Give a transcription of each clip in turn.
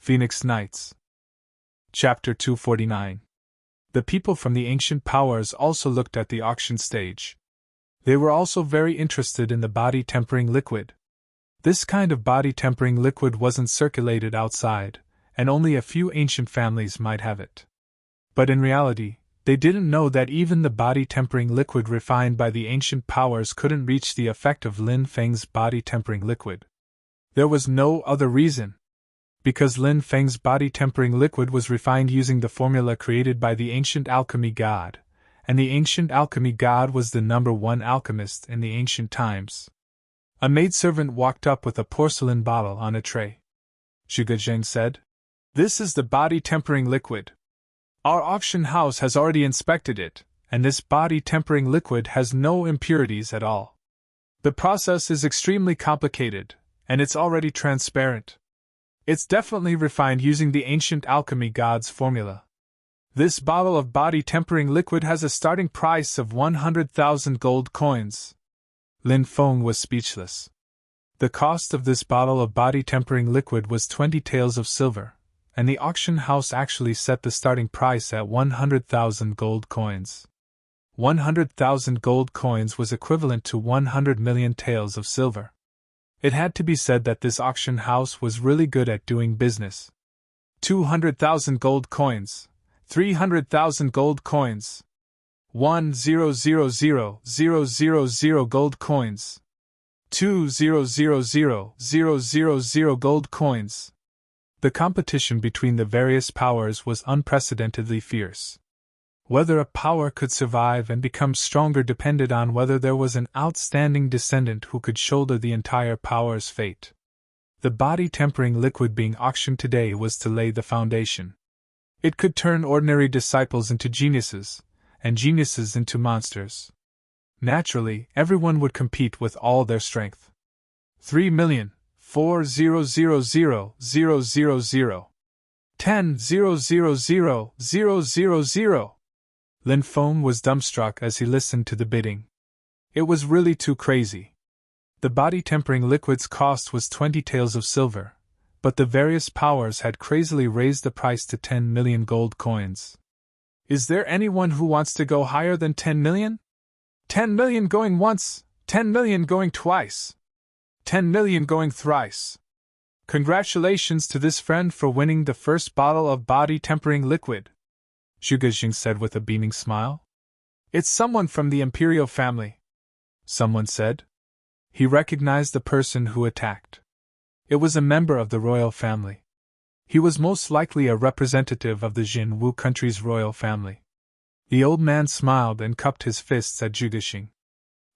Phoenix Nights. Chapter 249. The people from the ancient powers also looked at the auction stage. They were also very interested in the body-tempering liquid. This kind of body-tempering liquid wasn't circulated outside, and only a few ancient families might have it. But in reality, they didn't know that even the body-tempering liquid refined by the ancient powers couldn't reach the effect of Lin Feng's body-tempering liquid. There was no other reason. Because Lin Feng's body-tempering liquid was refined using the formula created by the ancient alchemy god, and the ancient alchemy god was the #1 alchemist in the ancient times. A maidservant walked up with a porcelain bottle on a tray. Zhuge Jing said, "This is the body-tempering liquid. Our auction house has already inspected it, and this body-tempering liquid has no impurities at all. The process is extremely complicated, and it's already transparent. It's definitely refined using the ancient alchemy god's formula. This bottle of body-tempering liquid has a starting price of 100,000 gold coins." Lin Feng was speechless. The cost of this bottle of body-tempering liquid was 20 taels of silver, and the auction house actually set the starting price at 100,000 gold coins. 100,000 gold coins was equivalent to 100 million taels of silver. It had to be said that this auction house was really good at doing business. 200,000 gold coins, 300,000 gold coins, 1,000,000 gold coins, 2,000,000 gold coins. The competition between the various powers was unprecedentedly fierce. Whether a power could survive and become stronger depended on whether there was an outstanding descendant who could shoulder the entire power's fate. The body-tempering liquid being auctioned today was to lay the foundation. It could turn ordinary disciples into geniuses, and geniuses into monsters. Naturally, everyone would compete with all their strength. 3,000,000,000,000. 10,000,000,000. Lin Feng was dumbstruck as he listened to the bidding. It was really too crazy. The body-tempering liquid's cost was 20 taels of silver, but the various powers had crazily raised the price to 10 million gold coins. Is there anyone who wants to go higher than 10 million? 10 million going once, 10 million going twice, 10 million going thrice. Congratulations to this friend for winning the first bottle of body-tempering liquid, Zhuge Jing said with a beaming smile. It's someone from the imperial family, someone said. He recognized the person who attacked. It was a member of the royal family. He was most likely a representative of the Jin Wu country's royal family. The old man smiled and cupped his fists at Zhuge Jing.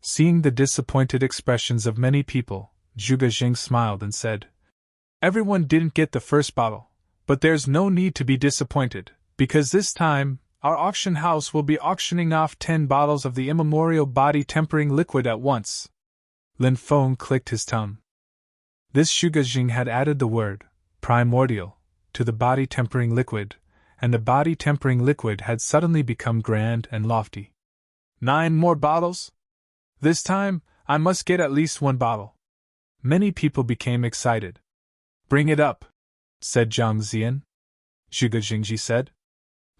Seeing the disappointed expressions of many people, Zhuge Jing smiled and said, "Everyone didn't get the first bottle, but there's no need to be disappointed, because this time, our auction house will be auctioning off 10 bottles of the immemorial body-tempering liquid at once." Lin Feng clicked his tongue. This Zhuge Jing had added the word, primordial, to the body-tempering liquid, and the body-tempering liquid had suddenly become grand and lofty. 9 more bottles? This time, I must get at least 1 bottle. Many people became excited. "Bring it up," said Zhang Zian. Zhuge Jingji said.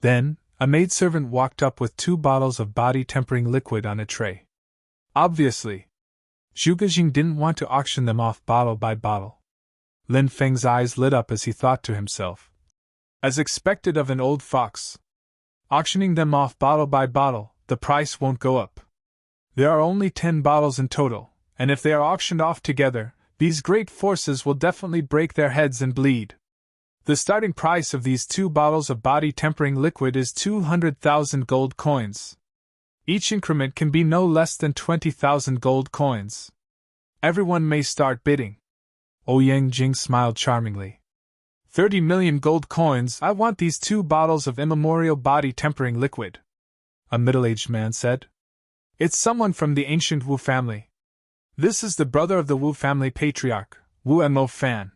Then, a maidservant walked up with 2 bottles of body-tempering liquid on a tray. Obviously, Zhuge Jing didn't want to auction them off bottle by bottle. Lin Feng's eyes lit up as he thought to himself. As expected of an old fox. Auctioning them off bottle by bottle, the price won't go up. There are only 10 bottles in total, and if they are auctioned off together, these great forces will definitely break their heads and bleed. The starting price of these 2 bottles of body-tempering liquid is 200,000 gold coins. Each increment can be no less than 20,000 gold coins. Everyone may start bidding. Ouyang Jing smiled charmingly. 30 million gold coins, I want these 2 bottles of immemorial body-tempering liquid, a middle-aged man said. It's someone from the ancient Wu family. This is the brother of the Wu family patriarch, Wu Mo Fan.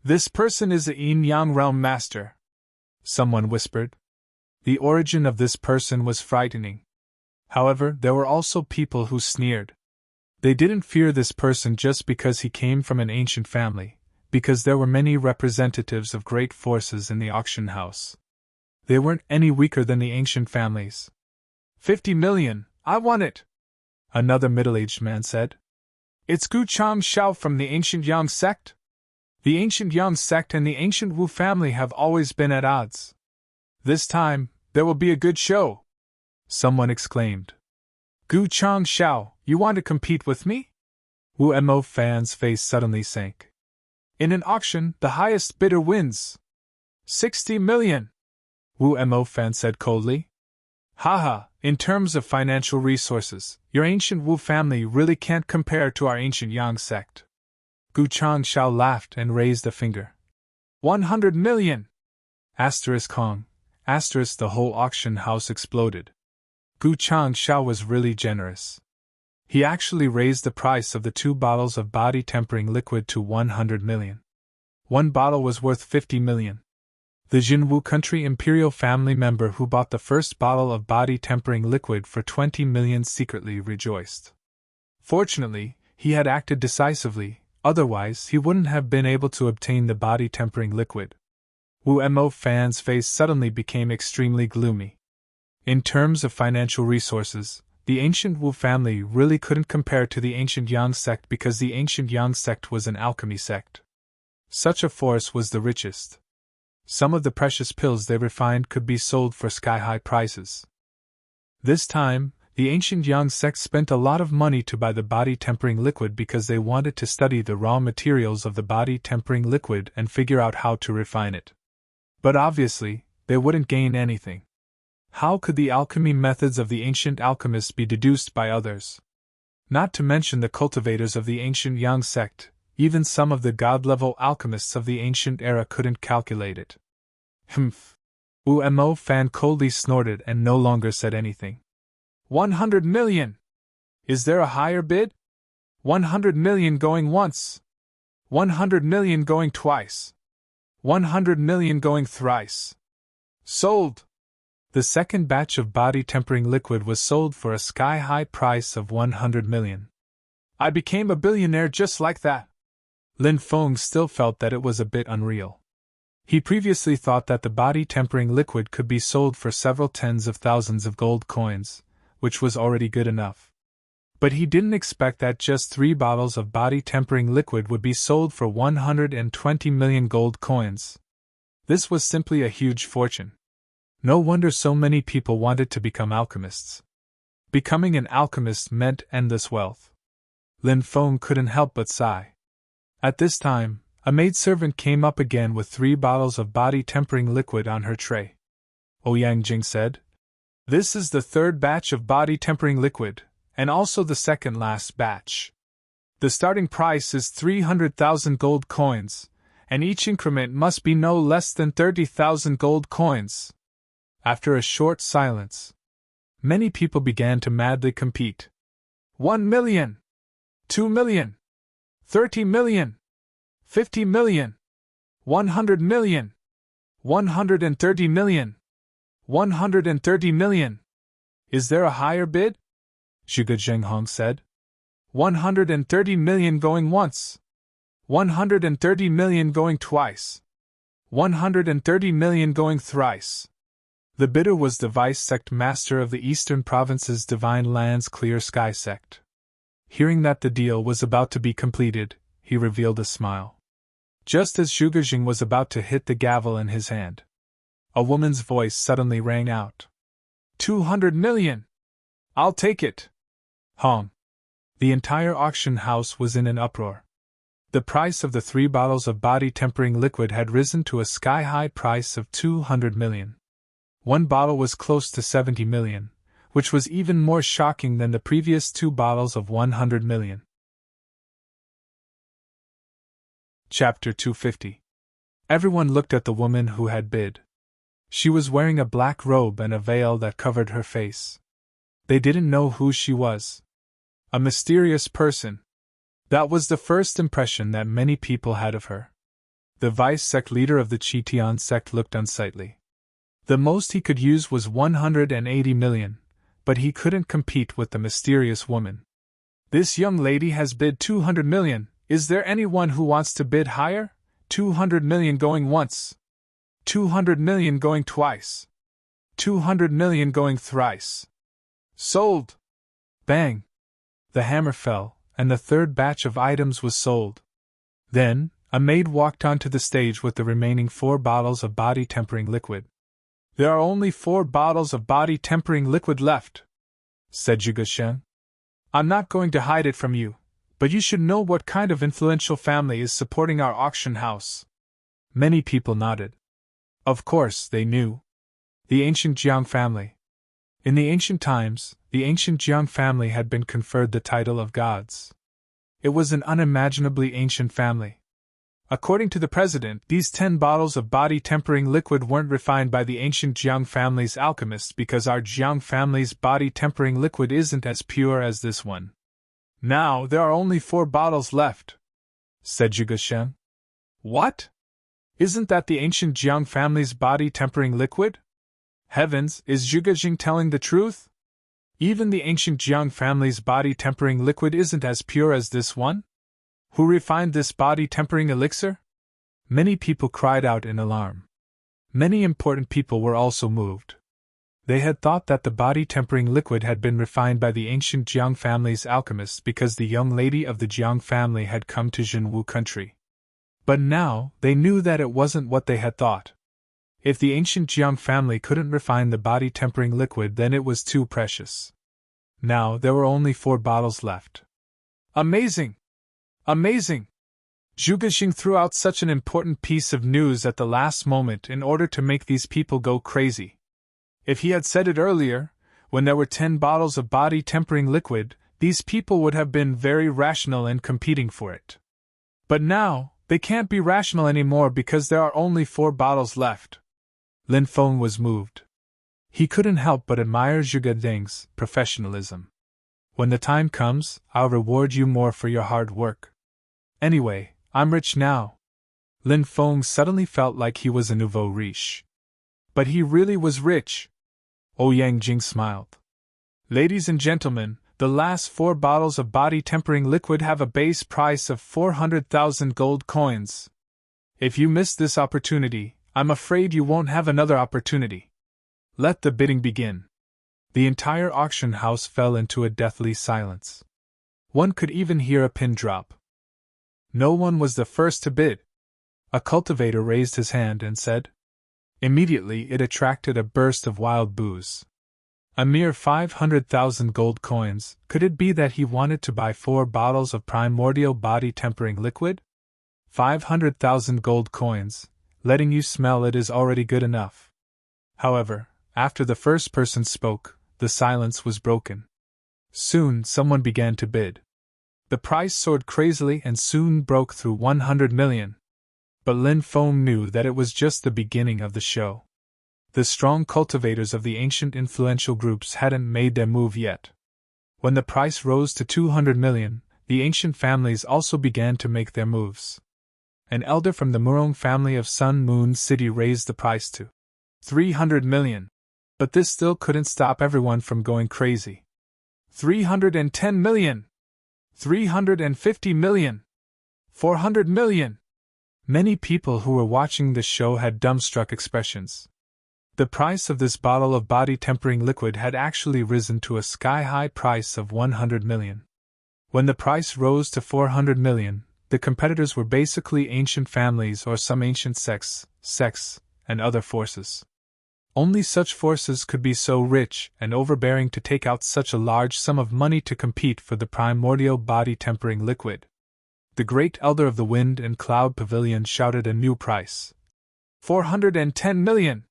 This person is a yin-yang realm master, someone whispered. The origin of this person was frightening. However, there were also people who sneered. They didn't fear this person just because he came from an ancient family. because there were many representatives of great forces in the auction house. They weren't any weaker than the ancient families. 50 million, I want it! Another middle-aged man said. It's Gu Chang Shao from the ancient Yang sect? The ancient Yang sect and the ancient Wu family have always been at odds. This time, there will be a good show, someone exclaimed. Gu Chang Shao, you want to compete with me? Wu Mo Fan's face suddenly sank. In an auction, the highest bidder wins. 60 million, Wu Mo Fan said coldly. Haha, in terms of financial resources, your ancient Wu family really can't compare to our ancient Yang sect. Gu Chang Shao laughed and raised a finger. 100 million! Asterisk Hong. Asterisk the whole auction house exploded. Gu Chang Shao was really generous. He actually raised the price of the 2 bottles of body-tempering liquid to 100 million. One bottle was worth 50 million. The Jinwu country imperial family member who bought the first bottle of body-tempering liquid for 20 million secretly rejoiced. Fortunately, he had acted decisively, otherwise he wouldn't have been able to obtain the body-tempering liquid. Wu Mo Fan's face suddenly became extremely gloomy. In terms of financial resources, the ancient Wu family really couldn't compare to the ancient Yang sect because the ancient Yang sect was an alchemy sect. Such a force was the richest. Some of the precious pills they refined could be sold for sky-high prices. This time, the ancient Yang sect spent a lot of money to buy the body-tempering liquid because they wanted to study the raw materials of the body-tempering liquid and figure out how to refine it. But obviously, they wouldn't gain anything. How could the alchemy methods of the ancient alchemists be deduced by others? Not to mention the cultivators of the ancient Yang sect, even some of the god-level alchemists of the ancient era couldn't calculate it. Humph! Wu Mo Fan coldly snorted and no longer said anything. 100 million! Is there a higher bid? 100 million going once! 100 million going twice! 100 million going thrice! Sold! The second batch of body-tempering liquid was sold for a sky-high price of 100 million. I became a billionaire just like that. Lin Feng still felt that it was a bit unreal. He previously thought that the body-tempering liquid could be sold for several tens of thousands of gold coins, which was already good enough. But he didn't expect that just 3 bottles of body-tempering liquid would be sold for 120 million gold coins. This was simply a huge fortune. No wonder so many people wanted to become alchemists. Becoming an alchemist meant endless wealth. Lin Feng couldn't help but sigh. At this time, a maidservant came up again with 3 bottles of body-tempering liquid on her tray. Ouyang Jing said, "This is the 3rd batch of body-tempering liquid, and also the second last batch. The starting price is 300,000 gold coins, and each increment must be no less than 30,000 gold coins." After a short silence, many people began to madly compete. 1 million! 2 million! 30 million! 50 million! 100 million! 130 million! 130 million! Is there a higher bid? Zhuge Zhenghong said. 130 million going once! 130 million going twice! 130 million going thrice! The bidder was the vice sect master of the Eastern Province's Divine Lands Clear Sky sect. Hearing that the deal was about to be completed, he revealed a smile. Just as Zhuge Jing was about to hit the gavel in his hand, a woman's voice suddenly rang out. 200 million! I'll take it! Hong! The entire auction house was in an uproar. The price of the 3 bottles of body-tempering liquid had risen to a sky-high price of 200 million. One bottle was close to 70 million, which was even more shocking than the previous 2 bottles of 100 million. Chapter 250. Everyone looked at the woman who had bid. She was wearing a black robe and a veil that covered her face. They didn't know who she was. A mysterious person. That was the first impression that many people had of her. The vice sect leader of the Qitian sect looked unsightly. The most he could use was 180 million, but he couldn't compete with the mysterious woman. This young lady has bid 200 million, is there anyone who wants to bid higher? 200 million going once. 200 million going twice. 200 million going thrice. Sold! Bang! The hammer fell, and the third batch of items was sold. Then, a maid walked onto the stage with the remaining 4 bottles of body-tempering liquid. There are only 4 bottles of body-tempering liquid left, said Zhuge Shen. I'm not going to hide it from you, but you should know what kind of influential family is supporting our auction house. Many people nodded. Of course, they knew. The ancient Jiang family. In the ancient times, the ancient Jiang family had been conferred the title of gods. It was an unimaginably ancient family. According to the president, these 10 bottles of body-tempering liquid weren't refined by the ancient Jiang family's alchemists because our Jiang family's body-tempering liquid isn't as pure as this one. Now there are only 4 bottles left, said Zhuge Shen. What? Isn't that the ancient Jiang family's body-tempering liquid? Heavens, is Zhuge Jing telling the truth? Even the ancient Jiang family's body-tempering liquid isn't as pure as this one? Who refined this body-tempering elixir? Many people cried out in alarm. Many important people were also moved. They had thought that the body-tempering liquid had been refined by the ancient Jiang family's alchemists because the young lady of the Jiang family had come to Jinwu country. But now, they knew that it wasn't what they had thought. If the ancient Jiang family couldn't refine the body-tempering liquid, then it was too precious. Now there were only 4 bottles left. Amazing! Amazing! Zhuge Jing threw out such an important piece of news at the last moment in order to make these people go crazy. If he had said it earlier, when there were 10 bottles of body-tempering liquid, these people would have been very rational in competing for it. But now, they can't be rational anymore because there are only 4 bottles left. Lin Feng was moved. He couldn't help but admire Zhuge Jing's professionalism. When the time comes, I'll reward you more for your hard work. Anyway, I'm rich now. Lin Feng suddenly felt like he was a nouveau riche. But he really was rich. Ouyang Jing smiled. Ladies and gentlemen, the last 4 bottles of body-tempering liquid have a base price of 400,000 gold coins. If you miss this opportunity, I'm afraid you won't have another opportunity. Let the bidding begin. The entire auction house fell into a deathly silence. One could even hear a pin drop. No one was the first to bid. A cultivator raised his hand and said. Immediately it attracted a burst of wild boos. A mere 500,000 gold coins, could it be that he wanted to buy 4 bottles of primordial body-tempering liquid? 500,000 gold coins, letting you smell it is already good enough. However, after the first person spoke, the silence was broken. Soon someone began to bid. The price soared crazily and soon broke through 100 million. But Lin Feng knew that it was just the beginning of the show. The strong cultivators of the ancient influential groups hadn't made their move yet. When the price rose to 200 million, the ancient families also began to make their moves. An elder from the Murong family of Sun Moon City raised the price to 300 million. But this still couldn't stop everyone from going crazy. 310 million! 350 million! 400 million! Many people who were watching the show had dumbstruck expressions. The price of this bottle of body-tempering liquid had actually risen to a sky-high price of 100 million. When the price rose to 400 million, the competitors were basically ancient families or some ancient sects, and other forces. Only such forces could be so rich and overbearing to take out such a large sum of money to compete for the primordial body-tempering liquid. The great elder of the Wind and Cloud Pavilion shouted a new price. 410 million!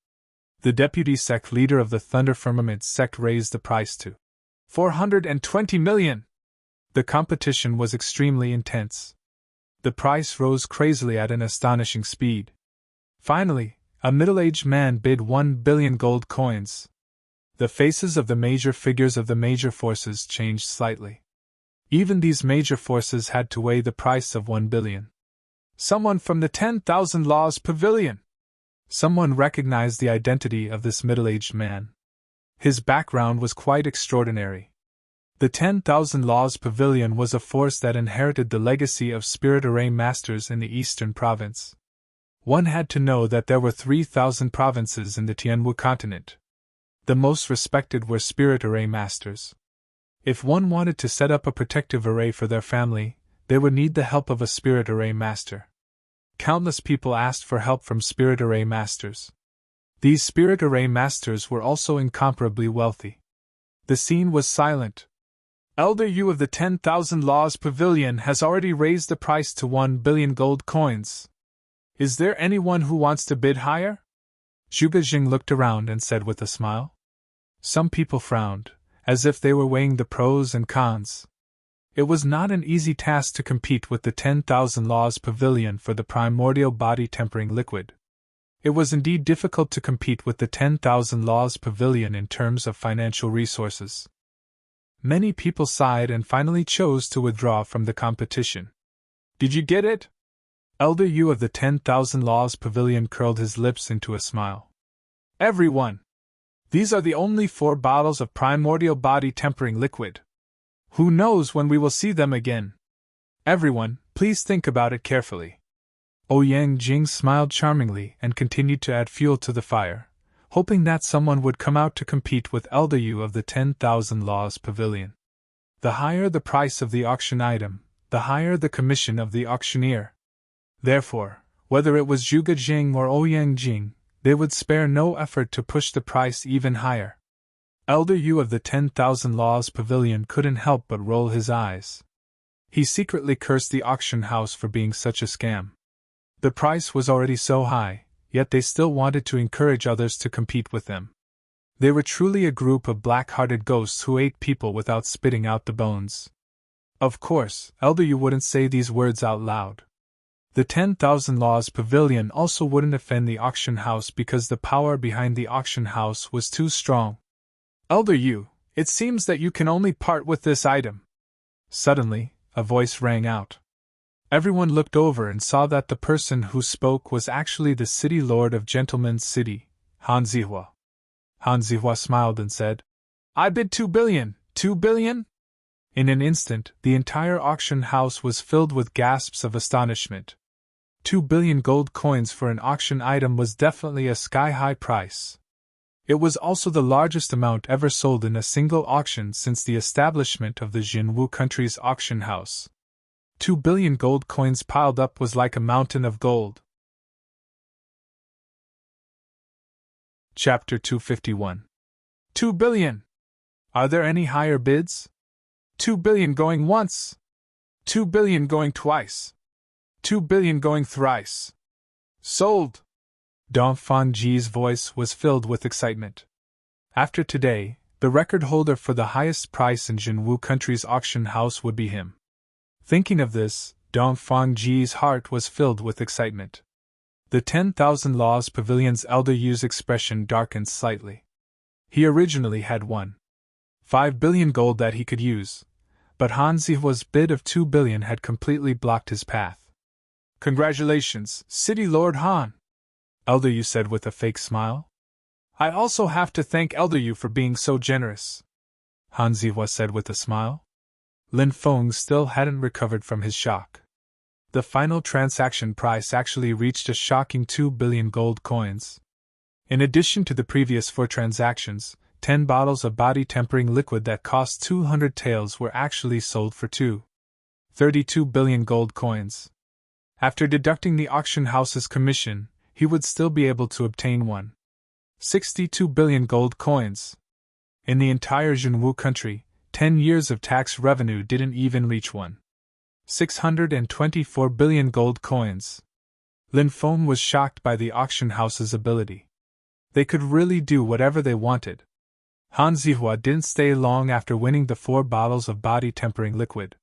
The deputy sect leader of the Thunder Firmament sect raised the price to 420 million! The competition was extremely intense. The price rose crazily at an astonishing speed. Finally, a middle-aged man bid 1 billion gold coins. The faces of the major figures of the major forces changed slightly. Even these major forces had to weigh the price of 1 billion. Someone from the 10,000 Laws Pavilion! Someone recognized the identity of this middle-aged man. His background was quite extraordinary. The 10,000 Laws Pavilion was a force that inherited the legacy of Spirit Array Masters in the Eastern Province. One had to know that there were 3,000 provinces in the Tianwu continent. The most respected were spirit array masters. If one wanted to set up a protective array for their family, they would need the help of a spirit array master. Countless people asked for help from spirit array masters. These spirit array masters were also incomparably wealthy. The scene was silent. Elder Yu of the 10,000 Laws Pavilion has already raised the price to 1 billion gold coins. Is there anyone who wants to bid higher? Zhuge Jing looked around and said with a smile. Some people frowned, as if they were weighing the pros and cons. It was not an easy task to compete with the 10,000 Laws Pavilion for the primordial body tempering liquid. It was indeed difficult to compete with the 10,000 Laws Pavilion in terms of financial resources. Many people sighed and finally chose to withdraw from the competition. Did you get it? Elder Yu of the 10,000 Laws Pavilion curled his lips into a smile. Everyone! These are the only 4 bottles of primordial body tempering liquid. Who knows when we will see them again? Everyone, please think about it carefully. Ouyang Jing smiled charmingly and continued to add fuel to the fire, hoping that someone would come out to compete with Elder Yu of the 10,000 Laws Pavilion. The higher the price of the auction item, the higher the commission of the auctioneer. Therefore, whether it was Zhuge Jing or Ouyang Jing, they would spare no effort to push the price even higher. Elder Yu of the 10,000 Laws Pavilion couldn't help but roll his eyes. He secretly cursed the auction house for being such a scam. The price was already so high, yet they still wanted to encourage others to compete with them. They were truly a group of black-hearted ghosts who ate people without spitting out the bones. Of course, Elder Yu wouldn't say these words out loud. The 10,000 Laws Pavilion also wouldn't offend the auction house because the power behind the auction house was too strong. Elder Yu, it seems that you can only part with this item. Suddenly, a voice rang out. Everyone looked over and saw that the person who spoke was actually the city lord of Gentleman's City, Han Zihua. Han Zihua smiled and said, I bid 2 billion, 2 billion? In an instant, the entire auction house was filled with gasps of astonishment. 2 billion gold coins for an auction item was definitely a sky-high price. It was also the largest amount ever sold in a single auction since the establishment of the Jinwu country's auction house. 2 billion gold coins piled up was like a mountain of gold. Chapter 251. 2 billion! Are there any higher bids? 2 billion going once! 2 billion going twice! 2 billion going thrice! Sold! Dong Fangji's voice was filled with excitement. After today, the record holder for the highest price in Jinwu country's auction house would be him. Thinking of this, Dong Fangji's heart was filled with excitement. The 10,000 Laws Pavilion's Elder Yu's expression darkened slightly. He originally had 1.5 billion gold that he could use, but Han Zihua's bid of 2 billion had completely blocked his path. Congratulations, City Lord Han! Elder Yu said with a fake smile. I also have to thank Elder Yu for being so generous, Han Zihua said with a smile. Lin Feng still hadn't recovered from his shock. The final transaction price actually reached a shocking 2 billion gold coins. In addition to the previous 4 transactions, 10 bottles of body tempering liquid that cost 200 taels were actually sold for 32 billion gold coins. After deducting the auction house's commission, he would still be able to obtain 62 billion gold coins. In the entire Jinwu country, 10 years of tax revenue didn't even reach 624 billion gold coins. Lin Feng was shocked by the auction house's ability. They could really do whatever they wanted. Han Zihua didn't stay long after winning the 4 bottles of body tempering liquid.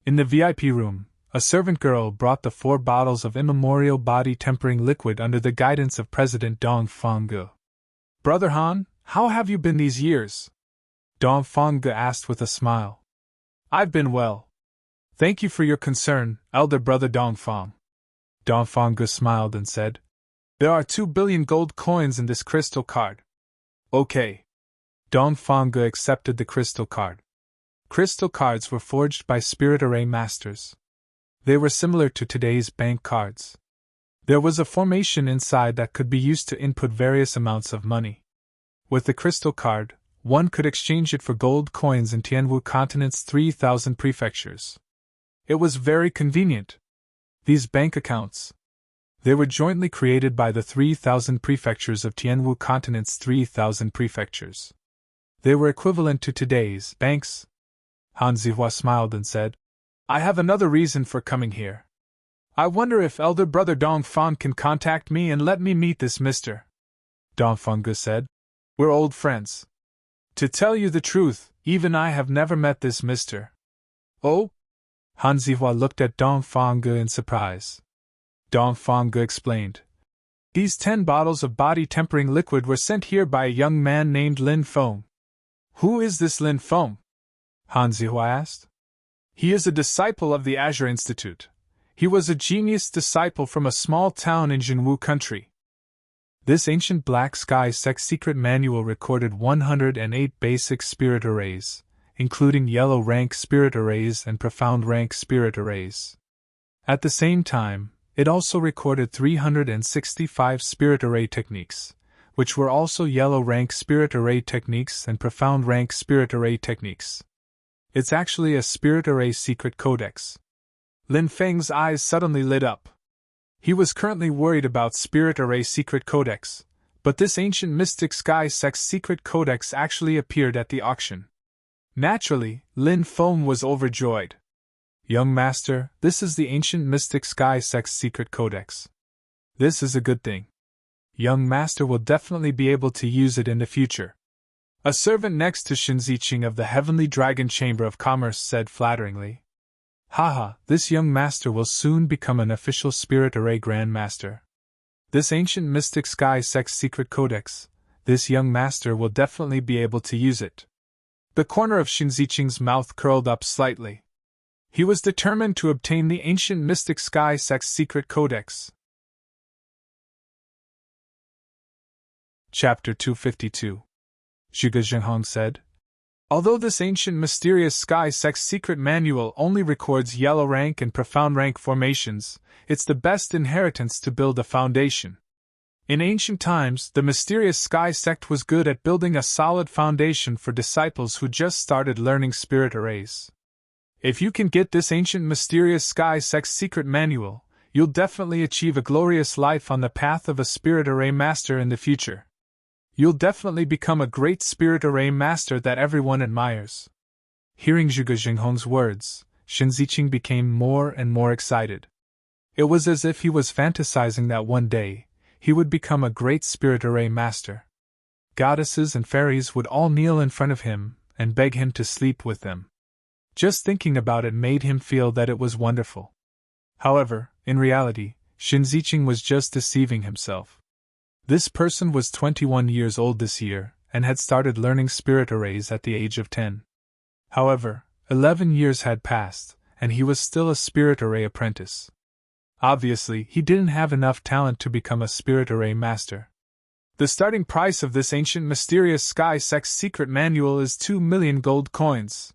In the VIP room, a servant girl brought the 4 bottles of immemorial body tempering liquid under the guidance of President Dong Fangge. Brother Han, how have you been these years? Dong Fangge asked with a smile. I've been well. Thank you for your concern, elder brother Dong Fang. Dong Fangge smiled and said, There are 2 billion gold coins in this crystal card. Okay. Dong Fangge accepted the crystal card. Crystal cards were forged by spirit array masters. They were similar to today's bank cards. There was a formation inside that could be used to input various amounts of money. With the crystal card, one could exchange it for gold coins in Tianwu continent's 3,000 prefectures. It was very convenient. These bank accounts. They were jointly created by the 3,000 prefectures of Tianwu continent's 3,000 prefectures. They were equivalent to today's banks. Han Zihua smiled and said, I have another reason for coming here. I wonder if elder brother Dongfang can contact me and let me meet this Mr. Dongfang said. We're old friends. To tell you the truth, even I have never met this Mr. Oh? Han Zihua looked at Dongfang in surprise. Dongfang explained. These 10 bottles of body-tempering liquid were sent here by a young man named Lin Feng. Who is this Lin Feng? Han Zihua asked. He is a disciple of the Azure Institute. He was a genius disciple from a small town in Jinwu country. This ancient black sky sect secret manual recorded 108 basic spirit arrays, including yellow rank spirit arrays and profound rank spirit arrays. At the same time, it also recorded 365 spirit array techniques, which were also yellow rank spirit array techniques and profound rank spirit array techniques. It's actually a spirit array secret codex. Lin Feng's eyes suddenly lit up. He was currently worried about Spirit Array Secret Codex, but this ancient mystic sky sect's secret codex actually appeared at the auction. Naturally, Lin Feng was overjoyed. Young master, this is the ancient mystic sky sect's secret codex. This is a good thing. Young master will definitely be able to use it in the future. A servant next to Shinziqing of the Heavenly Dragon Chamber of Commerce said flatteringly. Haha, this young master will soon become an official Spirit Array Grand Master. This ancient mystic sky sect's secret codex, this young master will definitely be able to use it. The corner of Shinziqing's mouth curled up slightly. He was determined to obtain the ancient mystic sky sect's secret codex. Chapter 252. Zhuge Zhenghong said. Although this ancient mysterious sky sect's secret manual only records yellow rank and profound rank formations, it's the best inheritance to build a foundation. In ancient times, the mysterious sky sect was good at building a solid foundation for disciples who just started learning spirit arrays. If you can get this ancient mysterious sky sect's secret manual, you'll definitely achieve a glorious life on the path of a spirit array master in the future. You'll definitely become a great spirit array master that everyone admires. Hearing Zhuge Jinghong's words, Shinziqing became more and more excited. It was as if he was fantasizing that one day, he would become a great spirit array master. Goddesses and fairies would all kneel in front of him and beg him to sleep with them. Just thinking about it made him feel that it was wonderful. However, in reality, Shinziqing was just deceiving himself. This person was 21 years old this year, and had started learning spirit arrays at the age of 10. However, 11 years had passed, and he was still a spirit array apprentice. Obviously, he didn't have enough talent to become a spirit array master. The starting price of this ancient mysterious sky sect's secret manual is 2 million gold coins.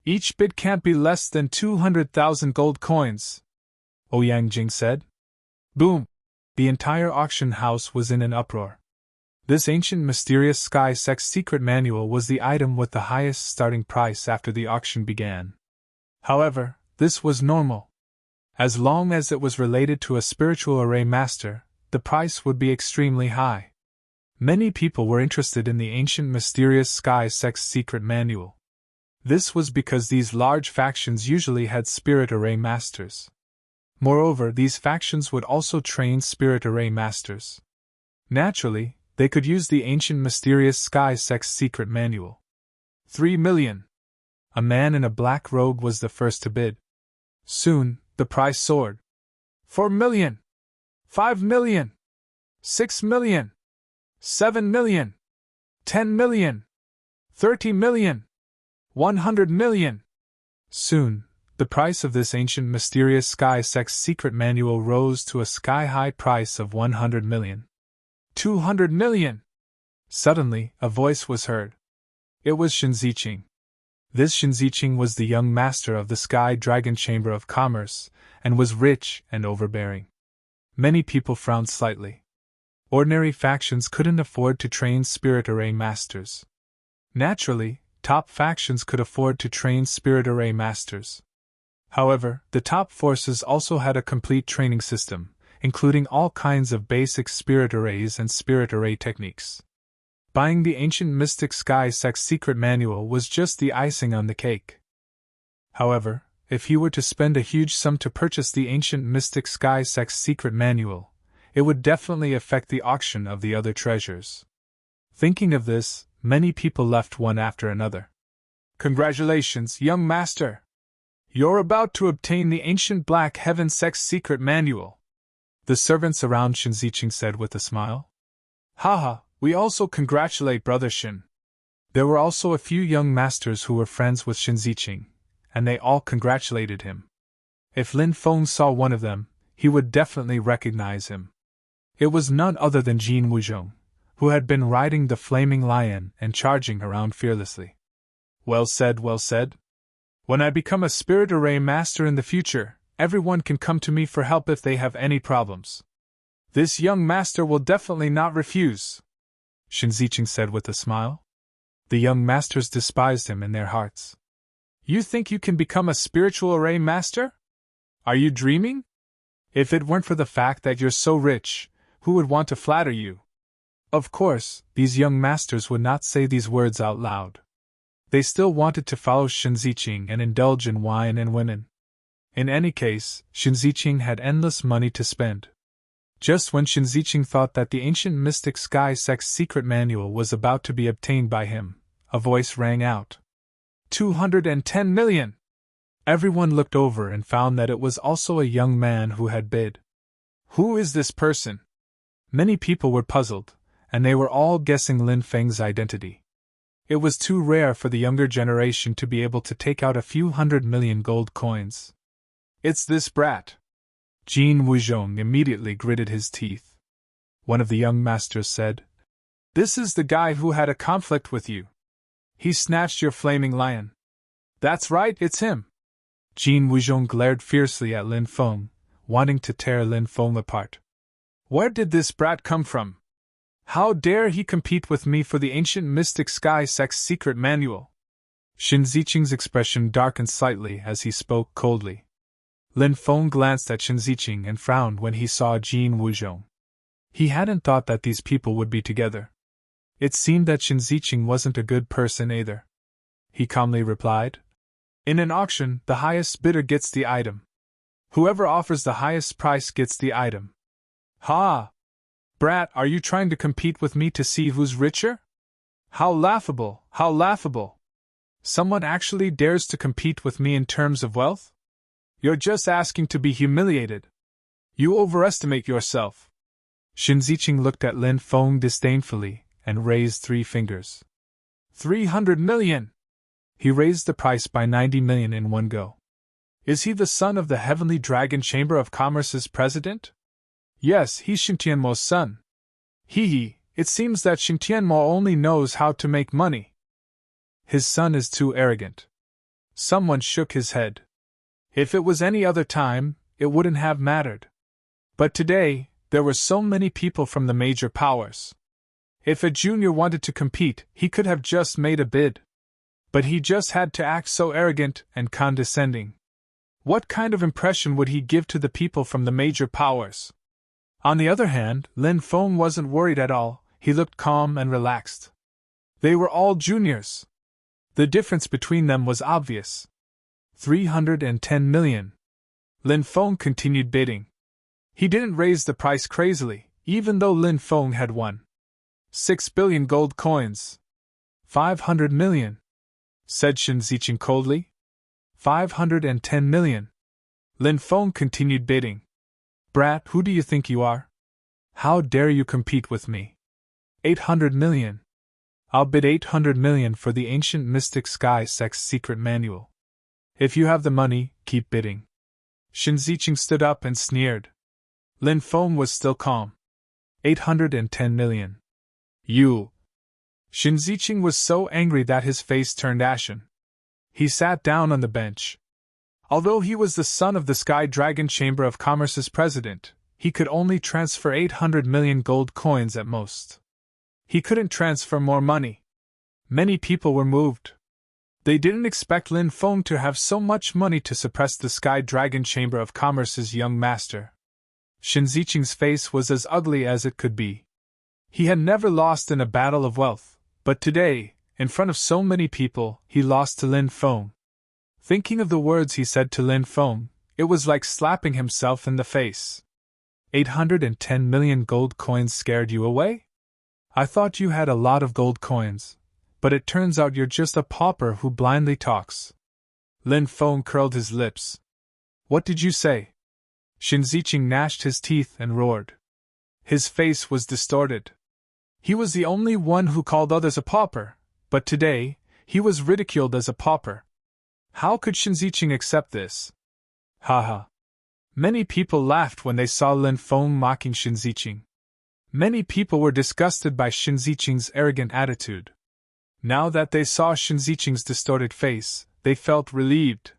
Each bid can't be less than 200,000 gold coins, Ouyang Jing said. Boom! The entire auction house was in an uproar. This ancient mysterious sky sect's secret manual was the item with the highest starting price after the auction began. However, this was normal. As long as it was related to a spiritual array master, the price would be extremely high. Many people were interested in the ancient mysterious sky sect's secret manual. This was because these large factions usually had spirit array masters. Moreover, these factions would also train spirit array masters. Naturally, they could use the ancient mysterious sky sect's secret manual. 3 million. A man in a black robe was the first to bid. Soon, the price soared. 4 million. 5 million. 6 million. 7 million. 10 million. 30 million. 100 million. Soon, the price of this ancient mysterious sky sect's secret manual rose to a sky-high price of 100 million. 200 million! Suddenly, a voice was heard. It was Shinziqing. This Shinziqing was the young master of the Sky Dragon Chamber of Commerce, and was rich and overbearing. Many people frowned slightly. Ordinary factions couldn't afford to train spirit array masters. Naturally, top factions could afford to train spirit array masters. However, the top forces also had a complete training system, including all kinds of basic spirit arrays and spirit array techniques. Buying the ancient mystic sky sect's secret manual was just the icing on the cake. However, if he were to spend a huge sum to purchase the ancient mystic sky sect's secret manual, it would definitely affect the auction of the other treasures. Thinking of this, many people left one after another. Congratulations, young master! You're about to obtain the ancient Black Heaven sect's secret manual, the servants around Shin Ziqing said with a smile. Haha, we also congratulate Brother Shin. There were also a few young masters who were friends with Shin Ziqing, and they all congratulated him. If Lin Feng saw one of them, he would definitely recognize him. It was none other than Jin Wuzhong, who had been riding the flaming lion and charging around fearlessly. Well said, well said. When I become a spirit array master in the future, everyone can come to me for help if they have any problems. This young master will definitely not refuse, Shin Ziqing said with a smile. The young masters despised him in their hearts. You think you can become a spiritual array master? Are you dreaming? If it weren't for the fact that you're so rich, who would want to flatter you? Of course, these young masters would not say these words out loud. They still wanted to follow Shin Ziqing and indulge in wine and women. In any case, Shin Ziqing had endless money to spend. Just when Shin Ziqing thought that the ancient mystic sky sect's secret manual was about to be obtained by him, a voice rang out. 210 million! Everyone looked over and found that it was also a young man who had bid. Who is this person? Many people were puzzled, and they were all guessing Lin Feng's identity. It was too rare for the younger generation to be able to take out a few 100 million gold coins. It's this brat. Jin Wuzhong immediately gritted his teeth. One of the young masters said, This is the guy who had a conflict with you. He snatched your flaming lion. That's right, it's him. Jin Wuzhong glared fiercely at Lin Feng, wanting to tear Lin Feng apart. Where did this brat come from? How dare he compete with me for the ancient mystic sky sect's secret manual? Shin Ziqing's expression darkened slightly as he spoke coldly. Lin Feng glanced at Shin Ziqing and frowned when he saw Jin Wuzhong. He hadn't thought that these people would be together. It seemed that Shin Ziqing wasn't a good person either. He calmly replied, In an auction, the highest bidder gets the item. Whoever offers the highest price gets the item. Ha! Brat, are you trying to compete with me to see who's richer? How laughable, how laughable! Someone actually dares to compete with me in terms of wealth? You're just asking to be humiliated. You overestimate yourself. Shin Ziqing looked at Lin Feng disdainfully and raised 3 fingers. 300 million! He raised the price by 90 million in one go. Is he the son of the Heavenly Dragon Chamber of Commerce's president? Yes, he's Shin Tianmo's son. Hee, it seems that Shin Tianmo only knows how to make money. His son is too arrogant. Someone shook his head. If it was any other time, it wouldn't have mattered. But today, there were so many people from the major powers. If a junior wanted to compete, he could have just made a bid. But he just had to act so arrogant and condescending. What kind of impression would he give to the people from the major powers? On the other hand, Lin Feng wasn't worried at all, he looked calm and relaxed. They were all juniors. The difference between them was obvious. 310 million. Lin Feng continued bidding. He didn't raise the price crazily, even though Lin Feng had won. 6 billion gold coins. 500 million. Said Shin Ziqing coldly. 510 million. Lin Feng continued bidding. Brat, who do you think you are? How dare you compete with me? 800 million. I'll bid 800 million for the ancient mystic sky sect's secret manual. If you have the money, keep bidding. Shin Ziqing stood up and sneered. Lin Feng was still calm. 810 million. You. Shin Ziqing was so angry that his face turned ashen. He sat down on the bench. Although he was the son of the Sky Dragon Chamber of Commerce's president, he could only transfer 800 million gold coins at most. He couldn't transfer more money. Many people were moved. They didn't expect Lin Feng to have so much money to suppress the Sky Dragon Chamber of Commerce's young master. Xin Ziqing's face was as ugly as it could be. He had never lost in a battle of wealth, but today, in front of so many people, he lost to Lin Feng. Thinking of the words he said to Lin Feng, it was like slapping himself in the face. 810 million gold coins scared you away? I thought you had a lot of gold coins, but it turns out you're just a pauper who blindly talks. Lin Feng curled his lips. What did you say? Xin Ziqing gnashed his teeth and roared. His face was distorted. He was the only one who called others a pauper, but today, he was ridiculed as a pauper. How could Xin Ziqing accept this? Haha. Many people laughed when they saw Lin Feng mocking Xin Ziqing. Many people were disgusted by Xin Ziqing's arrogant attitude. Now that they saw Xin Ziqing's distorted face, they felt relieved.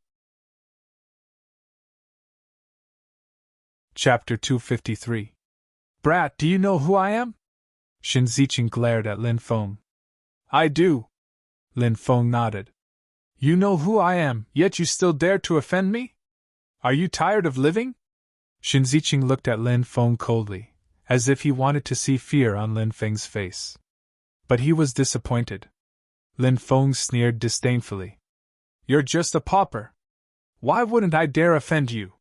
Chapter 253. Brat, do you know who I am? Xin Ziqing glared at Lin Feng. I do. Lin Feng nodded. You know who I am, yet you still dare to offend me? Are you tired of living? Xin Ziqing looked at Lin Feng coldly, as if he wanted to see fear on Lin Feng's face. But he was disappointed. Lin Feng sneered disdainfully. You're just a pauper. Why wouldn't I dare offend you?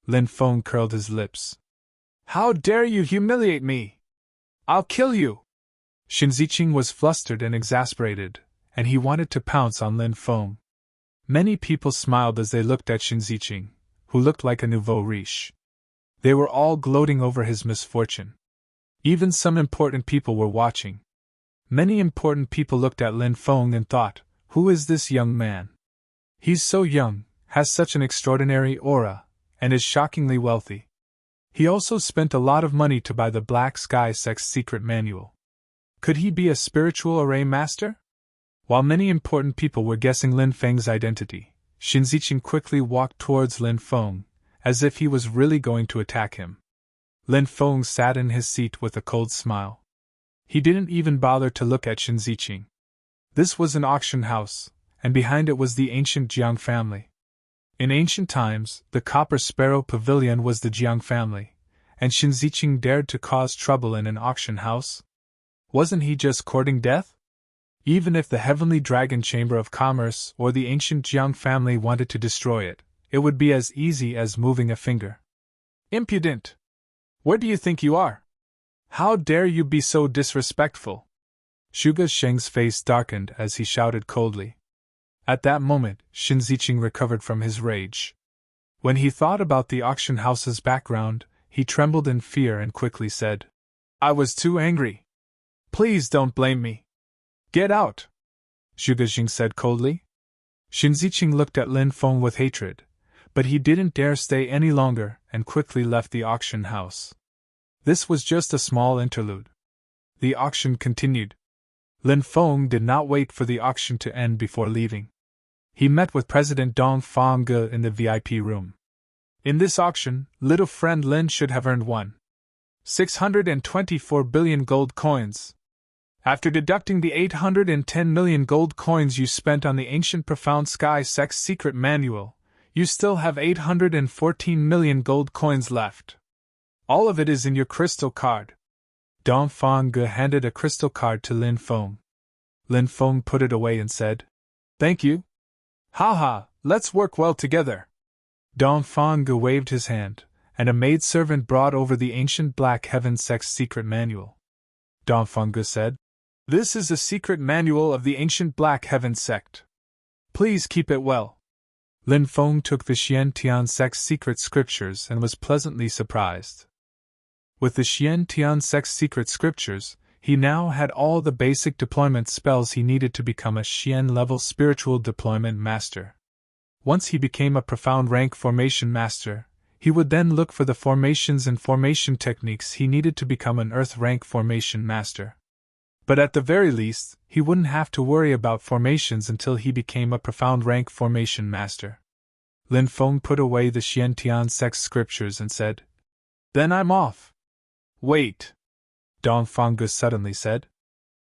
Lin Feng curled his lips. How dare you humiliate me? I'll kill you! Xin Ziqing was flustered and exasperated, and he wanted to pounce on Lin Feng. Many people smiled as they looked at Xin Ziqing, who looked like a nouveau riche. They were all gloating over his misfortune. Even some important people were watching. Many important people looked at Lin Feng and thought, who is this young man? He's so young, has such an extraordinary aura, and is shockingly wealthy. He also spent a lot of money to buy the Black Sky Sect's secret manual. Could he be a spiritual array master? While many important people were guessing Lin Feng's identity, Xin Ziqing quickly walked towards Lin Feng, as if he was really going to attack him. Lin Feng sat in his seat with a cold smile. He didn't even bother to look at Xin Ziqing. This was an auction house, and behind it was the ancient Jiang family. In ancient times, the Copper Sparrow Pavilion was the Jiang family, and Xin Ziqing dared to cause trouble in an auction house? Wasn't he just courting death? Even if the Heavenly Dragon Chamber of Commerce or the ancient Jiang family wanted to destroy it, it would be as easy as moving a finger. Impudent! Where do you think you are? How dare you be so disrespectful? Shuge Sheng's face darkened as he shouted coldly. At that moment, Xin Ziqing recovered from his rage. When he thought about the auction house's background, he trembled in fear and quickly said, I was too angry. Please don't blame me. Get out! Shuge Sheng said coldly. Xin Ziqing looked at Lin Feng with hatred, but he didn't dare stay any longer and quickly left the auction house. This was just a small interlude. The auction continued. Lin Feng did not wait for the auction to end before leaving. He met with President Dong Fangge in the VIP room. In this auction, little friend Lin should have earned 624 billion gold coins. After deducting the 810 million gold coins you spent on the ancient Profound Sky Sect's secret manual, you still have 814 million gold coins left. All of it is in your crystal card. Dong Fangge handed a crystal card to Lin Feng. Lin Feng put it away and said, Thank you. Haha, let's work well together. Dong Fangge waved his hand, and a maidservant brought over the ancient Black Heaven Sect's secret manual. Dong Fangge said, This is a secret manual of the ancient Black Heaven Sect. Please keep it well. Lin Feng took the Xian Tian Sect's secret scriptures and was pleasantly surprised. With the Xian Tian Sect's secret scriptures, he now had all the basic deployment spells he needed to become a Xian-level spiritual deployment master. Once he became a profound rank formation master, he would then look for the formations and formation techniques he needed to become an Earth rank formation master. But at the very least, he wouldn't have to worry about formations until he became a profound rank formation master. Lin Feng put away the Xian Tian Sect's scriptures and said, Then I'm off. Wait, Dongfang suddenly said.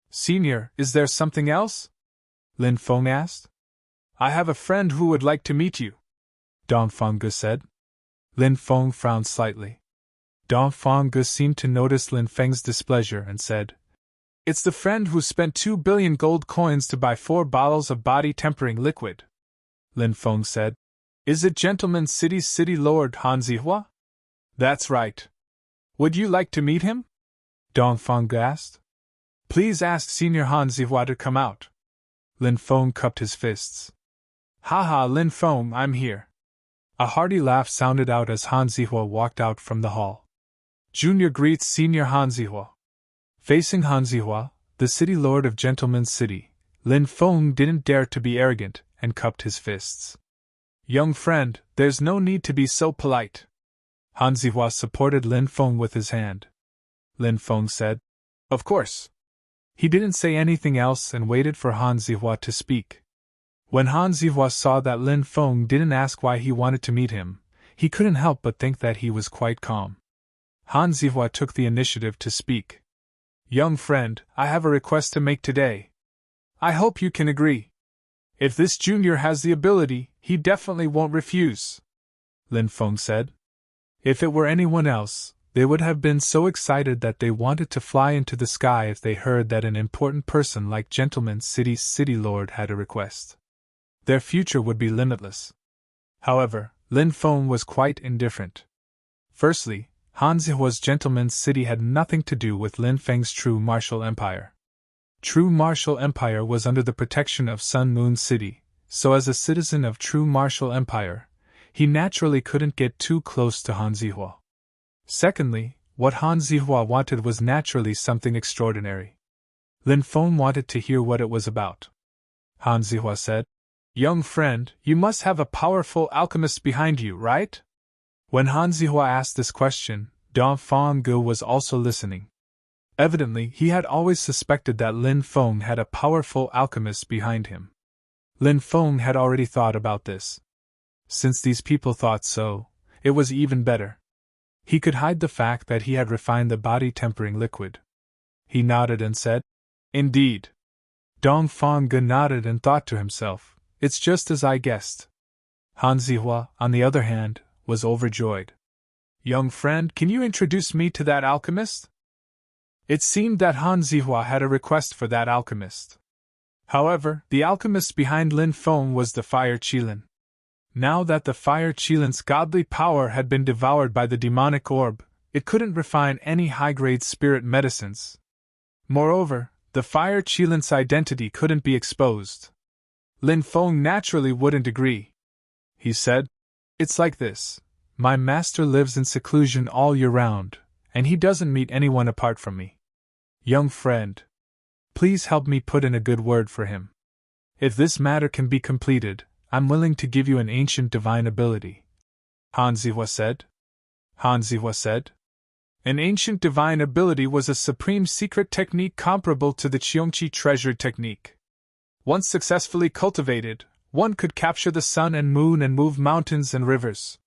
Senior, is there something else? Lin Feng asked. I have a friend who would like to meet you, Dongfang said. Lin Feng frowned slightly. Dongfang seemed to notice Lin Feng's displeasure and said, It's the friend who spent 2 billion gold coins to buy 4 bottles of body-tempering liquid. Lin Feng said, Is it Gentleman City's city lord Han Zihua? That's right. Would you like to meet him? Dongfang asked. Please ask Senior Han Zihua to come out. Lin Feng cupped his fists. Haha, Lin Feng, I'm here. A hearty laugh sounded out as Han Zihua walked out from the hall. Junior greets Senior Han Zihua. Facing Han Zihua, the city lord of Gentleman's City, Lin Feng didn't dare to be arrogant and cupped his fists. Young friend, there's no need to be so polite. Han Zihua supported Lin Feng with his hand. Lin Feng said, Of course. He didn't say anything else and waited for Han Zihua to speak. When Han Zihua saw that Lin Feng didn't ask why he wanted to meet him, he couldn't help but think that he was quite calm. Han Zihua took the initiative to speak. Young friend, I have a request to make today. I hope you can agree. If this junior has the ability, he definitely won't refuse, Lin Feng said. If it were anyone else, they would have been so excited that they wanted to fly into the sky if they heard that an important person like Gentleman City's city lord had a request. Their future would be limitless. However, Lin Feng was quite indifferent. Firstly, Han Zihua's Gentleman's City had nothing to do with Lin Feng's true martial empire. True martial empire was under the protection of Sun Moon City, so as a citizen of true martial empire, he naturally couldn't get too close to Han Zihua. Secondly, what Han Zihua wanted was naturally something extraordinary. Lin Feng wanted to hear what it was about. Han Zihua said, Young friend, you must have a powerful alchemist behind you, right? When Han Zihua asked this question, Dongfang was also listening. Evidently, he had always suspected that Lin Feng had a powerful alchemist behind him. Lin Feng had already thought about this. Since these people thought so, it was even better. He could hide the fact that he had refined the body-tempering liquid. He nodded and said, Indeed. Dongfang nodded and thought to himself, It's just as I guessed. Han Zihua, on the other hand, was overjoyed. Young friend, can you introduce me to that alchemist? It seemed that Han Zihua had a request for that alchemist. However, the alchemist behind Lin Feng was the Fire Qilin. Now that the Fire Qilin's godly power had been devoured by the demonic orb, it couldn't refine any high-grade spirit medicines. Moreover, the Fire Qilin's identity couldn't be exposed. Lin Feng naturally wouldn't agree. He said, It's like this. My master lives in seclusion all year round, and he doesn't meet anyone apart from me. Young friend, please help me put in a good word for him. If this matter can be completed, I'm willing to give you an ancient divine ability. Han Zihua said. Han Zihua said. An ancient divine ability was a supreme secret technique comparable to the Qiongqi treasure technique. Once successfully cultivated, one could capture the sun and moon and move mountains and rivers.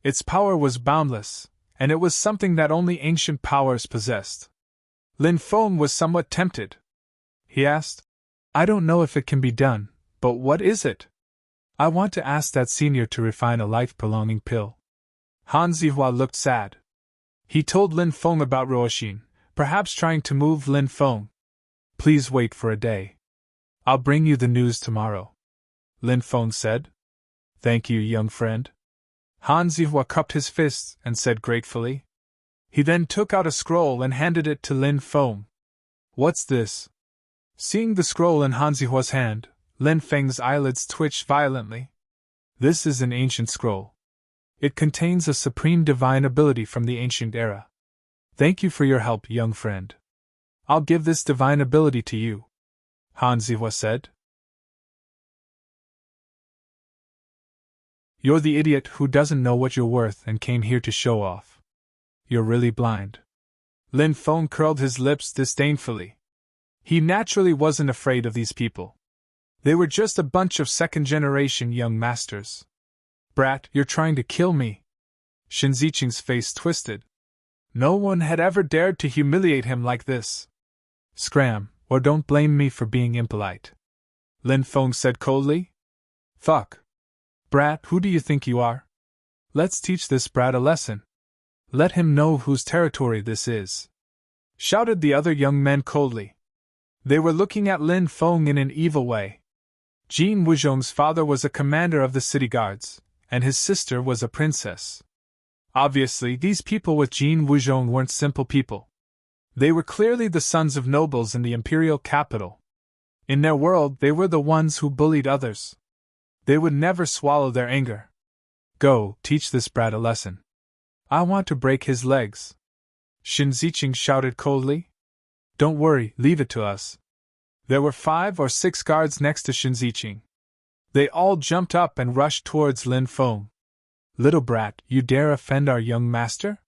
Its power was boundless, and it was something that only ancient powers possessed. Lin Feng was somewhat tempted. He asked, I don't know if it can be done, but what is it? I want to ask that senior to refine a life-prolonging pill. Han Zihua looked sad. He told Lin Feng about Ruoxin, perhaps trying to move Lin Feng. Please wait for a day. I'll bring you the news tomorrow, Lin Feng said. Thank you, young friend. Han Zihua cupped his fists and said gratefully. He then took out a scroll and handed it to Lin Feng. What's this? Seeing the scroll in Han Zihua's hand, Lin Feng's eyelids twitched violently. This is an ancient scroll. It contains a supreme divine ability from the ancient era. Thank you for your help, young friend. I'll give this divine ability to you, Han Zihua said. You're the idiot who doesn't know what you're worth and came here to show off. You're really blind. Lin Feng curled his lips disdainfully. He naturally wasn't afraid of these people. They were just a bunch of second-generation young masters. Brat, you're trying to kill me. Shen Ziqing's face twisted. No one had ever dared to humiliate him like this. Scram, or don't blame me for being impolite, Lin Feng said coldly. Fuck. Brat, who do you think you are? Let's teach this brat a lesson. Let him know whose territory this is, shouted the other young men coldly. They were looking at Lin Feng in an evil way. Jin Wuzhong's father was a commander of the city guards, and his sister was a princess. Obviously, these people with Jin Wuzhong weren't simple people. They were clearly the sons of nobles in the imperial capital. In their world, they were the ones who bullied others. They would never swallow their anger. Go, teach this brat a lesson. I want to break his legs. Xin Ziqing shouted coldly. Don't worry, leave it to us. There were 5 or 6 guards next to Xin Ziqing. They all jumped up and rushed towards Lin Feng. Little brat, you dare offend our young master?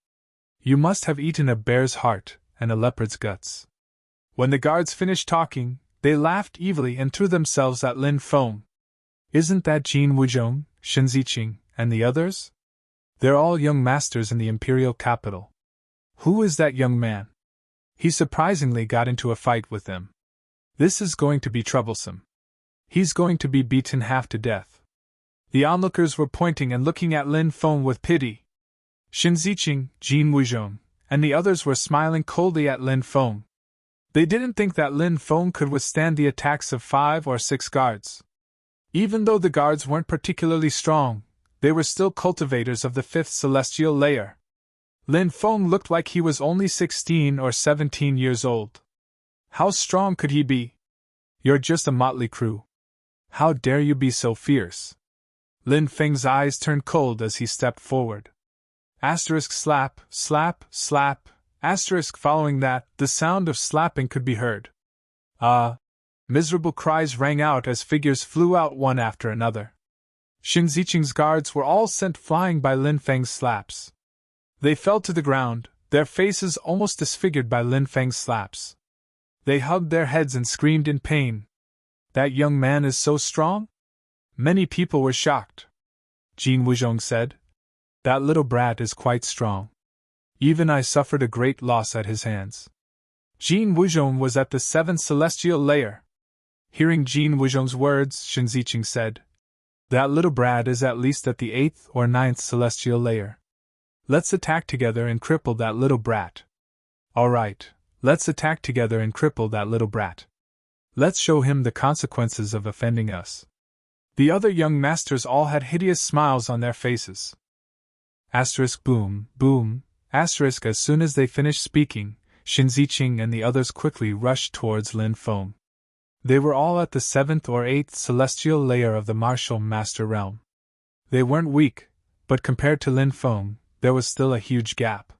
You must have eaten a bear's heart and a leopard's guts. When the guards finished talking, they laughed evilly and threw themselves at Lin Feng. Isn't that Jin Wuzhong, Xin Ziqing, and the others? They're all young masters in the imperial capital. Who is that young man? He surprisingly got into a fight with them. This is going to be troublesome. He's going to be beaten half to death. The onlookers were pointing and looking at Lin Feng with pity. Xin Ziqing, Jin Wuzhong, and the others were smiling coldly at Lin Feng. They didn't think that Lin Feng could withstand the attacks of 5 or 6 guards. Even though the guards weren't particularly strong, they were still cultivators of the 5th celestial layer. Lin Feng looked like he was only 16 or 17 years old. How strong could he be? You're just a motley crew. How dare you be so fierce? Lin Feng's eyes turned cold as he stepped forward. Asterisk slap, slap, slap, asterisk following that, the sound of slapping could be heard. Miserable cries rang out as figures flew out one after another. Xin Ziqing's guards were all sent flying by Lin Feng's slaps. They fell to the ground, their faces almost disfigured by Lin Feng's slaps. They hugged their heads and screamed in pain. That young man is so strong? Many people were shocked. Jin Wuzhong said, That little brat is quite strong. Even I suffered a great loss at his hands. Jin Wuzhong was at the 7th celestial layer. Hearing Jin Wuzhong's words, Xin Ziqing said, That little brat is at least at the 8th or 9th celestial layer. Let's attack together and cripple that little brat. All right, let's attack together and cripple that little brat. Let's show him the consequences of offending us. The other young masters all had hideous smiles on their faces. Asterisk boom, boom, asterisk as soon as they finished speaking, Xin Ziqing and the others quickly rushed towards Lin Feng. They were all at the 7th or 8th celestial layer of the martial master realm. They weren't weak, but compared to Lin Feng, there was still a huge gap.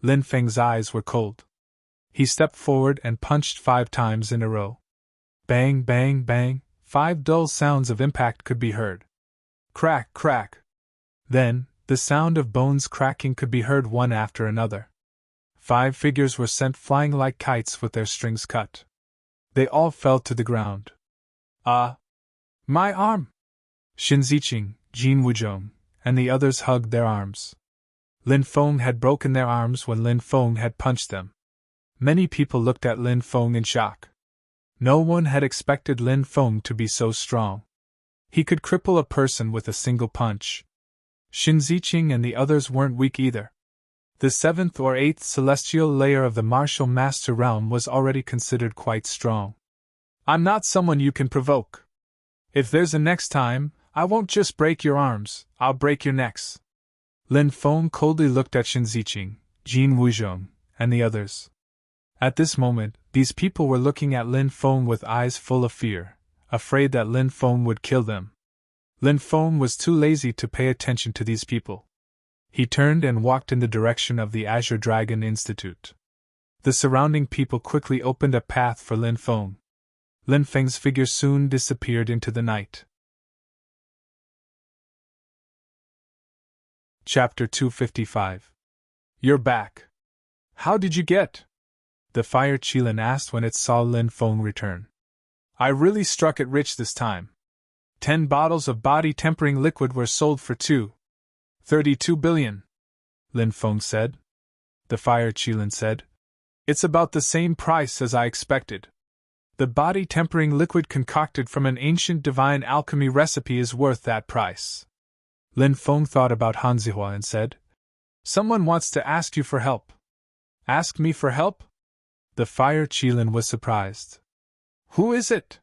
Lin Feng's eyes were cold. He stepped forward and punched 5 times in a row. Bang, bang, bang, 5 dull sounds of impact could be heard. Crack, crack. Then, the sound of bones cracking could be heard one after another. 5 figures were sent flying like kites with their strings cut. They all fell to the ground. My arm! Xin Ziqing, Jin Wuzhong, and the others hugged their arms. Lin Feng had broken their arms when Lin Feng had punched them. Many people looked at Lin Feng in shock. No one had expected Lin Feng to be so strong. He could cripple a person with a single punch. Xin Ziqing and the others weren't weak either. The 7th or 8th celestial layer of the martial master realm was already considered quite strong. I'm not someone you can provoke. If there's a next time, I won't just break your arms, I'll break your necks. Lin Feng coldly looked at Xin Ziqing, Jin Wuzhong, and the others. At this moment, these people were looking at Lin Feng with eyes full of fear, afraid that Lin Feng would kill them. Lin Feng was too lazy to pay attention to these people. He turned and walked in the direction of the Azure Dragon Institute. The surrounding people quickly opened a path for Lin Feng. Lin Feng's figure soon disappeared into the night. Chapter 255. You're back. How did you get? The fire Qilin asked when it saw Lin Feng return. I really struck it rich this time. 10 bottles of body-tempering liquid were sold for 32 billion, Lin Feng said. the Fire Qilin said. It's about the same price as I expected. The body-tempering liquid concocted from an ancient divine alchemy recipe is worth that price. Lin Feng thought about Han Zihua and said, Someone wants to ask you for help. Ask me for help? The Fire Qilin was surprised. Who is it?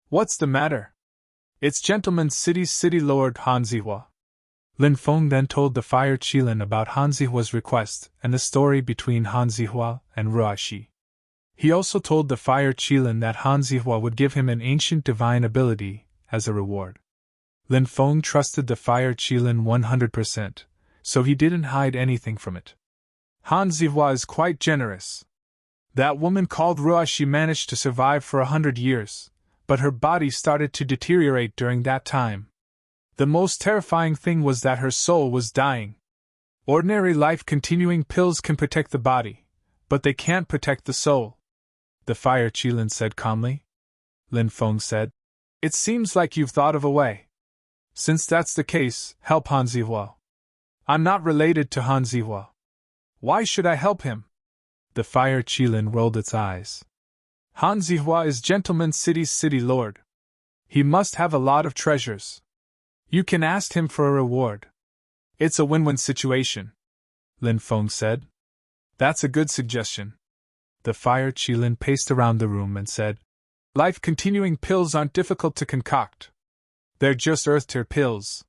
What's the matter? It's Gentleman City's City Lord Han Zihua. Lin Feng then told the Fire Qilin about Han Zihua's request and the story between Han Zihua and Ruashi. He also told the Fire Qilin that Han Zihua would give him an ancient divine ability as a reward. Lin Feng trusted the Fire Qilin 100%, so he didn't hide anything from it. Han Zihua is quite generous. That woman called Ruashi managed to survive for 100 years, but her body started to deteriorate during that time. The most terrifying thing was that her soul was dying. Ordinary life-continuing pills can protect the body, but they can't protect the soul, the Fire Qilin said calmly. Lin Feng said, It seems like you've thought of a way. Since that's the case, help Han Zihua. I'm not related to Han Zihua. Why should I help him? The Fire Qilin rolled its eyes. Han Zihua is Gentleman City's city lord. He must have a lot of treasures. You can ask him for a reward. It's a win-win situation, Lin Feng said. That's a good suggestion. The Fire Qilin paced around the room and said, Life-continuing pills aren't difficult to concoct. They're just earth-tier pills.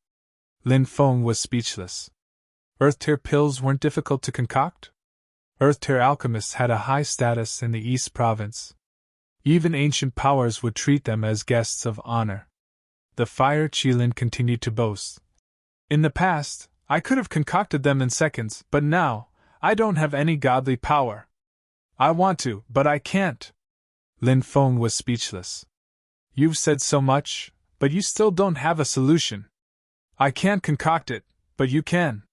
Lin Feng was speechless. Earth-tier pills weren't difficult to concoct? Earth-tier alchemists had a high status in the East Province. Even ancient powers would treat them as guests of honor. The Fire Qilin continued to boast. In the past, I could have concocted them in seconds, but now, I don't have any godly power. I want to, but I can't. Lin Feng was speechless. You've said so much, but you still don't have a solution. I can't concoct it, but you can.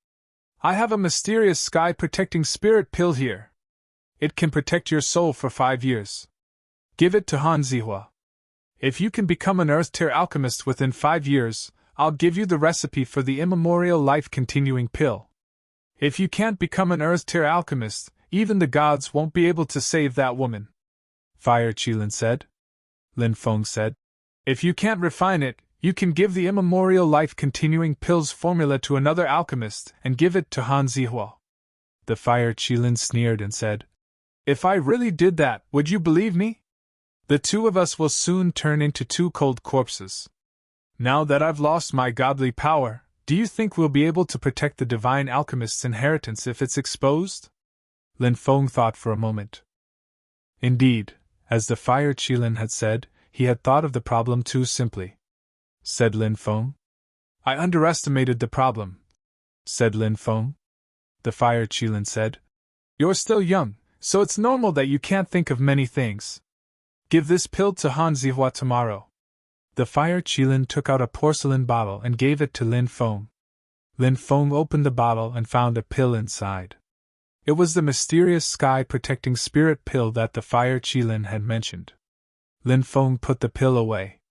I have a mysterious sky-protecting spirit pill here. It can protect your soul for 5 years. Give it to Han Zihua. If you can become an Earth-tier alchemist within 5 years, I'll give you the recipe for the immemorial life-continuing pill. If you can't become an Earth-tier alchemist, even the gods won't be able to save that woman. Fire Qilin said. Lin Feng said, If you can't refine it, you can give the immemorial life-continuing pills formula to another alchemist and give it to Han Zihua. The Fire Qilin sneered and said, If I really did that, would you believe me? The two of us will soon turn into 2 cold corpses. Now that I've lost my godly power, do you think we'll be able to protect the divine alchemist's inheritance if it's exposed? Lin Feng thought for a moment. Indeed, as the Fire Qilin had said, he had thought of the problem too simply. Said Lin Feng. I underestimated the problem, said Lin Feng. The Fire Qilin said, You're still young, so it's normal that you can't think of many things. Give this pill to Han Zihua tomorrow. The Fire Qilin took out a porcelain bottle and gave it to Lin Feng. Lin Feng opened the bottle and found a pill inside. It was the mysterious sky-protecting spirit pill that the Fire Qilin had mentioned. Lin Feng put the pill away.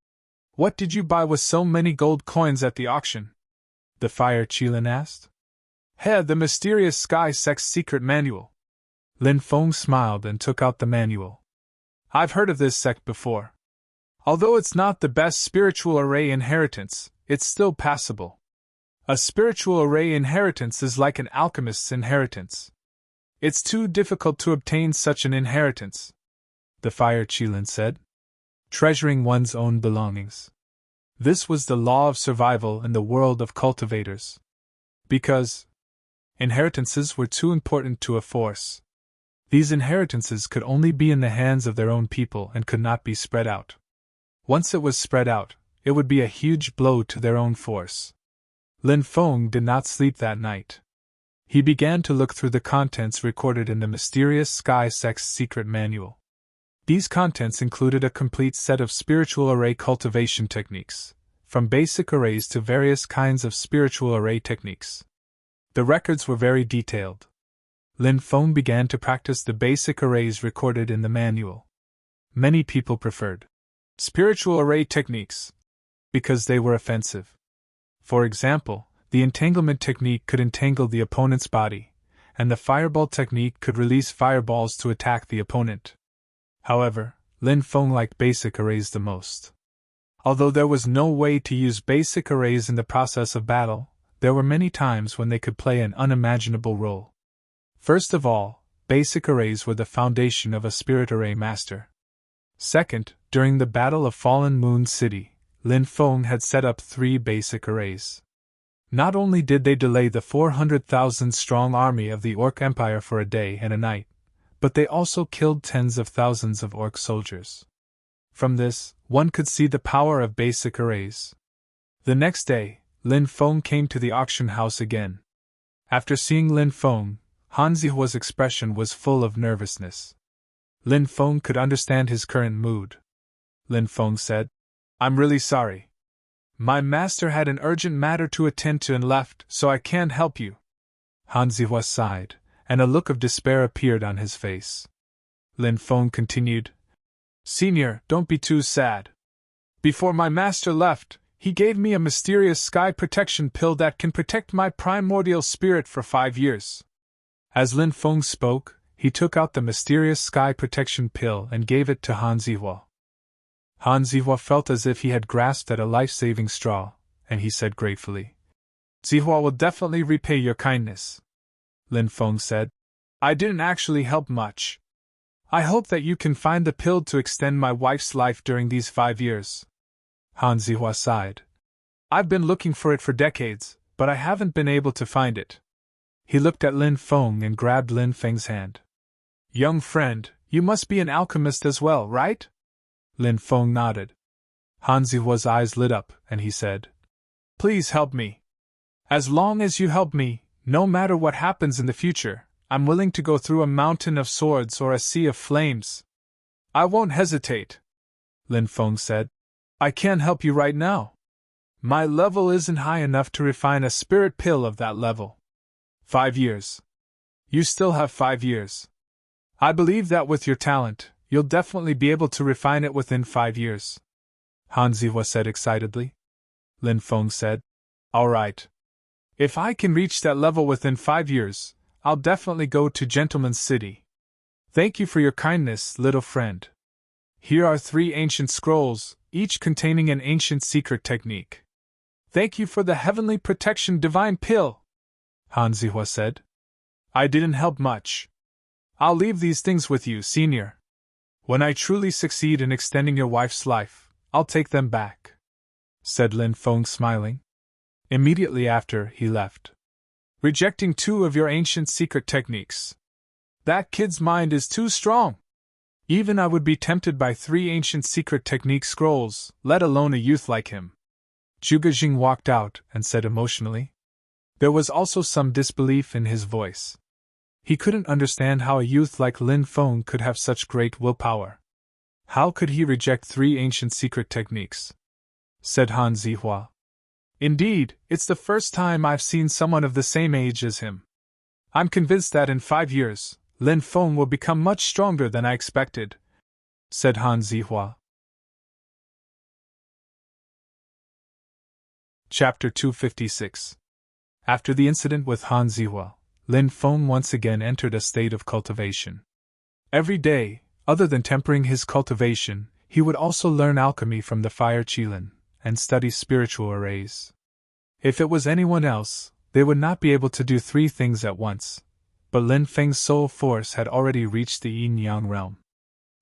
What did you buy with so many gold coins at the auction? The Fire Qilin asked. The mysterious sky sex secret manual. Lin Feng smiled and took out the manual. I've heard of this sect before. Although it's not the best spiritual array inheritance, it's still passable. A spiritual array inheritance is like an alchemist's inheritance. It's too difficult to obtain such an inheritance, the Fire Qilin said. Treasuring one's own belongings. This was the law of survival in the world of cultivators. Because inheritances were too important to a force. These inheritances could only be in the hands of their own people and could not be spread out. Once it was spread out, it would be a huge blow to their own force. Lin Feng did not sleep that night. He began to look through the contents recorded in the mysterious Sky Sex secret manual. These contents included a complete set of spiritual array cultivation techniques, from basic arrays to various kinds of spiritual array techniques. The records were very detailed. Lin Feng began to practice the basic arrays recorded in the manual. Many people preferred spiritual array techniques because they were offensive. For example, the entanglement technique could entangle the opponent's body, and the fireball technique could release fireballs to attack the opponent. However, Lin Feng liked basic arrays the most. Although there was no way to use basic arrays in the process of battle, there were many times when they could play an unimaginable role. First of all, basic arrays were the foundation of a spirit array master. Second, during the Battle of Fallen Moon City, Lin Feng had set up 3 basic arrays. Not only did they delay the 400,000-strong army of the Orc Empire for a day and a night, but they also killed tens of thousands of Orc soldiers. From this, one could see the power of basic arrays. The next day, Lin Feng came to the auction house again. After seeing Lin Feng, Han Zihua's expression was full of nervousness. Lin Feng could understand his current mood. Lin Feng said, "I'm really sorry. My master had an urgent matter to attend to and left, so I can't help you." Han Zihua sighed, and a look of despair appeared on his face. Lin Feng continued, "Senior, don't be too sad. Before my master left, he gave me a mysterious sky protection pill that can protect my primordial spirit for 5 years." As Lin Feng spoke, he took out the mysterious sky protection pill and gave it to Han Zihua. Han Zihua felt as if he had grasped at a life-saving straw, and he said gratefully, "Zihua will definitely repay your kindness." Lin Feng said, "I didn't actually help much. I hope that you can find the pill to extend my wife's life during these 5 years. Han Zihua sighed. "I've been looking for it for decades, but I haven't been able to find it." He looked at Lin Feng and grabbed Lin Feng's hand. "Young friend, you must be an alchemist as well, right?" Lin Feng nodded. Han Zihua's eyes lit up, and he said, "Please help me. As long as you help me, no matter what happens in the future, I'm willing to go through a mountain of swords or a sea of flames." "I won't hesitate," Lin Feng said. "I can't help you right now. My level isn't high enough to refine a spirit pill of that level. 5 years. You still have 5 years. I believe that with your talent, you'll definitely be able to refine it within 5 years. Han Zihua said excitedly. Lin Feng said, "All right. If I can reach that level within 5 years, I'll definitely go to Gentleman's City. Thank you for your kindness, little friend. Here are 3 ancient scrolls, each containing an ancient secret technique. Thank you for the Heavenly Protection Divine Pill," Han Zihua said. "I didn't help much. I'll leave these things with you, Senior. When I truly succeed in extending your wife's life, I'll take them back," said Lin Feng, smiling. Immediately after, he left. "Rejecting 2 of your ancient secret techniques. That kid's mind is too strong. Even I would be tempted by 3 ancient secret technique scrolls, let alone a youth like him." Zhuge Jing walked out and said emotionally. There was also some disbelief in his voice. He couldn't understand how a youth like Lin Feng could have such great willpower. How could he reject 3 ancient secret techniques? Said Han Zihua. "Indeed, it's the first time I've seen someone of the same age as him. I'm convinced that in 5 years, Lin Feng will become much stronger than I expected," said Han Zihua. Chapter 256. After the incident with Han Zihua, Lin Feng once again entered a state of cultivation. Every day, other than tempering his cultivation, he would also learn alchemy from the fire Qilin, and study spiritual arrays. If it was anyone else, they would not be able to do 3 things at once, but Lin Feng's soul force had already reached the yin-yang realm.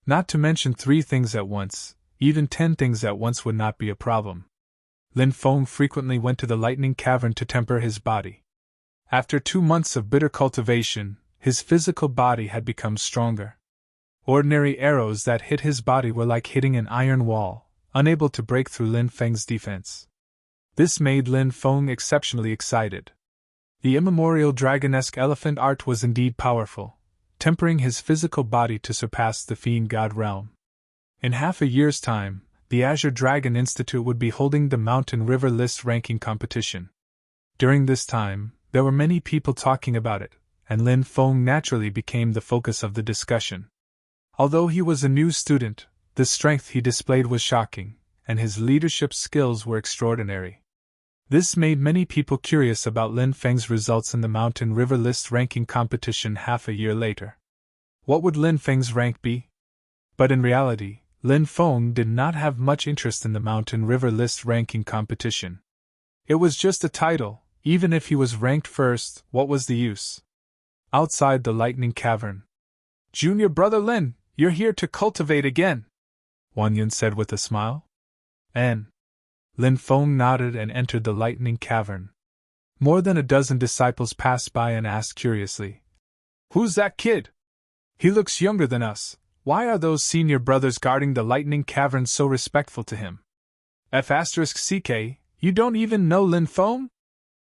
Not to mention 3 things at once, even 10 things at once would not be a problem. Lin Feng frequently went to the lightning cavern to temper his body. After 2 months of bitter cultivation, his physical body had become stronger. Ordinary arrows that hit his body were like hitting an iron wall, unable to break through Lin Feng's defense. This made Lin Feng exceptionally excited. The immemorial dragonesque elephant art was indeed powerful, tempering his physical body to surpass the fiend god realm. In half a year's time, the Azure Dragon Institute would be holding the Mountain River List ranking competition. During this time, there were many people talking about it, and Lin Feng naturally became the focus of the discussion. Although he was a new student, the strength he displayed was shocking, and his leadership skills were extraordinary. This made many people curious about Lin Feng's results in the Mountain River List ranking competition half a year later. What would Lin Feng's rank be? But in reality, Lin Feng did not have much interest in the Mountain River List ranking competition. It was just a title. Even if he was ranked first, what was the use? Outside the Lightning Cavern. "Junior brother Lin, you're here to cultivate again," Wang Yun said with a smile. "And?" Lin Feng nodded and entered the Lightning Cavern. More than a dozen disciples passed by and asked curiously, "Who's that kid? He looks younger than us. Why are those senior brothers guarding the Lightning Cavern so respectful to him? F***CK, you don't even know Lin Feng?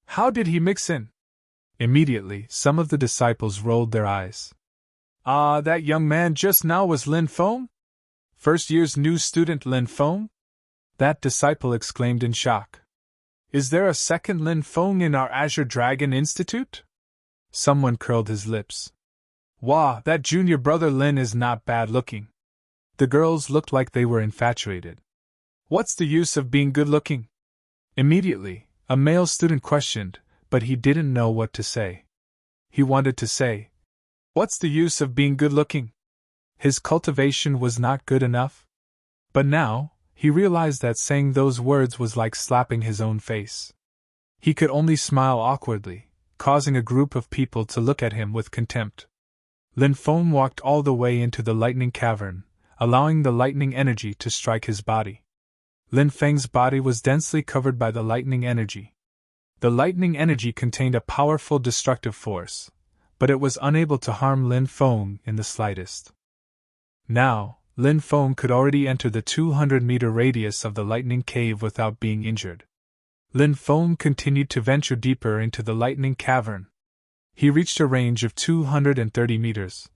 How did he mix in?" Immediately, some of the disciples rolled their eyes. "Ah, that young man just now was Lin Feng? First year's new student Lin Feng?" That disciple exclaimed in shock. "Is there a second Lin Feng in our Azure Dragon Institute?" Someone curled his lips. "Wah, that junior brother Lin is not bad looking." The girls looked like they were infatuated. "What's the use of being good looking?" Immediately, a male student questioned, but he didn't know what to say. He wanted to say, "What's the use of being good looking?" His cultivation was not good enough? But now, he realized that saying those words was like slapping his own face. He could only smile awkwardly, causing a group of people to look at him with contempt. Lin Feng walked all the way into the lightning cavern, allowing the lightning energy to strike his body. Lin Feng's body was densely covered by the lightning energy. The lightning energy contained a powerful destructive force, but it was unable to harm Lin Feng in the slightest. Now, Lin Feng could already enter the 200-meter radius of the lightning cave without being injured. Lin Feng continued to venture deeper into the lightning cavern. He reached a range of 230 meters,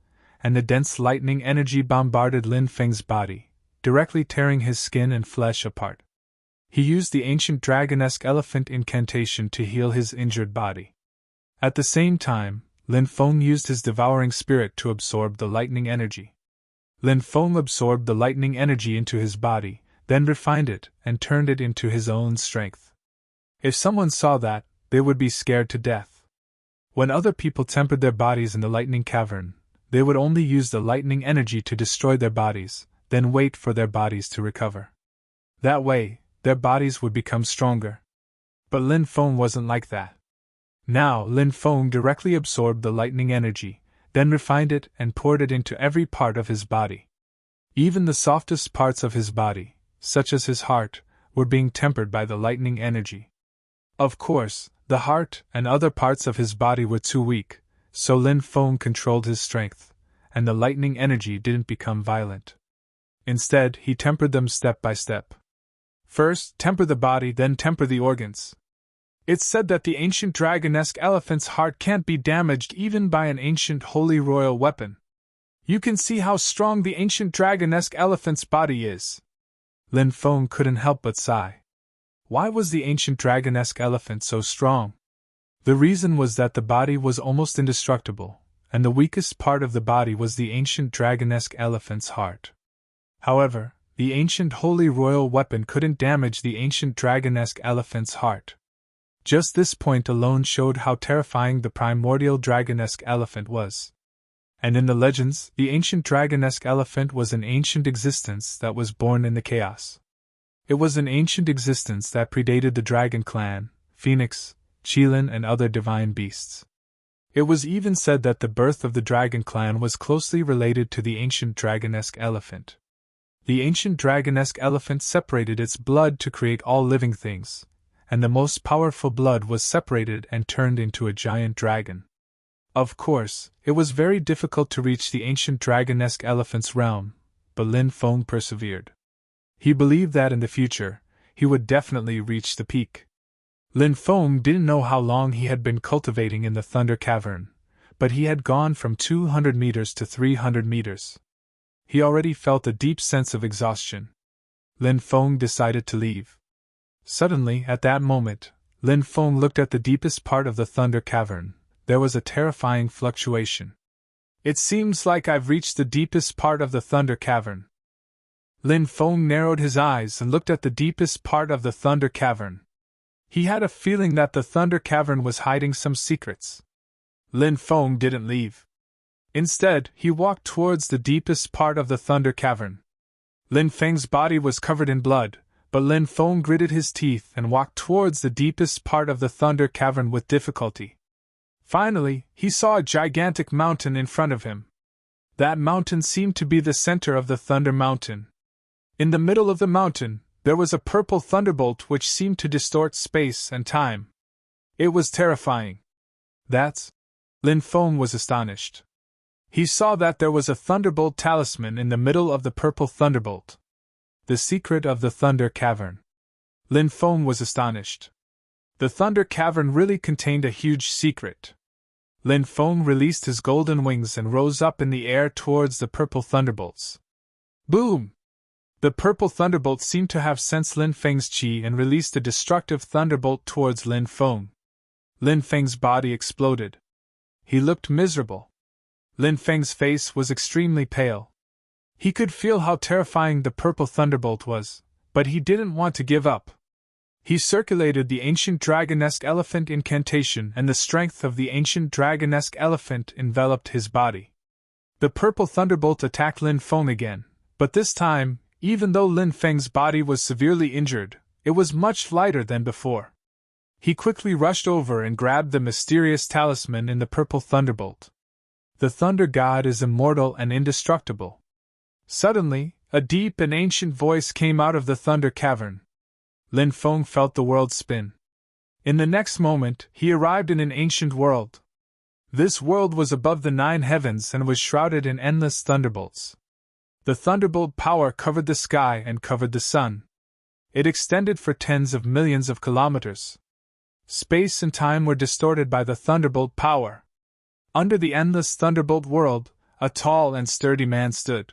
and the dense lightning energy bombarded Lin Feng's body, directly tearing his skin and flesh apart. He used the ancient dragonesque elephant incantation to heal his injured body. At the same time, Lin Feng used his devouring spirit to absorb the lightning energy. Lin Feng absorbed the lightning energy into his body, then refined it and turned it into his own strength. If someone saw that, they would be scared to death. When other people tempered their bodies in the lightning cavern, they would only use the lightning energy to destroy their bodies, then wait for their bodies to recover. That way, their bodies would become stronger. But Lin Feng wasn't like that. Now, Lin Feng directly absorbed the lightning energy, then refined it and poured it into every part of his body. Even the softest parts of his body, such as his heart, were being tempered by the lightning energy. Of course, the heart and other parts of his body were too weak, so Lin Feng controlled his strength, and the lightning energy didn't become violent. Instead, he tempered them step by step. First, temper the body, then temper the organs. It's said that the ancient dragonesque elephant's heart can't be damaged even by an ancient holy royal weapon. You can see how strong the ancient dragonesque elephant's body is. Lin Feng couldn't help but sigh. Why was the ancient dragonesque elephant so strong? The reason was that the body was almost indestructible, and the weakest part of the body was the ancient dragonesque elephant's heart. However, the ancient holy royal weapon couldn't damage the ancient dragonesque elephant's heart. Just this point alone showed how terrifying the primordial dragonesque elephant was. And in the legends, the ancient dragonesque elephant was an ancient existence that was born in the chaos. It was an ancient existence that predated the dragon clan, Phoenix, Qilin, and other divine beasts. It was even said that the birth of the dragon clan was closely related to the ancient dragonesque elephant. The ancient dragonesque elephant separated its blood to create all living things, and the most powerful blood was separated and turned into a giant dragon. Of course, it was very difficult to reach the ancient dragonesque elephant's realm, but Lin Feng persevered. He believed that in the future, he would definitely reach the peak. Lin Feng didn't know how long he had been cultivating in the Thunder Cavern, but he had gone from 200 meters to 300 meters. He already felt a deep sense of exhaustion. Lin Feng decided to leave. Suddenly, at that moment, Lin Feng looked at the deepest part of the Thunder Cavern. There was a terrifying fluctuation. It seems like I've reached the deepest part of the Thunder Cavern. Lin Feng narrowed his eyes and looked at the deepest part of the Thunder Cavern. He had a feeling that the Thunder Cavern was hiding some secrets. Lin Feng didn't leave. Instead, he walked towards the deepest part of the Thunder Cavern. Lin Feng's body was covered in blood, but Lin Feng gritted his teeth and walked towards the deepest part of the Thunder Cavern with difficulty. Finally, he saw a gigantic mountain in front of him. That mountain seemed to be the center of the Thunder Mountain. In the middle of the mountain, there was a purple thunderbolt which seemed to distort space and time. It was terrifying. That's... Lin Feng was astonished. He saw that there was a thunderbolt talisman in the middle of the purple thunderbolt. The secret of the Thunder Cavern. Lin Feng was astonished. The Thunder Cavern really contained a huge secret. Lin Feng released his golden wings and rose up in the air towards the purple thunderbolts. Boom! The purple thunderbolt seemed to have sensed Lin Feng's qi and released a destructive thunderbolt towards Lin Feng. Lin Feng's body exploded. He looked miserable. Lin Feng's face was extremely pale. He could feel how terrifying the purple thunderbolt was, but he didn't want to give up. He circulated the ancient dragonesque elephant incantation, and the strength of the ancient dragonesque elephant enveloped his body. The purple thunderbolt attacked Lin Feng again, but this time, even though Lin Feng's body was severely injured, it was much lighter than before. He quickly rushed over and grabbed the mysterious talisman in the purple thunderbolt. The Thunder God is immortal and indestructible. Suddenly, a deep and ancient voice came out of the Thunder Cavern. Lin Feng felt the world spin. In the next moment, he arrived in an ancient world. This world was above the 9 heavens and was shrouded in endless thunderbolts. The thunderbolt power covered the sky and covered the sun. It extended for tens of millions of kilometers. Space and time were distorted by the thunderbolt power. Under the endless thunderbolt world, a tall and sturdy man stood.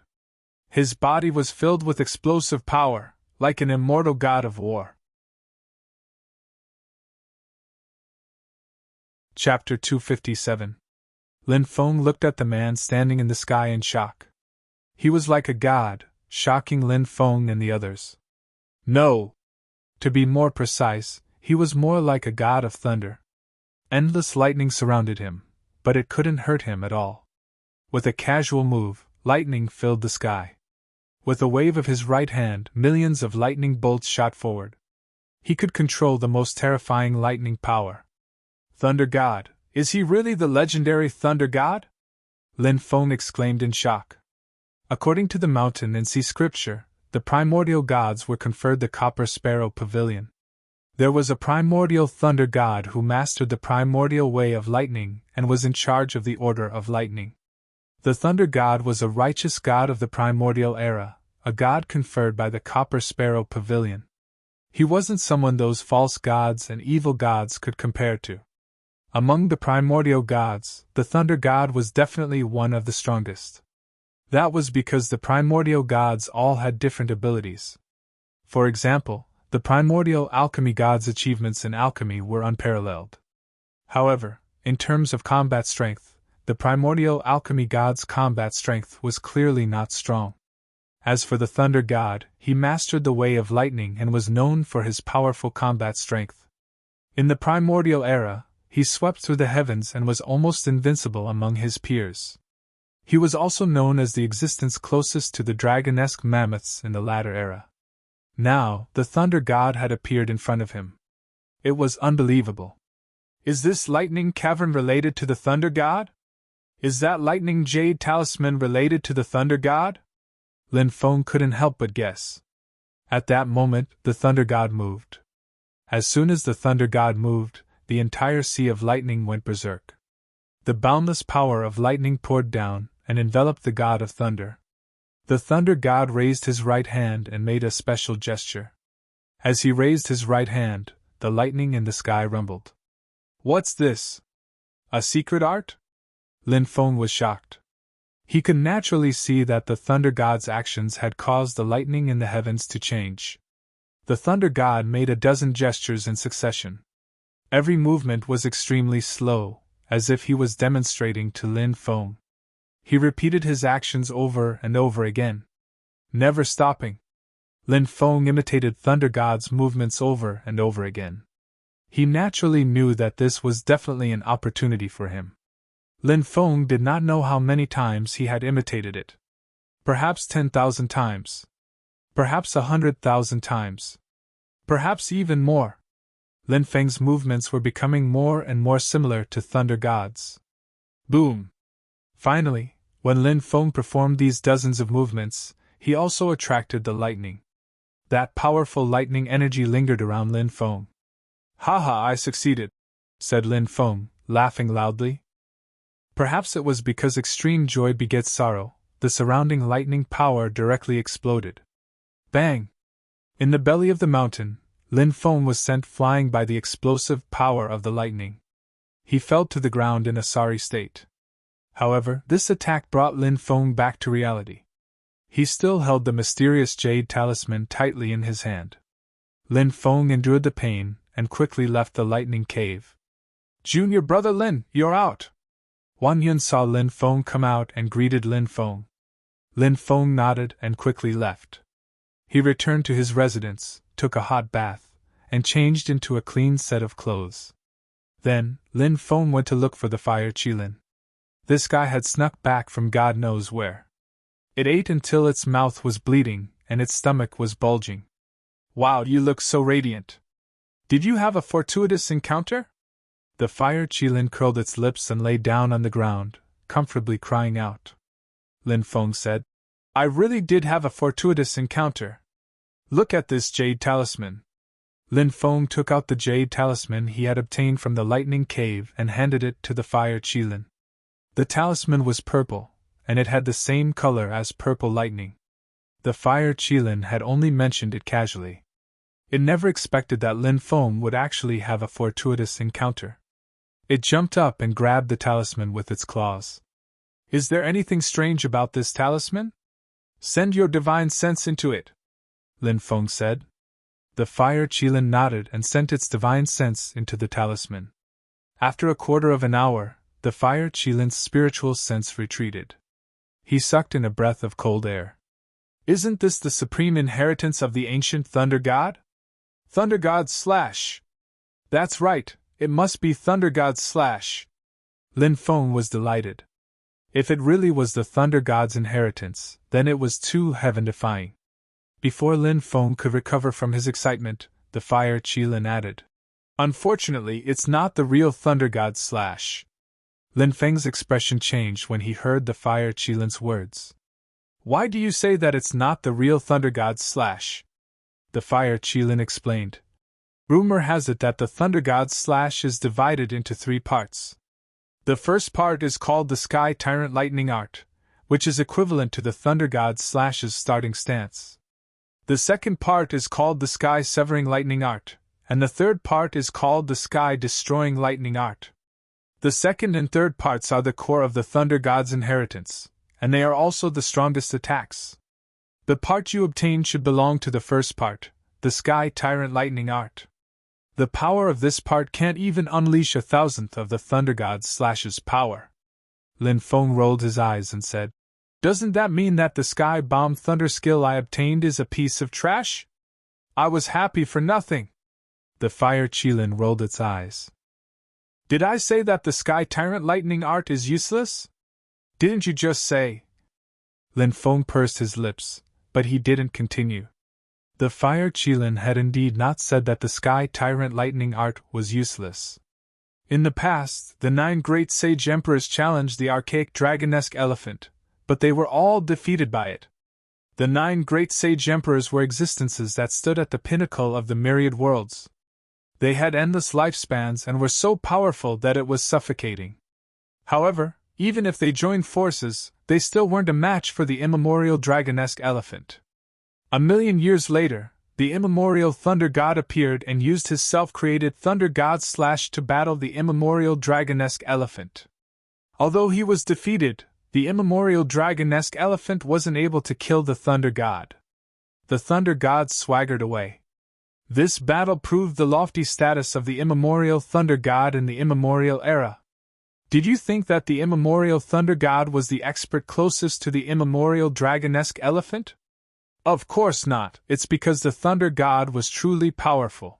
His body was filled with explosive power, like an immortal god of war. Chapter 257. Lin Feng looked at the man standing in the sky in shock. He was like a god, shocking Lin Feng and the others. No! To be more precise, he was more like a god of thunder. Endless lightning surrounded him, but it couldn't hurt him at all. With a casual move, lightning filled the sky. With a wave of his right hand, millions of lightning bolts shot forward. He could control the most terrifying lightning power. Thunder God, is he really the legendary Thunder God? Lin Feng exclaimed in shock. According to the Mountain and Sea scripture, the primordial gods were conferred the Copper Sparrow Pavilion. There was a primordial thunder god who mastered the primordial way of lightning and was in charge of the Order of Lightning. The Thunder God was a righteous god of the primordial era, a god conferred by the Copper Sparrow Pavilion. He wasn't someone those false gods and evil gods could compare to. Among the primordial gods, the Thunder God was definitely one of the strongest. That was because the primordial gods all had different abilities. For example, the primordial alchemy gods' achievements in alchemy were unparalleled. However, in terms of combat strength, the primordial alchemy god's combat strength was clearly not strong. As for the Thunder God, he mastered the way of lightning and was known for his powerful combat strength. In the primordial era, he swept through the heavens and was almost invincible among his peers. He was also known as the existence closest to the dragonesque mammoths in the latter era. Now, the Thunder God had appeared in front of him. It was unbelievable. Is this lightning cavern related to the Thunder God? Is that lightning jade talisman related to the Thunder God? Lin Feng couldn't help but guess. At that moment, the Thunder God moved. As soon as the Thunder God moved, the entire sea of lightning went berserk. The boundless power of lightning poured down and enveloped the God of Thunder. The Thunder God raised his right hand and made a special gesture. As he raised his right hand, the lightning in the sky rumbled. What's this? A secret art? Lin Feng was shocked. He could naturally see that the Thunder God's actions had caused the lightning in the heavens to change. The Thunder God made a dozen gestures in succession. Every movement was extremely slow, as if he was demonstrating to Lin Feng. He repeated his actions over and over again, never stopping. Lin Feng imitated Thunder God's movements over and over again. He naturally knew that this was definitely an opportunity for him. Lin Feng did not know how many times he had imitated it. Perhaps 10,000 times. Perhaps 100,000 times. Perhaps even more. Lin Feng's movements were becoming more and more similar to thunder gods. Boom! Finally, when Lin Feng performed these dozens of movements, he also attracted the lightning. That powerful lightning energy lingered around Lin Feng. "Haha, I succeeded," said Lin Feng, laughing loudly. Perhaps it was because extreme joy begets sorrow, the surrounding lightning power directly exploded. Bang! In the belly of the mountain, Lin Feng was sent flying by the explosive power of the lightning. He fell to the ground in a sorry state. However, this attack brought Lin Feng back to reality. He still held the mysterious jade talisman tightly in his hand. Lin Feng endured the pain and quickly left the lightning cave. "Junior brother Lin, you're out!" Wan Yun saw Lin Feng come out and greeted Lin Feng. Lin Feng nodded and quickly left. He returned to his residence, took a hot bath, and changed into a clean set of clothes. Then, Lin Feng went to look for the fire qilin. This guy had snuck back from God knows where. It ate until its mouth was bleeding and its stomach was bulging. "Wow, you look so radiant. Did you have a fortuitous encounter?" The fire qilin curled its lips and lay down on the ground, comfortably crying out. Lin Feng said, "I really did have a fortuitous encounter. Look at this jade talisman." Lin Feng took out the jade talisman he had obtained from the lightning cave and handed it to the fire qilin. The talisman was purple, and it had the same color as purple lightning. The fire qilin had only mentioned it casually. It never expected that Lin Feng would actually have a fortuitous encounter. It jumped up and grabbed the talisman with its claws. "Is there anything strange about this talisman? Send your divine sense into it," Lin Feng said. The fire qilin nodded and sent its divine sense into the talisman. After a quarter of an hour, the fire qilin's spiritual sense retreated. He sucked in a breath of cold air. "Isn't this the supreme inheritance of the ancient Thunder God? Thunder God / That's right, it must be Thunder God / Lin Feng was delighted. If it really was the Thunder God's inheritance, then it was too heaven-defying. Before Lin Feng could recover from his excitement, the fire qilin added, "Unfortunately, it's not the real Thunder God / Lin Feng's expression changed when he heard the fire qilin's words. "Why do you say that it's not the real Thunder God / The fire qilin explained. "Rumor has it that the Thunder God / is divided into 3 parts. The first part is called the Sky Tyrant Lightning Art, which is equivalent to the Thunder God /'s starting stance. The second part is called the Sky Severing Lightning Art, and the third part is called the Sky Destroying Lightning Art. The second and third parts are the core of the Thunder God's inheritance, and they are also the strongest attacks. The part you obtain should belong to the first part, the Sky Tyrant Lightning Art. The power of this part can't even unleash 1,000th of the Thunder God /'s power." Lin Feng rolled his eyes and said, "Doesn't that mean that the Sky Bomb Thunder skill I obtained is a piece of trash? I was happy for nothing." The fire qilin rolled its eyes. "Did I say that the Sky Tyrant Lightning Art is useless? Didn't you just say?" Lin Feng pursed his lips, but he didn't continue. The fire qilin had indeed not said that the Sky Tyrant Lightning Art was useless. In the past, the 9 great sage emperors challenged the archaic dragonesque elephant, but they were all defeated by it. The 9 great sage emperors were existences that stood at the pinnacle of the myriad worlds. They had endless lifespans and were so powerful that it was suffocating. However, even if they joined forces, they still weren't a match for the immemorial dragonesque elephant. 1,000,000 years later, the immemorial Thunder God appeared and used his self-created Thunder God / to battle the immemorial dragonesque elephant. Although he was defeated, the immemorial dragonesque elephant wasn't able to kill the Thunder God. The Thunder God swaggered away. This battle proved the lofty status of the immemorial Thunder God in the immemorial era. Did you think that the immemorial Thunder God was the expert closest to the immemorial dragonesque elephant? Of course not, it's because the Thunder God was truly powerful.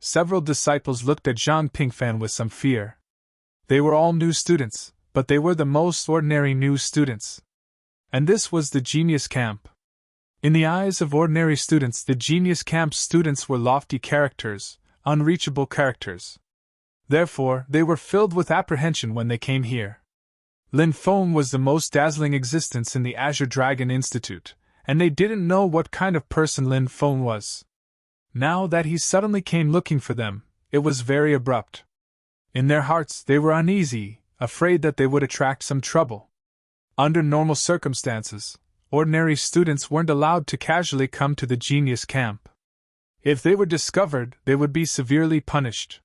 Several disciples looked at Jean Pinkfan with some fear. They were all new students, but they were the most ordinary new students. And this was the Genius Camp. In the eyes of ordinary students, the Genius Camp students were lofty characters, unreachable characters. Therefore, they were filled with apprehension when they came here. Lin Feng was the most dazzling existence in the Azure Dragon Institute, and they didn't know what kind of person Lin Feng was. Now that he suddenly came looking for them, it was very abrupt. In their hearts, they were uneasy, afraid that they would attract some trouble. Under normal circumstances, ordinary students weren't allowed to casually come to the Genius Camp. If they were discovered, they would be severely punished.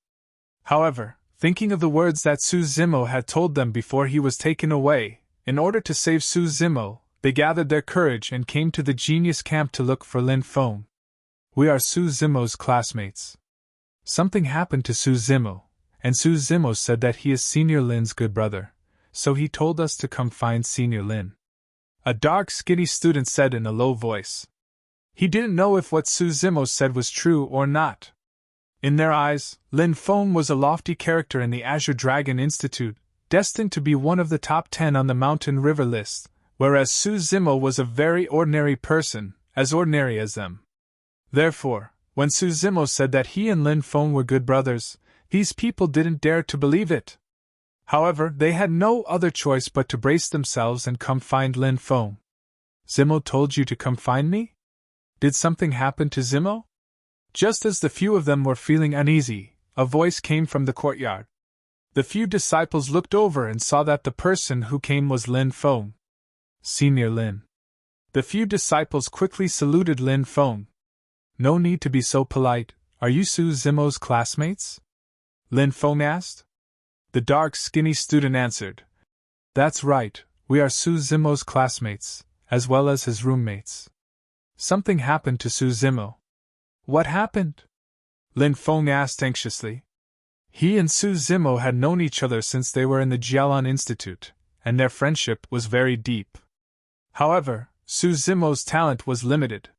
However, thinking of the words that Su Zimo had told them before he was taken away, in order to save Su Zimo, they gathered their courage and came to the Genius Camp to look for Lin Feng. We are Su Zimo's classmates. Something happened to Su Zimo, and Su Zimo said that he is Senior Lin's good brother, so he told us to come find Senior Lin. A dark, skinny student said in a low voice. He didn't know if what Su Zimo said was true or not. In their eyes, Lin Feng was a lofty character in the Azure Dragon Institute, destined to be one of the top 10 on the Mountain River list, whereas Su Zimo was a very ordinary person, as ordinary as them. Therefore, when Su Zimo said that he and Lin Feng were good brothers, these people didn't dare to believe it. However, they had no other choice but to brace themselves and come find Lin Feng. Zimo told you to come find me? Did something happen to Zimo? Just as the few of them were feeling uneasy, a voice came from the courtyard. The few disciples looked over and saw that the person who came was Lin Feng. Senior Lin. The few disciples quickly saluted Lin Feng. No need to be so polite, are you Su Zimo's classmates? Lin Feng asked. The dark, skinny student answered. That's right, we are Su Zimo's classmates, as well as his roommates. Something happened to Su Zimo. What happened? Lin Feng asked anxiously. He and Su Zimo had known each other since they were in the Jialan Institute, and their friendship was very deep. However, Su Zimo's talent was limited.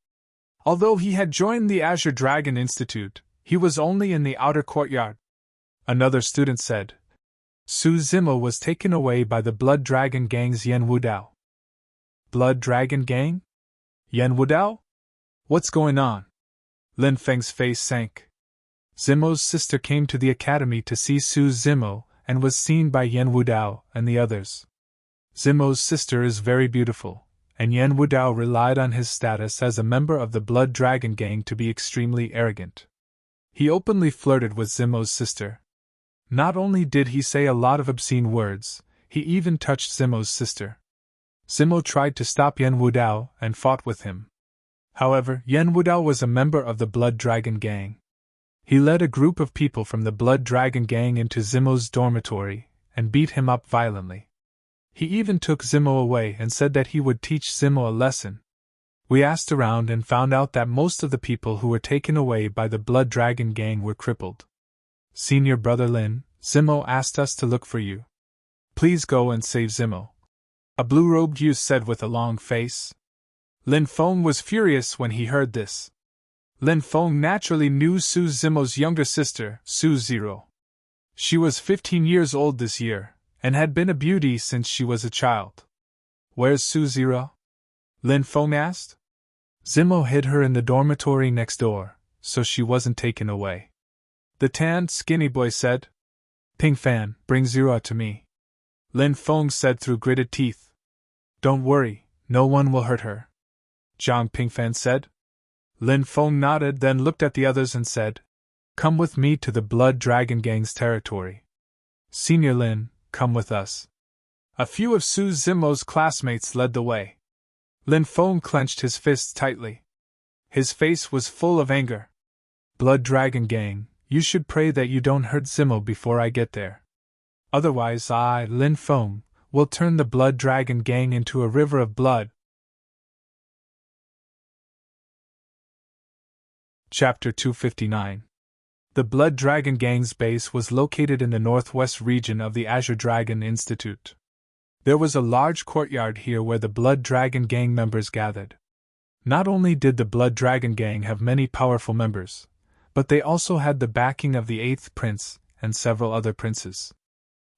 Although he had joined the Azure Dragon Institute, he was only in the outer courtyard. Another student said. Su Zimo was taken away by the Blood Dragon Gang's Yan Wudao. Blood Dragon Gang? Yan Wudao? What's going on? Lin Feng's face sank. Zimo's sister came to the academy to see Su Zimo and was seen by Yan Wudao and the others. Zimo's sister is very beautiful, and Yan Wudao relied on his status as a member of the Blood Dragon Gang to be extremely arrogant. He openly flirted with Zimo's sister. Not only did he say a lot of obscene words, he even touched Zimo's sister. Zimo tried to stop Yan Wudao and fought with him. However, Yan Wudao was a member of the Blood Dragon Gang. He led a group of people from the Blood Dragon Gang into Zimo's dormitory and beat him up violently. He even took Zimo away and said that he would teach Zimo a lesson. We asked around and found out that most of the people who were taken away by the Blood Dragon Gang were crippled. Senior Brother Lin, Zimo asked us to look for you. Please go and save Zimo. A blue-robed youth said with a long face. Lin Feng was furious when he heard this. Lin Feng naturally knew Su Zimo's younger sister, Su Zero. She was 15 years old this year, and had been a beauty since she was a child. Where's Su Zero? Lin Feng asked. Zimo hid her in the dormitory next door, so she wasn't taken away. The tanned, skinny boy said. Ping Fan, bring Zero to me. Lin Feng said through gritted teeth. Don't worry, no one will hurt her. Zhang Pingfan said. Lin Feng nodded, then looked at the others and said, Come with me to the Blood Dragon Gang's territory. Senior Lin, come with us. A few of Su Zimo's classmates led the way. Lin Feng clenched his fists tightly. His face was full of anger. Blood Dragon Gang, you should pray that you don't hurt Zimo before I get there. Otherwise I, Lin Feng, will turn the Blood Dragon Gang into a river of blood. Chapter 259. The Blood Dragon Gang's base was located in the northwest region of the Azure Dragon Institute. There was a large courtyard here where the Blood Dragon Gang members gathered. Not only did the Blood Dragon Gang have many powerful members, but they also had the backing of the 8th prince and several other princes.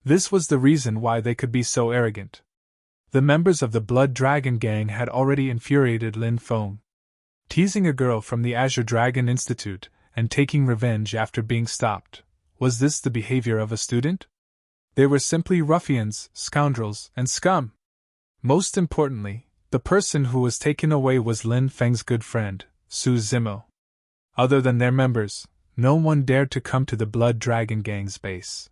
This was the reason why they could be so arrogant. The members of the Blood Dragon gang had already infuriated Lin Feng. Teasing a girl from the Azure Dragon Institute and taking revenge after being stopped. Was this the behavior of a student? They were simply ruffians, scoundrels, and scum. Most importantly, the person who was taken away was Lin Feng's good friend, Su Zimo. Other than their members, no one dared to come to the Blood Dragon gang's base.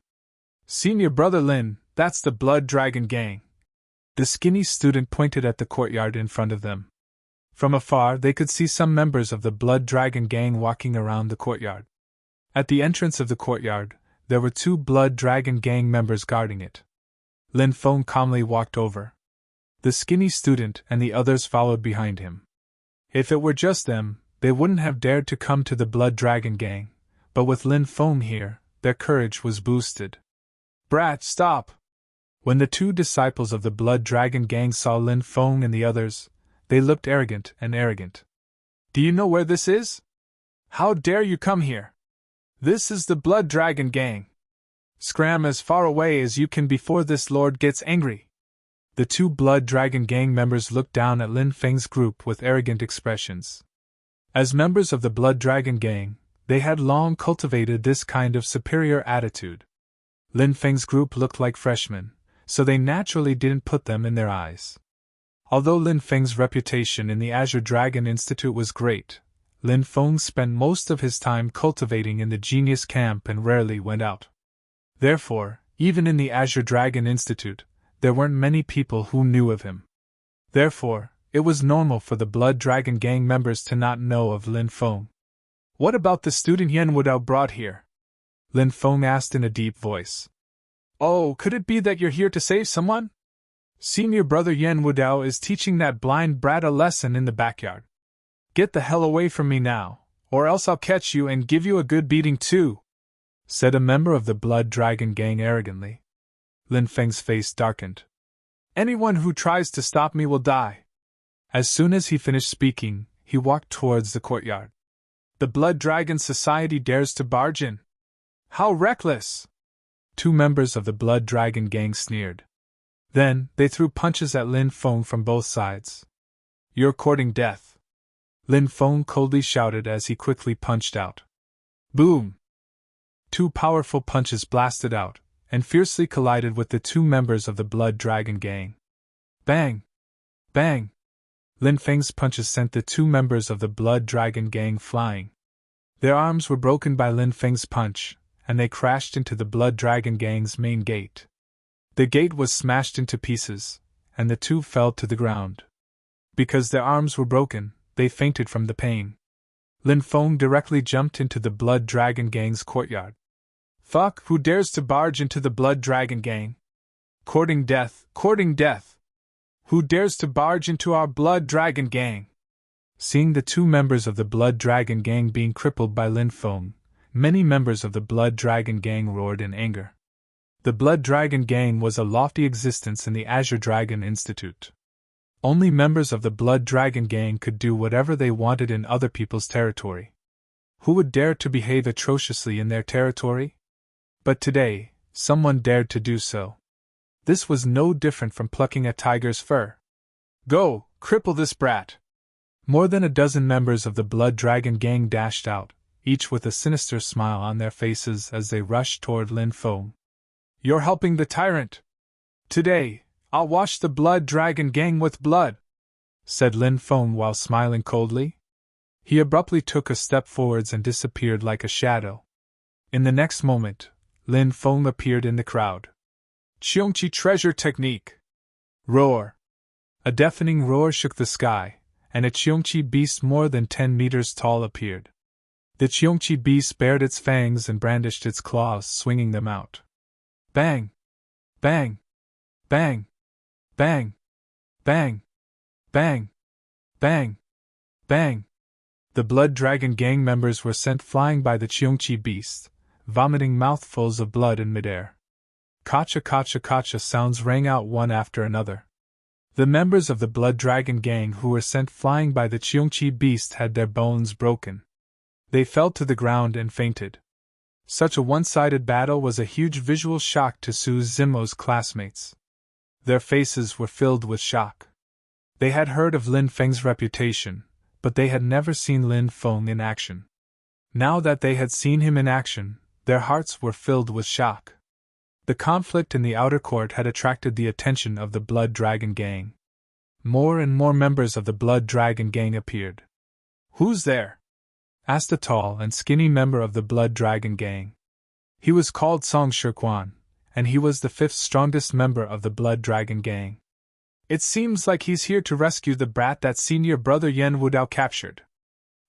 Senior brother Lin, that's the Blood Dragon gang. The skinny student pointed at the courtyard in front of them. From afar, they could see some members of the Blood Dragon gang walking around the courtyard. At the entrance of the courtyard, there were 2 Blood Dragon gang members guarding it. Lin Feng calmly walked over. The skinny student and the others followed behind him. If it were just them, they wouldn't have dared to come to the Blood Dragon gang, but with Lin Feng here, their courage was boosted. Brat, stop! When the 2 disciples of the Blood Dragon gang saw Lin Feng and the others, they looked arrogant. Do you know where this is? How dare you come here? This is the Blood Dragon gang. Scram as far away as you can before this lord gets angry. The 2 Blood Dragon gang members looked down at Lin Feng's group with arrogant expressions. As members of the Blood Dragon gang, they had long cultivated this kind of superior attitude. Lin Feng's group looked like freshmen, so they naturally didn't put them in their eyes. Although Lin Feng's reputation in the Azure Dragon Institute was great, Lin Feng spent most of his time cultivating in the Genius Camp and rarely went out. Therefore, even in the Azure Dragon Institute, there weren't many people who knew of him. Therefore, it was normal for the Blood Dragon gang members to not know of Lin Feng. What about the student Yen Wudao brought here? Lin Feng asked in a deep voice. Oh, could it be that you're here to save someone? Senior brother Yen Wudao is teaching that blind brat a lesson in the backyard. Get the hell away from me now, or else I'll catch you and give you a good beating too, said a member of the Blood Dragon gang arrogantly. Lin Feng's face darkened. Anyone who tries to stop me will die. As soon as he finished speaking, he walked towards the courtyard. The Blood Dragon Society dares to barge in. How reckless! 2 members of the Blood Dragon gang sneered. Then, they threw punches at Lin Feng from both sides. You're courting death, Lin Feng coldly shouted as he quickly punched out. Boom! 2 powerful punches blasted out, and fiercely collided with the 2 members of the Blood Dragon gang. Bang! Bang! Lin Feng's punches sent the 2 members of the Blood Dragon gang flying. Their arms were broken by Lin Feng's punch, and they crashed into the Blood Dragon gang's main gate. The gate was smashed into pieces, and the 2 fell to the ground. Because their arms were broken, they fainted from the pain. Lin Feng directly jumped into the Blood Dragon gang's courtyard. Fuck, who dares to barge into the Blood Dragon gang? Courting death, courting death! Who dares to barge into our Blood Dragon gang? Seeing the 2 members of the Blood Dragon gang being crippled by Lin Feng, many members of the Blood Dragon gang roared in anger. The Blood Dragon gang was a lofty existence in the Azure Dragon Institute. Only members of the Blood Dragon gang could do whatever they wanted in other people's territory. Who would dare to behave atrociously in their territory? But today, someone dared to do so. This was no different from plucking a tiger's fur. Go, cripple this brat! More than a dozen members of the Blood Dragon gang dashed out, each with a sinister smile on their faces as they rushed toward Lin Feng. You're helping the tyrant! Today, I'll wash the Blood Dragon gang with blood, said Lin Feng while smiling coldly. He abruptly took a step forwards and disappeared like a shadow. In the next moment, Lin Feng appeared in the crowd. Cheongqi treasure technique! Roar! A deafening roar shook the sky, and a Cheongqi beast more than 10 meters tall appeared. The Cheongqi beast bared its fangs and brandished its claws, swinging them out. Bang! Bang! Bang! Bang! Bang! Bang! Bang! Bang! The Blood Dragon gang members were sent flying by the Cheongqi beast, vomiting mouthfuls of blood in midair. Kacha kacha kacha sounds rang out one after another. The members of the Blood Dragon gang who were sent flying by the Cheongqi beast had their bones broken. They fell to the ground and fainted. Such a one-sided battle was a huge visual shock to Su Zimo's classmates. Their faces were filled with shock. They had heard of Lin Feng's reputation, but they had never seen Lin Feng in action. Now that they had seen him in action, their hearts were filled with shock. The conflict in the outer court had attracted the attention of the Blood Dragon Gang. More and more members of the Blood Dragon Gang appeared. "Who's there?" asked a tall and skinny member of the Blood Dragon Gang. He was called Song Shirquan, and he was the fifth strongest member of the Blood Dragon Gang. "It seems like he's here to rescue the brat that senior brother Yen Wudao captured,"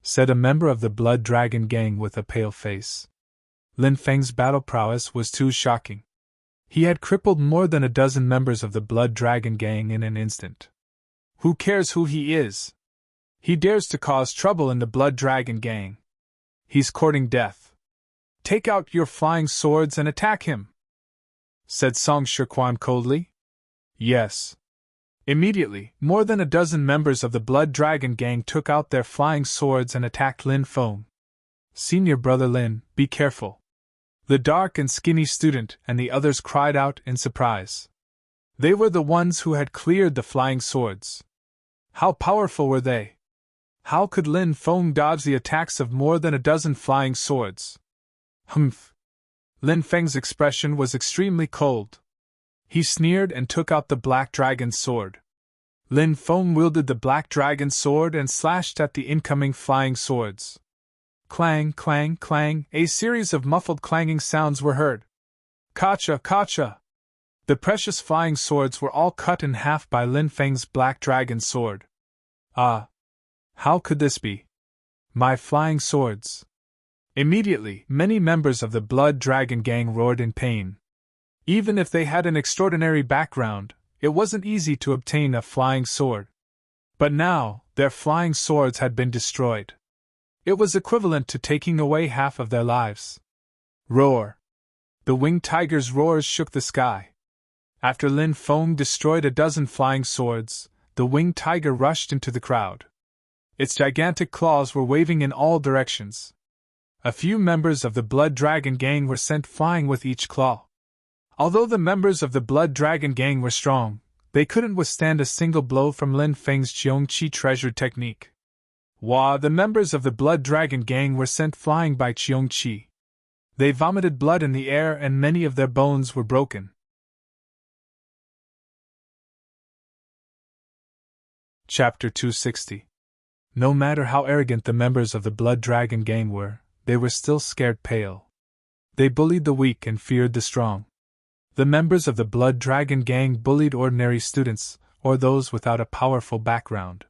said a member of the Blood Dragon Gang with a pale face. Lin Feng's battle prowess was too shocking. He had crippled more than a dozen members of the Blood Dragon Gang in an instant. "Who cares who he is? He dares to cause trouble in the Blood Dragon Gang. He's courting death. Take out your flying swords and attack him," said Song Shirquan coldly. Yes. Immediately, more than a dozen members of the Blood Dragon Gang took out their flying swords and attacked Lin Feng. "Senior brother Lin, be careful." The dark and skinny student and the others cried out in surprise. They were the ones who had cleared the flying swords. How powerful were they? How could Lin Feng dodge the attacks of more than a dozen flying swords? Humph! Lin Feng's expression was extremely cold. He sneered and took out the Black Dragon's sword. Lin Feng wielded the Black Dragon's sword and slashed at the incoming flying swords. Clang, clang, clang, a series of muffled clanging sounds were heard. Kacha, kacha! The precious flying swords were all cut in half by Lin Feng's Black Dragon's sword. Ah! How could this be? My flying swords! Immediately, many members of the Blood Dragon Gang roared in pain. Even if they had an extraordinary background, it wasn't easy to obtain a flying sword. But now, their flying swords had been destroyed. It was equivalent to taking away half of their lives. Roar! The winged tiger's roars shook the sky. After Lin Feng destroyed a dozen flying swords, the winged tiger rushed into the crowd. Its gigantic claws were waving in all directions. A few members of the Blood Dragon Gang were sent flying with each claw. Although the members of the Blood Dragon Gang were strong, they couldn't withstand a single blow from Lin Feng's Qiongqi treasured technique. The members of the Blood Dragon Gang were sent flying by Qiongqi. They vomited blood in the air and many of their bones were broken. Chapter 260. No matter how arrogant the members of the Blood Dragon Gang were, they were still scared pale. They bullied the weak and feared the strong. The members of the Blood Dragon Gang bullied ordinary students, or those without a powerful background.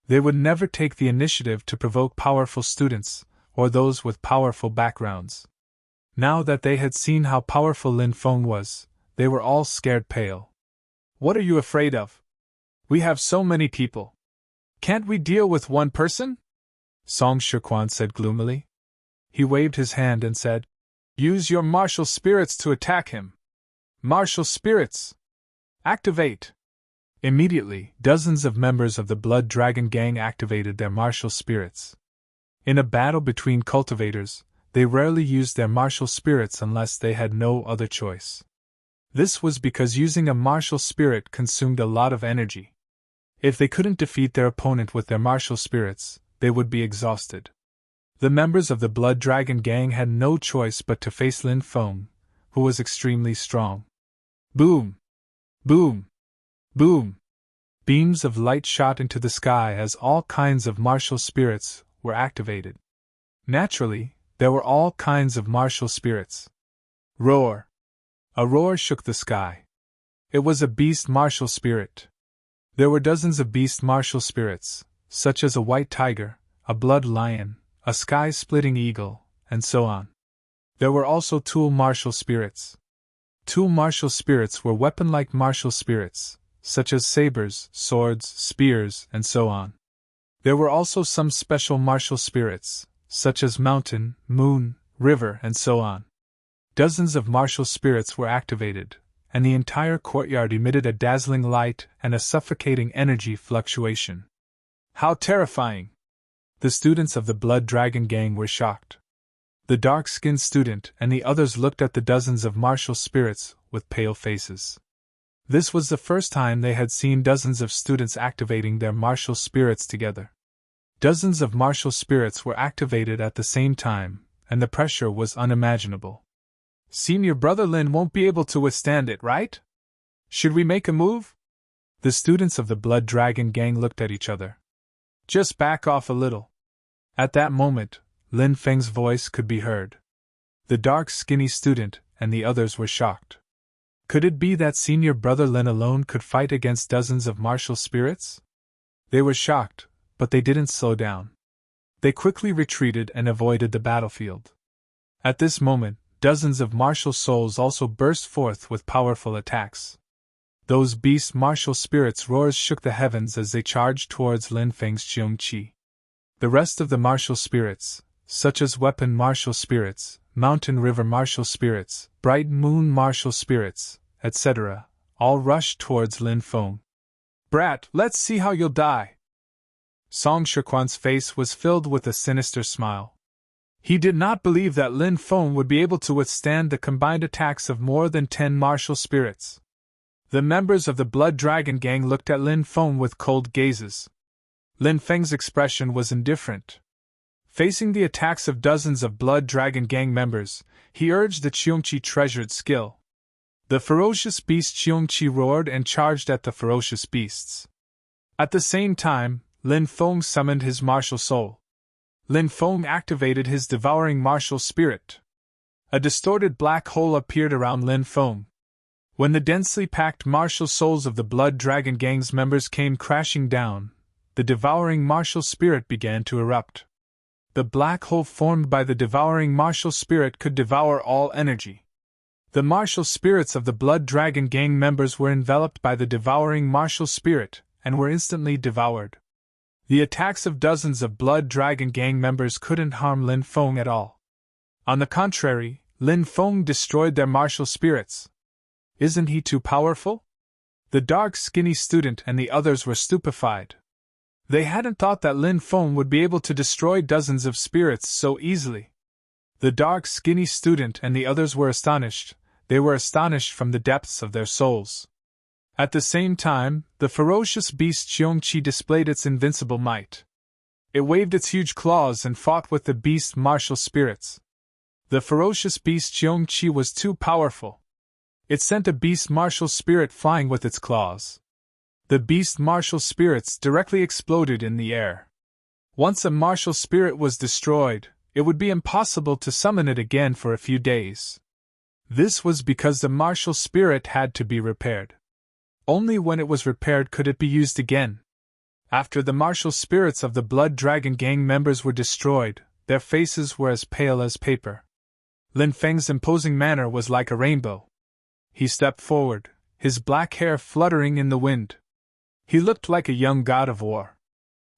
They would never take the initiative to provoke powerful students, or those with powerful backgrounds. Now that they had seen how powerful Lin Feng was, they were all scared pale. "What are you afraid of? We have so many people. Can't we deal with one person?" Song Shirquan said gloomily. He waved his hand and said, "Use your martial spirits to attack him. Martial spirits! Activate!" Immediately, dozens of members of the Blood Dragon Gang activated their martial spirits. In a battle between cultivators, they rarely used their martial spirits unless they had no other choice. This was because using a martial spirit consumed a lot of energy. If they couldn't defeat their opponent with their martial spirits, they would be exhausted. The members of the Blood Dragon Gang had no choice but to face Lin Feng, who was extremely strong. Boom! Boom! Boom! Beams of light shot into the sky as all kinds of martial spirits were activated. Naturally, there were all kinds of martial spirits. Roar! A roar shook the sky. It was a beast martial spirit. There were dozens of beast martial spirits, such as a white tiger, a blood lion, a sky-splitting eagle, and so on. There were also tool martial spirits. Tool martial spirits were weapon-like martial spirits, such as sabers, swords, spears, and so on. There were also some special martial spirits, such as mountain, moon, river, and so on. Dozens of martial spirits were activated, and the entire courtyard emitted a dazzling light and a suffocating energy fluctuation. How terrifying! The students of the Blood Dragon gang were shocked. The dark-skinned student and the others looked at the dozens of martial spirits with pale faces. This was the first time they had seen dozens of students activating their martial spirits together. Dozens of martial spirits were activated at the same time, and the pressure was unimaginable. Senior Brother Lin won't be able to withstand it, right? Should we make a move? The students of the Blood Dragon gang looked at each other. Just back off a little. At that moment, Lin Feng's voice could be heard. The dark, skinny student and the others were shocked. Could it be that Senior Brother Lin alone could fight against dozens of martial spirits? They were shocked, but they didn't slow down. They quickly retreated and avoided the battlefield. At this moment, dozens of martial souls also burst forth with powerful attacks. Those beast martial spirits' roars shook the heavens as they charged towards Lin Feng's Qiongqi. The rest of the martial spirits, such as weapon martial spirits, mountain river martial spirits, bright moon martial spirits, etc., all rushed towards Lin Feng. Brat, let's see how you'll die. Song Shiquan's face was filled with a sinister smile. He did not believe that Lin Feng would be able to withstand the combined attacks of more than 10 martial spirits. The members of the Blood Dragon gang looked at Lin Feng with cold gazes. Lin Feng's expression was indifferent. Facing the attacks of dozens of Blood Dragon gang members, he urged the Qiongqi treasured skill. The ferocious beast Qiongqi roared and charged at the ferocious beasts. At the same time, Lin Feng summoned his martial soul. Lin Feng activated his devouring martial spirit. A distorted black hole appeared around Lin Feng. When the densely packed martial souls of the Blood Dragon gang's members came crashing down, the devouring martial spirit began to erupt. The black hole formed by the devouring martial spirit could devour all energy. The martial spirits of the Blood Dragon gang members were enveloped by the devouring martial spirit and were instantly devoured. The attacks of dozens of Blood Dragon gang members couldn't harm Lin Feng at all. On the contrary, Lin Feng destroyed their martial spirits. Isn't he too powerful? The dark, skinny student and the others were stupefied. They hadn't thought that Lin Feng would be able to destroy dozens of spirits so easily. The dark, skinny student and the others were astonished. They were astonished from the depths of their souls. At the same time, the ferocious beast Qiongqi displayed its invincible might. It waved its huge claws and fought with the beast martial spirits. The ferocious beast Qiongqi was too powerful. It sent a beast martial spirit flying with its claws. The beast martial spirits directly exploded in the air. Once a martial spirit was destroyed, it would be impossible to summon it again for a few days. This was because the martial spirit had to be repaired. Only when it was repaired could it be used again. After the martial spirits of the Blood Dragon gang members were destroyed, their faces were as pale as paper. Lin Feng's imposing manner was like a rainbow. He stepped forward, his black hair fluttering in the wind. He looked like a young god of war.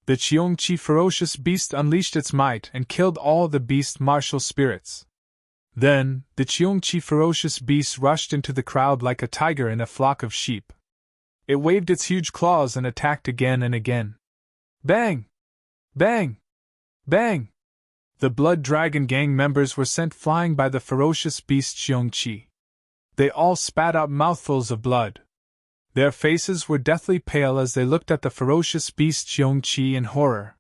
The Qiongqi ferocious beast unleashed its might and killed all the beast martial spirits. Then, the Qiongqi ferocious beast rushed into the crowd like a tiger in a flock of sheep. It waved its huge claws and attacked again and again. Bang! Bang! Bang! The Blood Dragon gang members were sent flying by the ferocious beast Qiongqi. They all spat out mouthfuls of blood. Their faces were deathly pale as they looked at the ferocious beast Qiongqi in horror.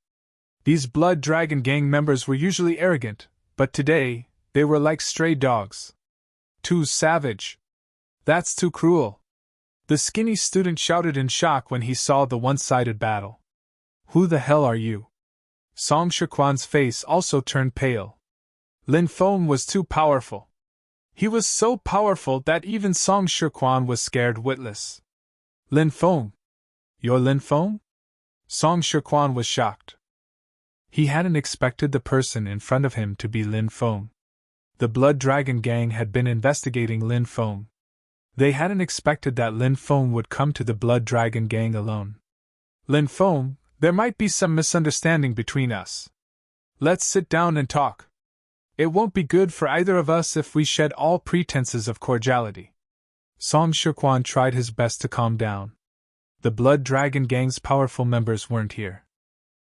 These Blood Dragon gang members were usually arrogant, but today, they were like stray dogs. Too savage. That's too cruel. The skinny student shouted in shock when he saw the one-sided battle. Who the hell are you? Song Shiquan's face also turned pale. Lin Feng was too powerful. He was so powerful that even Song Shiquan was scared witless. Lin Feng? You're Lin Feng? Song Shiquan was shocked. He hadn't expected the person in front of him to be Lin Feng. The Blood Dragon gang had been investigating Lin Feng. They hadn't expected that Lin Feng would come to the Blood Dragon gang alone. Lin Feng, there might be some misunderstanding between us. Let's sit down and talk. It won't be good for either of us if we shed all pretenses of cordiality. Song Shiquan tried his best to calm down. The Blood Dragon gang's powerful members weren't here.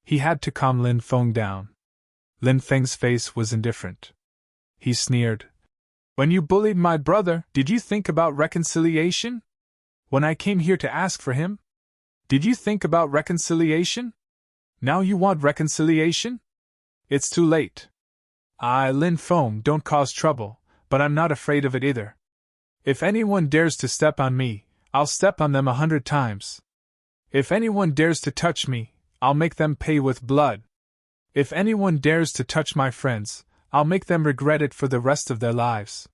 He had to calm Lin Feng down. Lin Feng's face was indifferent. He sneered. When you bullied my brother, did you think about reconciliation? When I came here to ask for him? Did you think about reconciliation? Now you want reconciliation? It's too late. I, Lin Feng, don't cause trouble, but I'm not afraid of it either. If anyone dares to step on me, I'll step on them 100 times. If anyone dares to touch me, I'll make them pay with blood. If anyone dares to touch my friends, I'll make them regret it for the rest of their lives.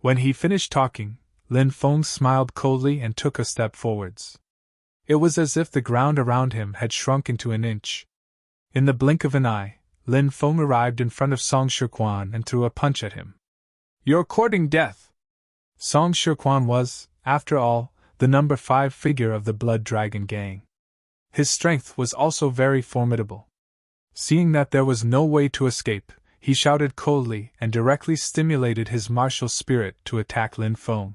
When he finished talking, Lin Feng smiled coldly and took a step forwards. It was as if the ground around him had shrunk into an inch. In the blink of an eye, Lin Feng arrived in front of Song Shiquan and threw a punch at him. You're courting death! Song Shiquan was, after all, the number 5 figure of the Blood Dragon gang. His strength was also very formidable. Seeing that there was no way to escape, he shouted coldly and directly stimulated his martial spirit to attack Lin Feng.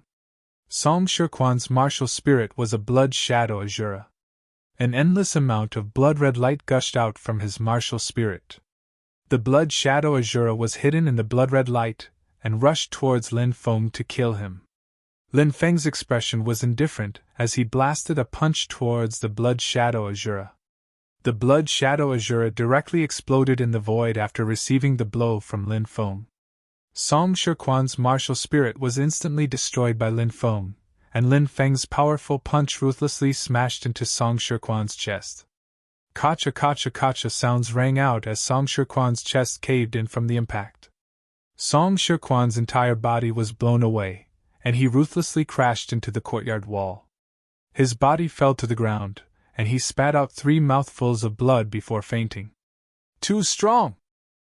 Song Shiquan's martial spirit was a blood shadow azura. An endless amount of blood-red light gushed out from his martial spirit. The blood shadow azura was hidden in the blood-red light and rushed towards Lin Feng to kill him. Lin Feng's expression was indifferent as he blasted a punch towards the blood shadow azura. The blood shadow azura directly exploded in the void after receiving the blow from Lin Feng. Song Shiquan's martial spirit was instantly destroyed by Lin Feng, and Lin Feng's powerful punch ruthlessly smashed into Song Shiquan's chest. Kacha kacha kacha sounds rang out as Song Shiquan's chest caved in from the impact. Song Shiquan's entire body was blown away, and he ruthlessly crashed into the courtyard wall. His body fell to the ground, and he spat out 3 mouthfuls of blood before fainting. Too strong!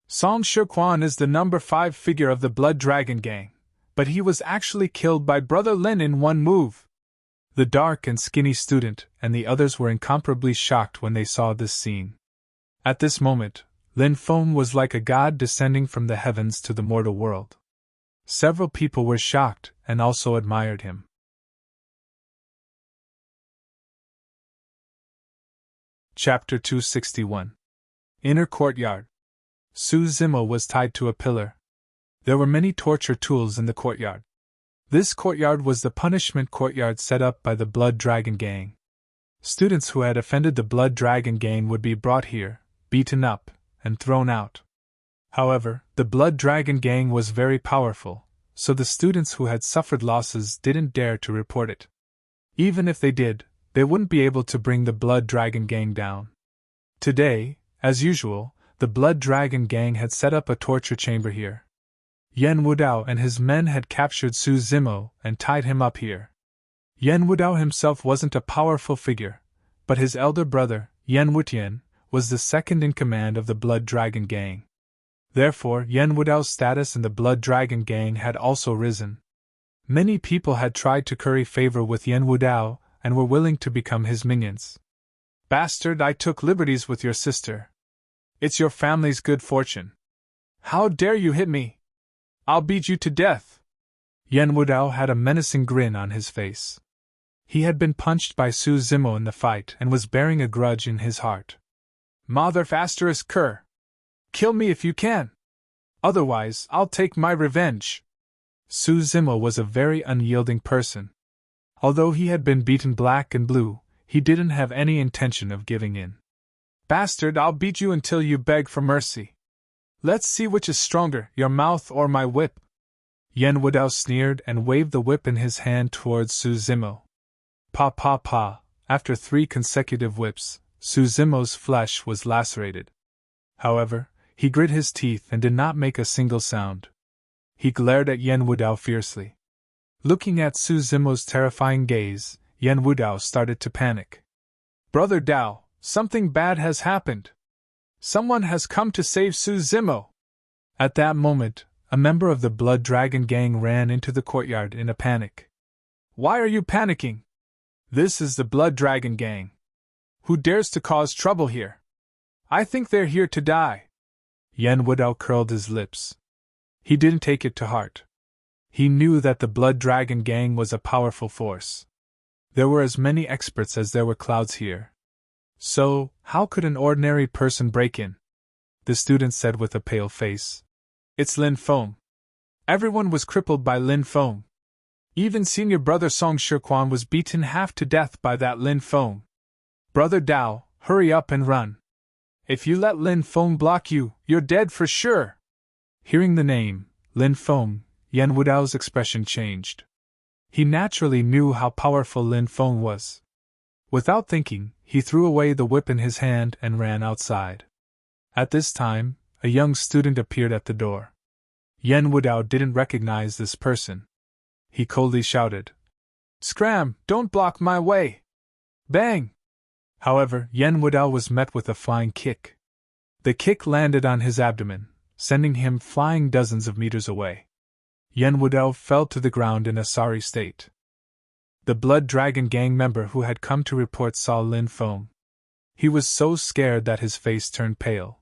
Song Shiquan is the number 5 figure of the Blood Dragon gang, but he was actually killed by Brother Lin in one move. The dark and skinny student and the others were incomparably shocked when they saw this scene. At this moment, Lin Feng was like a god descending from the heavens to the mortal world. Several people were shocked and also admired him. Chapter 261. Inner Courtyard. Su Zimo was tied to a pillar. There were many torture tools in the courtyard. This courtyard was the punishment courtyard set up by the Blood Dragon gang. Students who had offended the Blood Dragon gang would be brought here, beaten up, and thrown out. However, the Blood Dragon gang was very powerful, so the students who had suffered losses didn't dare to report it. Even if they did, they wouldn't be able to bring the Blood Dragon gang down. Today, as usual, the Blood Dragon gang had set up a torture chamber here. Yan Wudao and his men had captured Su Zimo and tied him up here. Yan Wudao himself wasn't a powerful figure, but his elder brother, Yan Wutian, was the second in command of the Blood Dragon gang. Therefore, Yan Wudao's status in the Blood Dragon gang had also risen. Many people had tried to curry favor with Yan Wudao and were willing to become his minions. Bastard, I took liberties with your sister. It's your family's good fortune. How dare you hit me? I'll beat you to death. Yan Wudao had a menacing grin on his face. He had been punched by Su Zimo in the fight and was bearing a grudge in his heart. Mother asterisk cur. Kill me if you can. Otherwise, I'll take my revenge. Su Zimo was a very unyielding person. Although he had been beaten black and blue, he didn't have any intention of giving in. Bastard, I'll beat you until you beg for mercy. Let's see which is stronger, your mouth or my whip. Yan Wudao sneered and waved the whip in his hand towards Su Zimo. Pa pa pa, after 3 consecutive whips, Su Zimo's flesh was lacerated. However, he grit his teeth and did not make a single sound. He glared at Yan Wudao fiercely. Looking at Su Zimo's terrifying gaze, Yan Wudao started to panic. Brother Dao, something bad has happened. Someone has come to save Su Zimo. At that moment, a member of the Blood Dragon gang ran into the courtyard in a panic. Why are you panicking? This is the Blood Dragon gang. Who dares to cause trouble here? I think they're here to die. Yan Wudao curled his lips. He didn't take it to heart. He knew that the Blood Dragon gang was a powerful force. There were as many experts as there were clouds here. So, how could an ordinary person break in? The student said with a pale face. It's Lin Feng. Everyone was crippled by Lin Feng. Even senior brother Song Shiquan was beaten half to death by that Lin Feng. Brother Dao, hurry up and run. If you let Lin Feng block you, you're dead for sure. Hearing the name, Lin Feng, Yan Wudao's expression changed. He naturally knew how powerful Lin Feng was. Without thinking, he threw away the whip in his hand and ran outside. At this time, a young student appeared at the door. Yan Wudao didn't recognize this person. He coldly shouted, "Scram, don't block my way!" Bang! However, Yan Wudao was met with a flying kick. The kick landed on his abdomen, sending him flying dozens of meters away. Yan Wudao fell to the ground in a sorry state. The Blood Dragon gang member who had come to report saw Lin Feng. He was so scared that his face turned pale.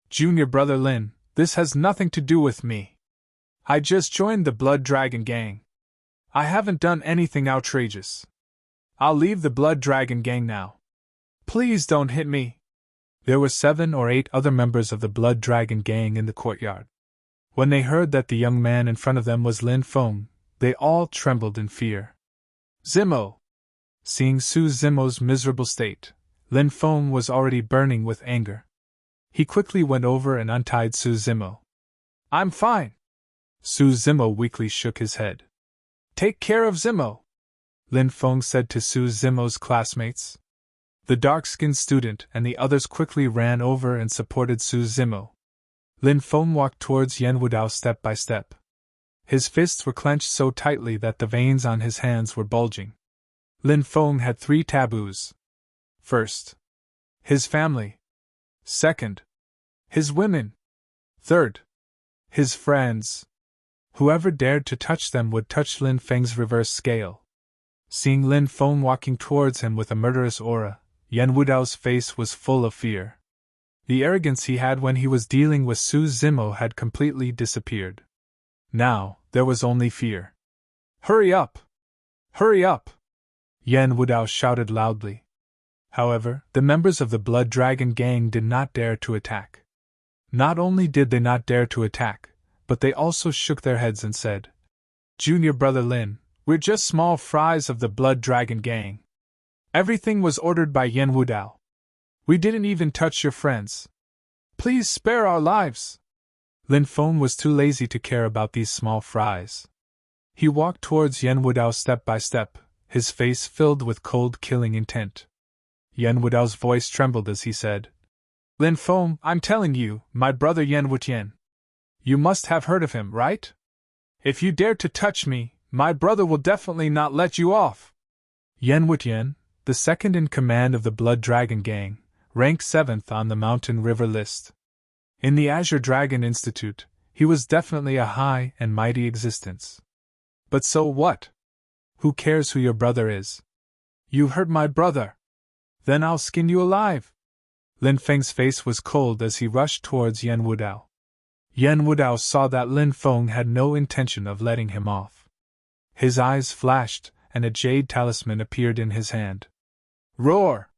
"Junior brother Lin, this has nothing to do with me. I just joined the Blood Dragon gang. I haven't done anything outrageous. I'll leave the Blood Dragon gang now. Please don't hit me." There were 7 or 8 other members of the Blood Dragon gang in the courtyard. When they heard that the young man in front of them was Lin Feng, they all trembled in fear. Zimo! Seeing Su Zimo's miserable state, Lin Feng was already burning with anger. He quickly went over and untied Su Zimo. "I'm fine." Su Zimo weakly shook his head. "Take care of Zimo," Lin Feng said to Su Zimo's classmates. The dark-skinned student and the others quickly ran over and supported Su Zimo. Lin Feng walked towards Yan Wudao step by step. His fists were clenched so tightly that the veins on his hands were bulging. Lin Feng had 3 taboos. First, his family. Second, his women. Third, his friends. Whoever dared to touch them would touch Lin Feng's reverse scale. Seeing Lin Feng walking towards him with a murderous aura, Yan Wudao's face was full of fear. The arrogance he had when he was dealing with Su Zimo had completely disappeared. Now, there was only fear. "Hurry up! Hurry up!" Yan Wudao shouted loudly. However, the members of the Blood Dragon gang did not dare to attack. Not only did they not dare to attack, but they also shook their heads and said, "Junior brother Lin, we're just small fries of the Blood Dragon gang. Everything was ordered by Yan Wudao. We didn't even touch your friends. Please spare our lives." Lin Feng was too lazy to care about these small fries. He walked towards Yan Wudao step by step, his face filled with cold killing intent. Yan Wudao's voice trembled as he said, "Lin Feng, I'm telling you, my brother Yan Wutian. You must have heard of him, right? If you dare to touch me, my brother will definitely not let you off." Yan Wutian, the second in command of the Blood Dragon gang, ranked 7th on the Mountain River list. In the Azure Dragon Institute, he was definitely a high and mighty existence. But so what? Who cares who your brother is? You hurt my brother. Then I'll skin you alive. Lin Feng's face was cold as he rushed towards Yan Wudao. Yan Wudao saw that Lin Feng had no intention of letting him off. His eyes flashed, and a jade talisman appeared in his hand. Roar!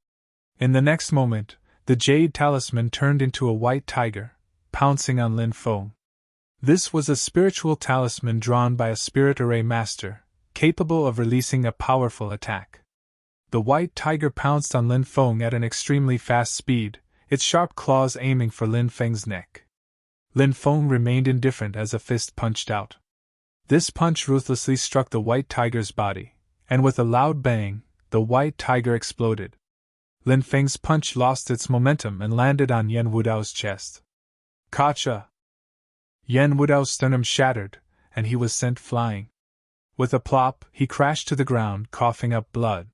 In the next moment, the jade talisman turned into a white tiger, pouncing on Lin Feng. This was a spiritual talisman drawn by a spirit array master, capable of releasing a powerful attack. The white tiger pounced on Lin Feng at an extremely fast speed, its sharp claws aiming for Lin Feng's neck. Lin Feng remained indifferent as a fist punched out. This punch ruthlessly struck the white tiger's body, and with a loud bang, the white tiger exploded. Lin Feng's punch lost its momentum and landed on Yan Wudao's chest. Kacha! Yan Wudao's sternum shattered, and he was sent flying. With a plop, he crashed to the ground, coughing up blood.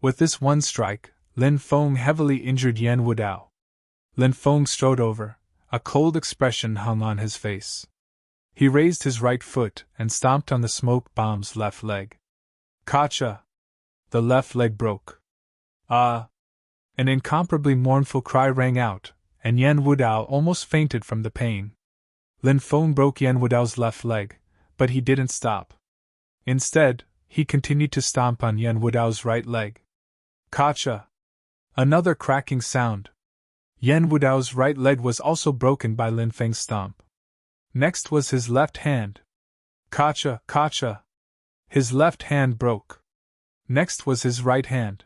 With this one strike, Lin Feng heavily injured Yan Wudao. Lin Feng strode over, a cold expression hung on his face. He raised his right foot and stomped on the smoke bomb's left leg. Kacha! The left leg broke. Ah! An incomparably mournful cry rang out, and Yan Wudao almost fainted from the pain. Lin Feng broke Yan Wudao's left leg, but he didn't stop. Instead, he continued to stomp on Yan Wudao's right leg. Kacha! Another cracking sound. Yan Wudao's right leg was also broken by Lin Feng's stomp. Next was his left hand. Kacha, kacha. His left hand broke. Next was his right hand.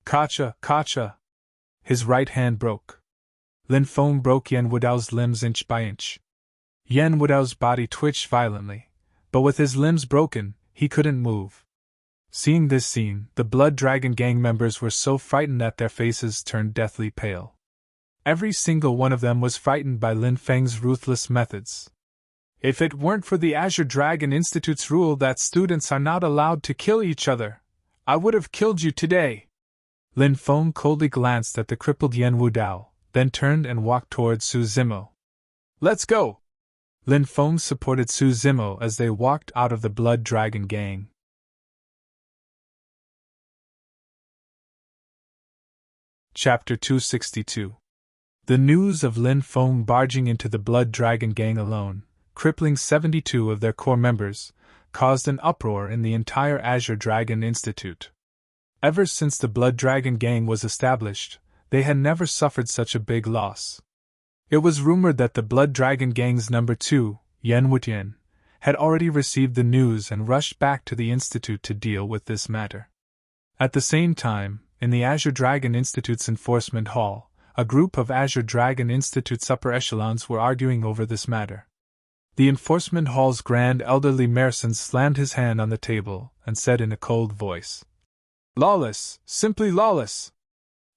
Kacha, kacha. His right hand broke. Lin Feng broke Yan Wudao's limbs inch by inch. Yan Wudao's body twitched violently, but with his limbs broken, he couldn't move. Seeing this scene, the Blood Dragon gang members were so frightened that their faces turned deathly pale. Every single one of them was frightened by Lin Feng's ruthless methods. If it weren't for the Azure Dragon Institute's rule that students are not allowed to kill each other, I would have killed you today. Lin Feng coldly glanced at the crippled Yan Wudao, then turned and walked towards Su Zimo. Let's go! Lin Feng supported Su Zimo as they walked out of the Blood Dragon gang. Chapter 262. The news of Lin Feng barging into the Blood Dragon gang alone, crippling 72 of their core members, caused an uproar in the entire Azure Dragon Institute. Ever since the Blood Dragon gang was established, they had never suffered such a big loss. It was rumored that the Blood Dragon gang's number 2, Yan Wutian, had already received the news and rushed back to the Institute to deal with this matter. At the same time, in the Azure Dragon Institute's enforcement hall, a group of Azure Dragon Institute's upper echelons were arguing over this matter. The enforcement hall's Grand Elder Li Merson slammed his hand on the table and said in a cold voice, "Lawless, simply lawless.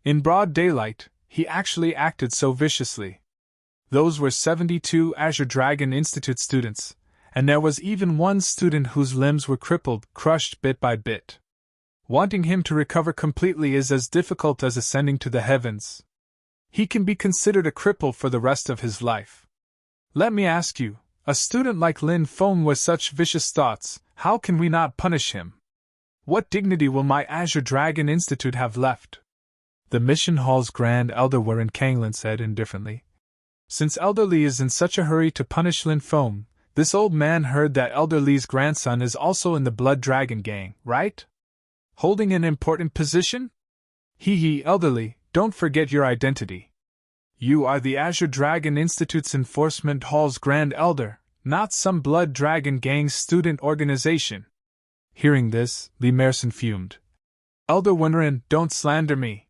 In broad daylight, he actually acted so viciously. Those were 72 Azure Dragon Institute students, and there was even one student whose limbs were crippled, crushed bit by bit. Wanting him to recover completely is as difficult as ascending to the heavens. He can be considered a cripple for the rest of his life. Let me ask you, a student like Lin Feng with such vicious thoughts, how can we not punish him? What dignity will my Azure Dragon Institute have left?" The mission hall's Grand Elder Warren Kanglin said indifferently. "Since Elder Li is in such a hurry to punish Lin Feng, this old man heard that Elder Li's grandson is also in the Blood Dragon gang, right? Holding an important position? Hee, Elder Li, don't forget your identity. You are the Azure Dragon Institute's Enforcement Hall's Grand Elder, not some Blood Dragon gang's student organization." Hearing this, Li Merson fumed. "Elder Wenren, don't slander me.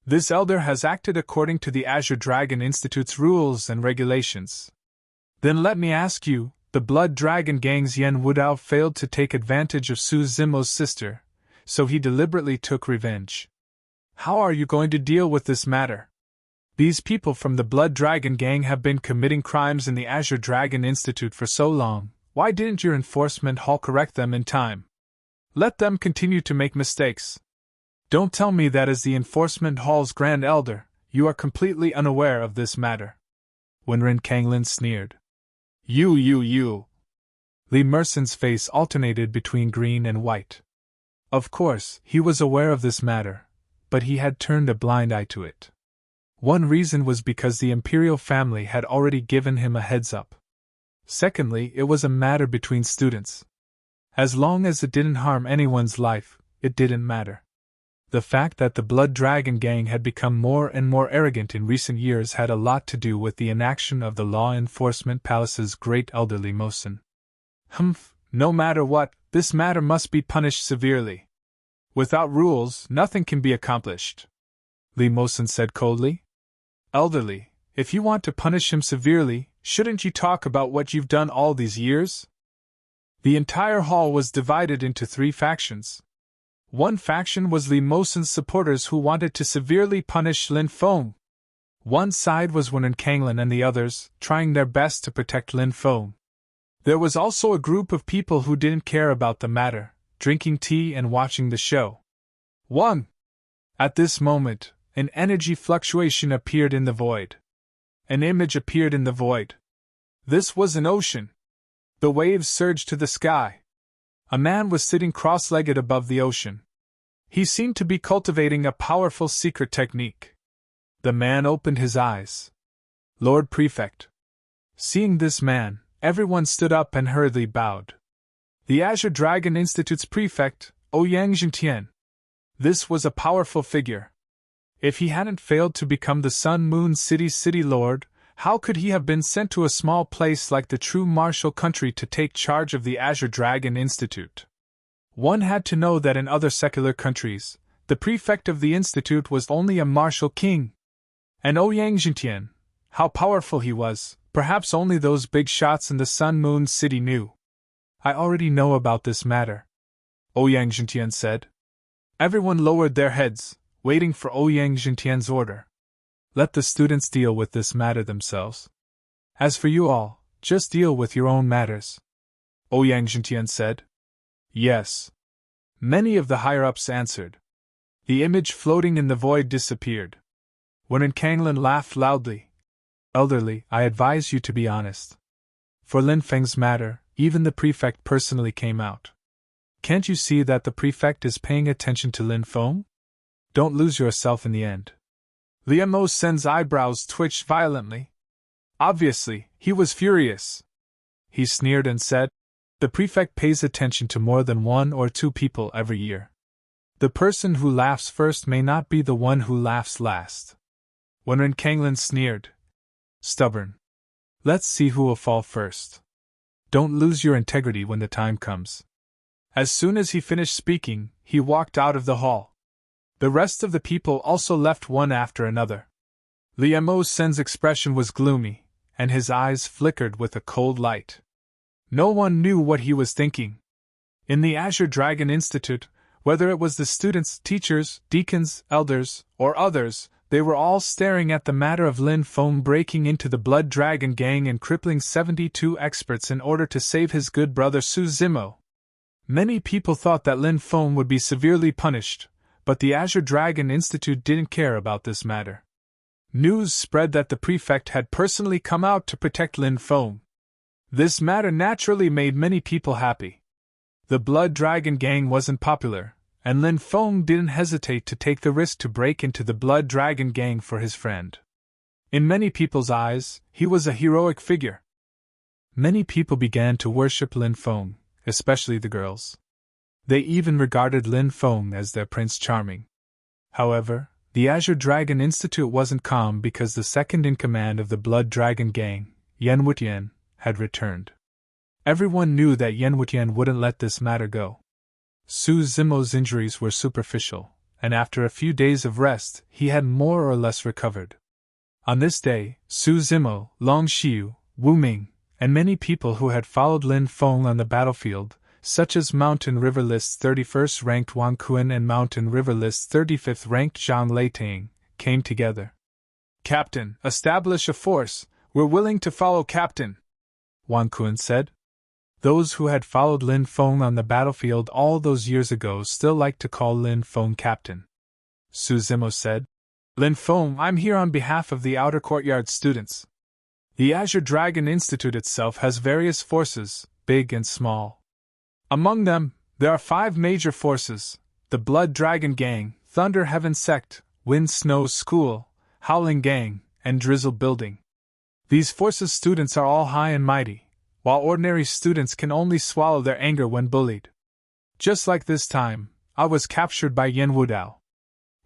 This elder has acted according to the Azure Dragon Institute's rules and regulations. Then let me ask you, the Blood Dragon gang's Yan Wudao failed to take advantage of Su Zimo's sister, so he deliberately took revenge. How are you going to deal with this matter? These people from the Blood Dragon gang have been committing crimes in the Azure Dragon Institute for so long, why didn't your enforcement hall correct them in time? Let them continue to make mistakes. Don't tell me that as the enforcement hall's Grand Elder, you are completely unaware of this matter." Wenren Kanglin sneered. You. Li Merson's face alternated between green and white. Of course, he was aware of this matter, but he had turned a blind eye to it. One reason was because the imperial family had already given him a heads up. Secondly, it was a matter between students. As long as it didn't harm anyone's life, it didn't matter. The fact that the Blood Dragon gang had become more and more arrogant in recent years had a lot to do with the inaction of the Law Enforcement Palace's great Elder Li Mosen. No matter what, this matter must be punished severely. Without rules, nothing can be accomplished, Li Mosen said coldly. Elder Li, if you want to punish him severely, shouldn't you talk about what you've done all these years? The entire hall was divided into 3 factions. One faction was Li Mosen's supporters who wanted to severely punish Lin Feng. One side was Wenren Kanglin and the others, trying their best to protect Lin Feng. There was also a group of people who didn't care about the matter, drinking tea and watching the show. 1. At this moment, an energy fluctuation appeared in the void. An image appeared in the void. This was an ocean. The waves surged to the sky. A man was sitting cross-legged above the ocean. He seemed to be cultivating a powerful secret technique. The man opened his eyes. Lord Prefect. Seeing this man, everyone stood up and hurriedly bowed. The Azure Dragon Institute's prefect, Ouyang Zhentian. This was a powerful figure. If he hadn't failed to become the Sun Moon City's city lord, how could he have been sent to a small place like the true martial country to take charge of the Azure Dragon Institute? One had to know that in other secular countries, the prefect of the institute was only a martial king. And Ouyang Jintian, how powerful he was, perhaps only those big shots in the Sun Moon City knew. I already know about this matter, Ouyang Jintian said. Everyone lowered their heads, waiting for Ouyang Jintian's order. Let the students deal with this matter themselves. As for you all, just deal with your own matters, Ouyang Jintian said. Yes. Many of the higher-ups answered. The image floating in the void disappeared. Wherein Kanglin laughed loudly. Elderly, I advise you to be honest. For Lin Feng's matter, even the prefect personally came out. Can't you see that the prefect is paying attention to Lin Feng? Don't lose yourself in the end. Liu Mo Sen's eyebrows twitched violently. Obviously, he was furious. He sneered and said, the prefect pays attention to more than 1 or 2 people every year. The person who laughs first may not be the one who laughs last. Wenren Kanglin sneered. Stubborn. Let's see who will fall first. Don't lose your integrity when the time comes. As soon as he finished speaking, he walked out of the hall. The rest of the people also left one after another. Liu Mo Sen's expression was gloomy, and his eyes flickered with a cold light. No one knew what he was thinking. In the Azure Dragon Institute, whether it was the students, teachers, deacons, elders, or others, they were all staring at the matter of Lin Feng breaking into the Blood Dragon gang and crippling 72 experts in order to save his good brother Su Zimo. Many people thought that Lin Feng would be severely punished, but the Azure Dragon Institute didn't care about this matter. News spread that the prefect had personally come out to protect Lin Feng. This matter naturally made many people happy. The Blood Dragon gang wasn't popular, and Lin Feng didn't hesitate to take the risk to break into the Blood Dragon gang for his friend. In many people's eyes, he was a heroic figure. Many people began to worship Lin Feng, especially the girls. They even regarded Lin Feng as their Prince Charming. However, the Azure Dragon Institute wasn't calm because the second-in-command of the Blood Dragon gang, Yan Wutian, had returned. Everyone knew that Yan Wutian wouldn't let this matter go. Su Zimo's injuries were superficial, and after a few days of rest, he had more or less recovered. On this day, Su Zimo, Long Xiu, Wu Ming, and many people who had followed Lin Feng on the battlefield, such as Mountain River List's 31st ranked Wang Kun and Mountain River List's 35th ranked Zhang Leitang, came together. Captain, establish a force, we're willing to follow Captain, Wang Kun said. Those who had followed Lin Feng on the battlefield all those years ago still liked to call Lin Feng Captain. Su Zimo said, Lin Feng, I'm here on behalf of the Outer Courtyard students. The Azure Dragon Institute itself has various forces, big and small. Among them, there are 5 major forces: the Blood Dragon Gang, Thunder Heaven Sect, Wind Snow School, Howling Gang, and Drizzle Building. These forces' students are all high and mighty, while ordinary students can only swallow their anger when bullied. Just like this time, I was captured by Yan Wudao.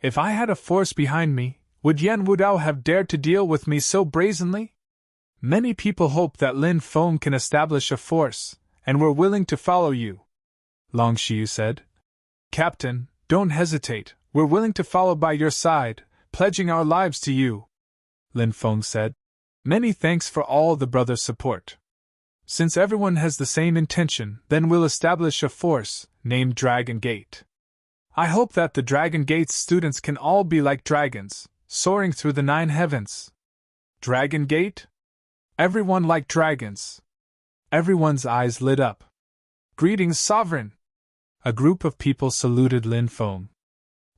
If I had a force behind me, would Yan Wudao have dared to deal with me so brazenly? Many people hope that Lin Feng can establish a force, and we're willing to follow you, Long Xiu said. Captain, don't hesitate, we're willing to follow by your side, pledging our lives to you, Lin Feng said. Many thanks for all the brothers' support. Since everyone has the same intention, then we'll establish a force, named Dragon Gate. I hope that the Dragon Gate's students can all be like dragons, soaring through the 9 heavens. Dragon Gate? Everyone like dragons. Everyone's eyes lit up. Greetings, Sovereign! A group of people saluted Lin Feng.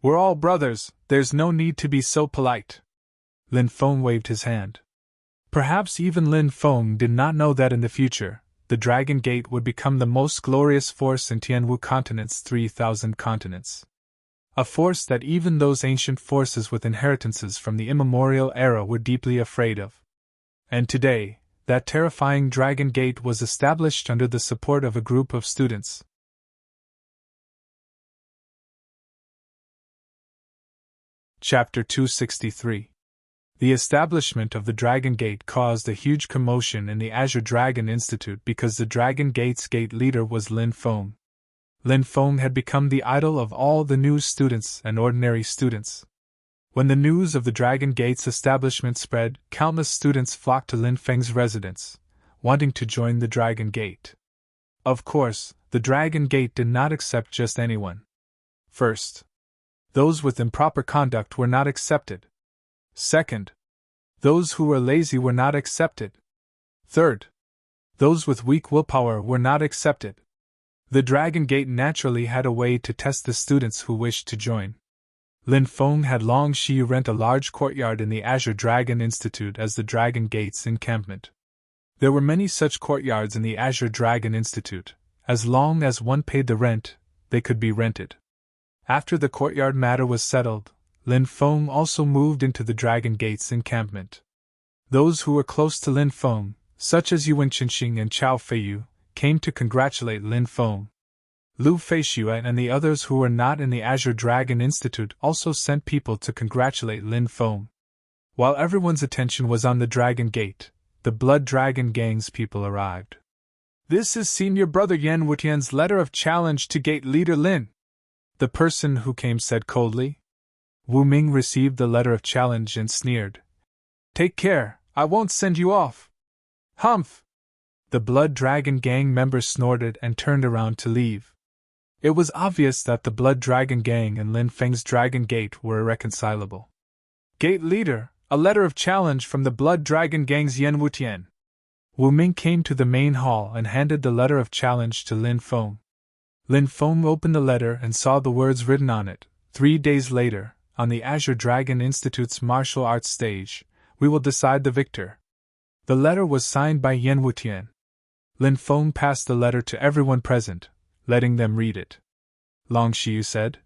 We're all brothers, there's no need to be so polite. Lin Feng waved his hand. Perhaps even Lin Feng did not know that in the future, the Dragon Gate would become the most glorious force in Tianwu Continent's 3,000 continents. A force that even those ancient forces with inheritances from the immemorial era were deeply afraid of. And today, that terrifying Dragon Gate was established under the support of a group of students. Chapter 263. The establishment of the Dragon Gate caused a huge commotion in the Azure Dragon Institute because the Dragon Gate's gate leader was Lin Feng. Lin Feng had become the idol of all the new students and ordinary students. When the news of the Dragon Gate's establishment spread, countless students flocked to Lin Feng's residence, wanting to join the Dragon Gate. Of course, the Dragon Gate did not accept just anyone. First, those with improper conduct were not accepted. Second, those who were lazy were not accepted. Third, those with weak willpower were not accepted. The Dragon Gate naturally had a way to test the students who wished to join. Lin Feng had Long Shi rent a large courtyard in the Azure Dragon Institute as the Dragon Gate's encampment. There were many such courtyards in the Azure Dragon Institute. As long as one paid the rent, they could be rented. After the courtyard matter was settled, Lin Feng also moved into the Dragon Gate's encampment. Those who were close to Lin Feng, such as Yuan Qinxing and Chao Feiyu, came to congratulate Lin Feng. Lu Feishuan and the others who were not in the Azure Dragon Institute also sent people to congratulate Lin Feng. While everyone's attention was on the Dragon Gate, the Blood Dragon Gang's people arrived. "This is Senior Brother Yan Wutian's letter of challenge to Gate Leader Lin," the person who came said coldly. Wu Ming received the letter of challenge and sneered. "Take care, I won't send you off." "Humph!" The Blood Dragon Gang members snorted and turned around to leave. It was obvious that the Blood Dragon Gang and Lin Feng's Dragon Gate were irreconcilable. "Gate Leader, a letter of challenge from the Blood Dragon Gang's Yan Wutian." Wu Ming came to the main hall and handed the letter of challenge to Lin Feng. Lin Feng opened the letter and saw the words written on it. 3 days later, on the Azure Dragon Institute's martial arts stage, we will decide the victor. The letter was signed by Yan Wutian. Lin Feng passed the letter to everyone present, letting them read it. Long Shiyu said,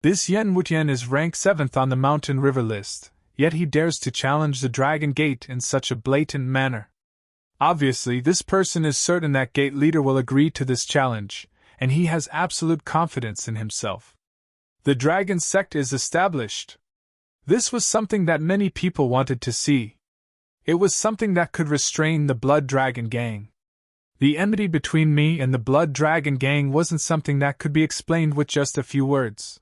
"This Yan Wutian is rank 7th on the Mountain River list, yet he dares to challenge the Dragon Gate in such a blatant manner. Obviously, this person is certain that Gate Leader will agree to this challenge, and he has absolute confidence in himself. The Dragon Sect is established." This was something that many people wanted to see. It was something that could restrain the Blood Dragon Gang. The enmity between me and the Blood Dragon Gang wasn't something that could be explained with just a few words.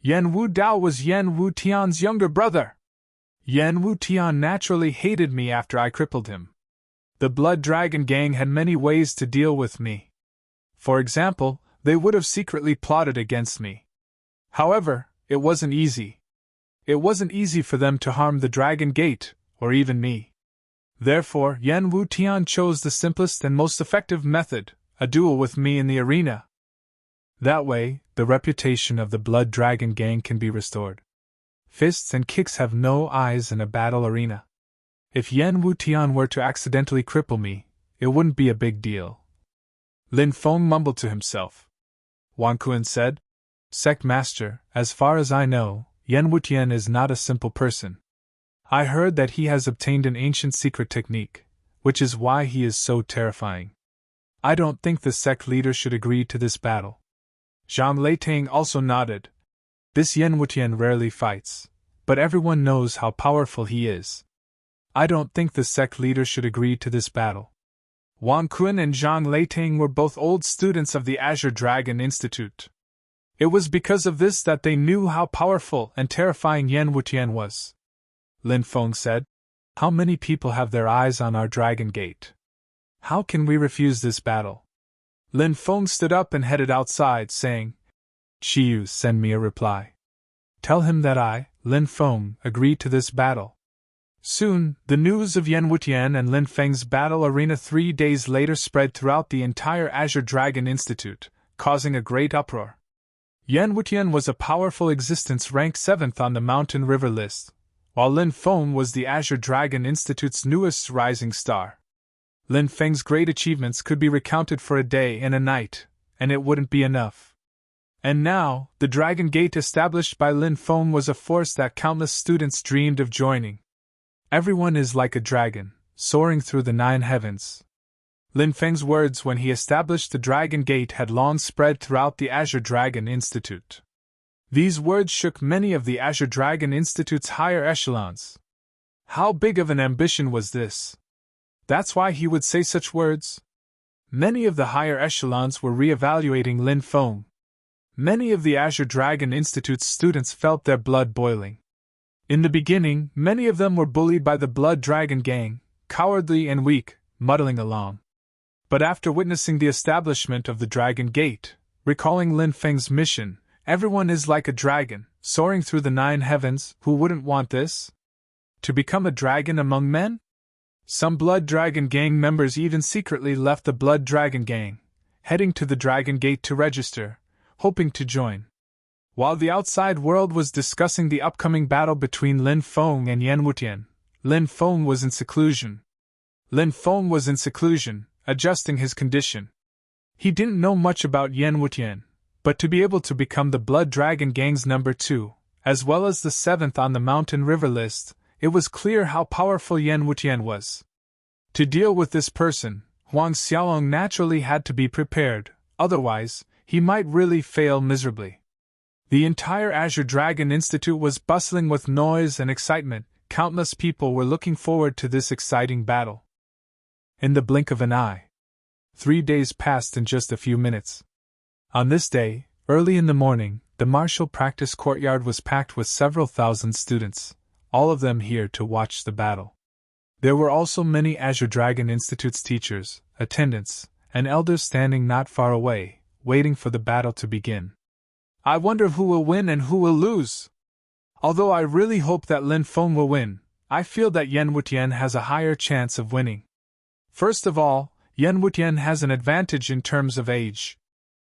Yan Wu Dao was Yan Wu Tian's younger brother. Yan Wu Tian naturally hated me after I crippled him. The Blood Dragon Gang had many ways to deal with me. For example, they would have secretly plotted against me. However, it wasn't easy. It wasn't easy for them to harm the Dragon Gate, or even me. Therefore, Yan Wu Tian chose the simplest and most effective method, a duel with me in the arena. That way, the reputation of the Blood Dragon Gang can be restored. Fists and kicks have no eyes in a battle arena. If Yan Wu Tian were to accidentally cripple me, it wouldn't be a big deal. Lin Feng mumbled to himself. Wang Kuan said, "Sect Master, as far as I know, Yan Wu Tian is not a simple person. I heard that he has obtained an ancient secret technique, which is why he is so terrifying. I don't think the sect leader should agree to this battle." Zhang Leitang also nodded. This Yan Wutian rarely fights, but everyone knows how powerful he is. I don't think the sect leader should agree to this battle. Wang Kun and Zhang Leitang were both old students of the Azure Dragon Institute. It was because of this that they knew how powerful and terrifying Yan Wutian was. Lin Feng said, "How many people have their eyes on our Dragon Gate? How can we refuse this battle?" Lin Feng stood up and headed outside, saying, "Chiyu, send me a reply. Tell him that I, Lin Feng, agree to this battle." Soon, the news of Yan Wutian and Lin Feng's battle arena 3 days later spread throughout the entire Azure Dragon Institute, causing a great uproar. Yan Wutian was a powerful existence ranked 7th on the Mountain River list, while Lin Feng was the Azure Dragon Institute's newest rising star. Lin Feng's great achievements could be recounted for a day and a night, and it wouldn't be enough. And now, the Dragon Gate established by Lin Feng was a force that countless students dreamed of joining. Everyone is like a dragon, soaring through the 9 heavens. Lin Feng's words when he established the Dragon Gate had long spread throughout the Azure Dragon Institute. These words shook many of the Azure Dragon Institute's higher echelons. How big of an ambition was this? That's why he would say such words? Many of the higher echelons were re-evaluating Lin Feng. Many of the Azure Dragon Institute's students felt their blood boiling. In the beginning, many of them were bullied by the Blood Dragon Gang, cowardly and weak, muddling along. But after witnessing the establishment of the Dragon Gate, recalling Lin Feng's mission, everyone is like a dragon, soaring through the 9 heavens. Who wouldn't want this? To become a dragon among men? Some Blood Dragon Gang members even secretly left the Blood Dragon Gang, heading to the Dragon Gate to register, hoping to join. While the outside world was discussing the upcoming battle between Lin Feng and Yan Wutian, Lin Feng was in seclusion. Adjusting his condition. He didn't know much about Yan Wutian, but to be able to become the Blood Dragon Gang's number 2, as well as the 7th on the Mountain River list, it was clear how powerful Yan Wutian was. To deal with this person, Huang Xiaolong naturally had to be prepared, otherwise, he might really fail miserably. The entire Azure Dragon Institute was bustling with noise and excitement. Countless people were looking forward to this exciting battle. In the blink of an eye, 3 days passed in just a few minutes. On this day, early in the morning, the martial practice courtyard was packed with several thousand students, all of them here to watch the battle. There were also many Azure Dragon Institute's teachers, attendants, and elders standing not far away, waiting for the battle to begin. I wonder who will win and who will lose. Although I really hope that Lin Feng will win, I feel that Yan Wutian has a higher chance of winning. First of all, Yan Wutian has an advantage in terms of age.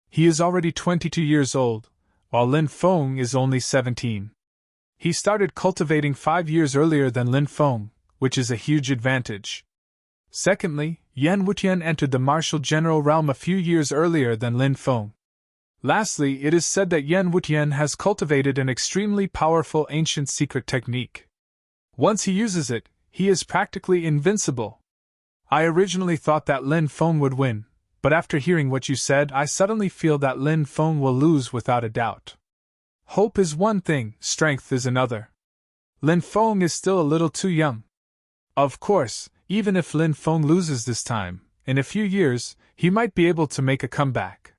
He is already 22 years old, while Lin Feng is only 17. He started cultivating 5 years earlier than Lin Feng, which is a huge advantage. Secondly, Yan Wutian entered the martial general realm a few years earlier than Lin Feng. Lastly, it is said that Yan Wutian has cultivated an extremely powerful ancient secret technique. Once he uses it, he is practically invincible. I originally thought that Lin Feng would win, but after hearing what you said, I suddenly feel that Lin Feng will lose without a doubt. Hope is one thing, strength is another. Lin Feng is still a little too young. Of course, even if Lin Feng loses this time, in a few years, he might be able to make a comeback.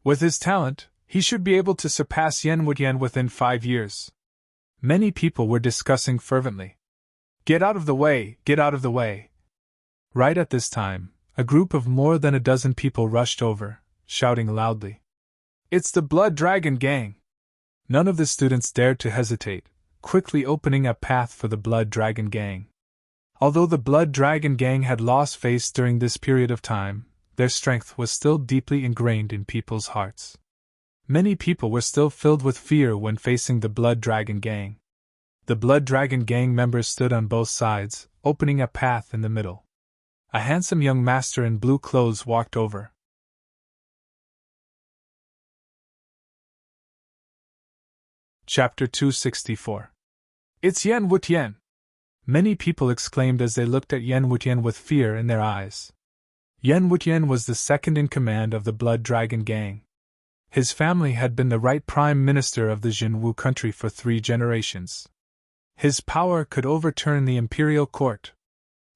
With his talent, he should be able to surpass Yan Wutian within 5 years. Many people were discussing fervently. Get out of the way, get out of the way. Right at this time, a group of more than a dozen people rushed over, shouting loudly. It's the Blood Dragon Gang! None of the students dared to hesitate, quickly opening a path for the Blood Dragon Gang. Although the Blood Dragon Gang had lost face during this period of time, their strength was still deeply ingrained in people's hearts. Many people were still filled with fear when facing the Blood Dragon Gang. The Blood Dragon Gang members stood on both sides, opening a path in the middle. A handsome young master in blue clothes walked over. Chapter 264. It's Yan Wutian! Many people exclaimed as they looked at Yan Wutian with fear in their eyes. Yan Wutian was the second in command of the Blood Dragon Gang. His family had been the right prime minister of the Jinwu country for 3 generations. His power could overturn the imperial court.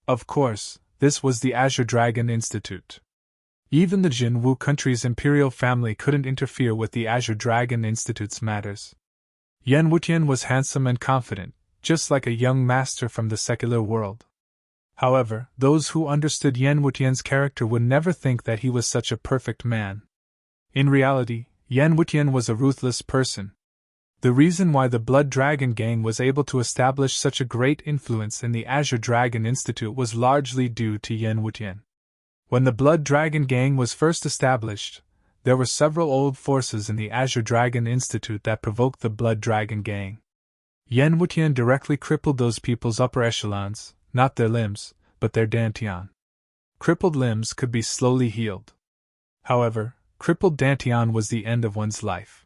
Of course, this was the Azure Dragon Institute. Even the Jinwu country's imperial family couldn't interfere with the Azure Dragon Institute's matters. Yan Wutian was handsome and confident, just like a young master from the secular world. However, those who understood Yan Wutian's character would never think that he was such a perfect man. In reality, Yan Wutian was a ruthless person. The reason why the Blood Dragon Gang was able to establish such a great influence in the Azure Dragon Institute was largely due to Yan Wutian. When the Blood Dragon Gang was first established, there were several old forces in the Azure Dragon Institute that provoked the Blood Dragon Gang. Yan Wutian directly crippled those people's upper echelons, not their limbs, but their dantian. Crippled limbs could be slowly healed. However, crippled dantian was the end of one's life.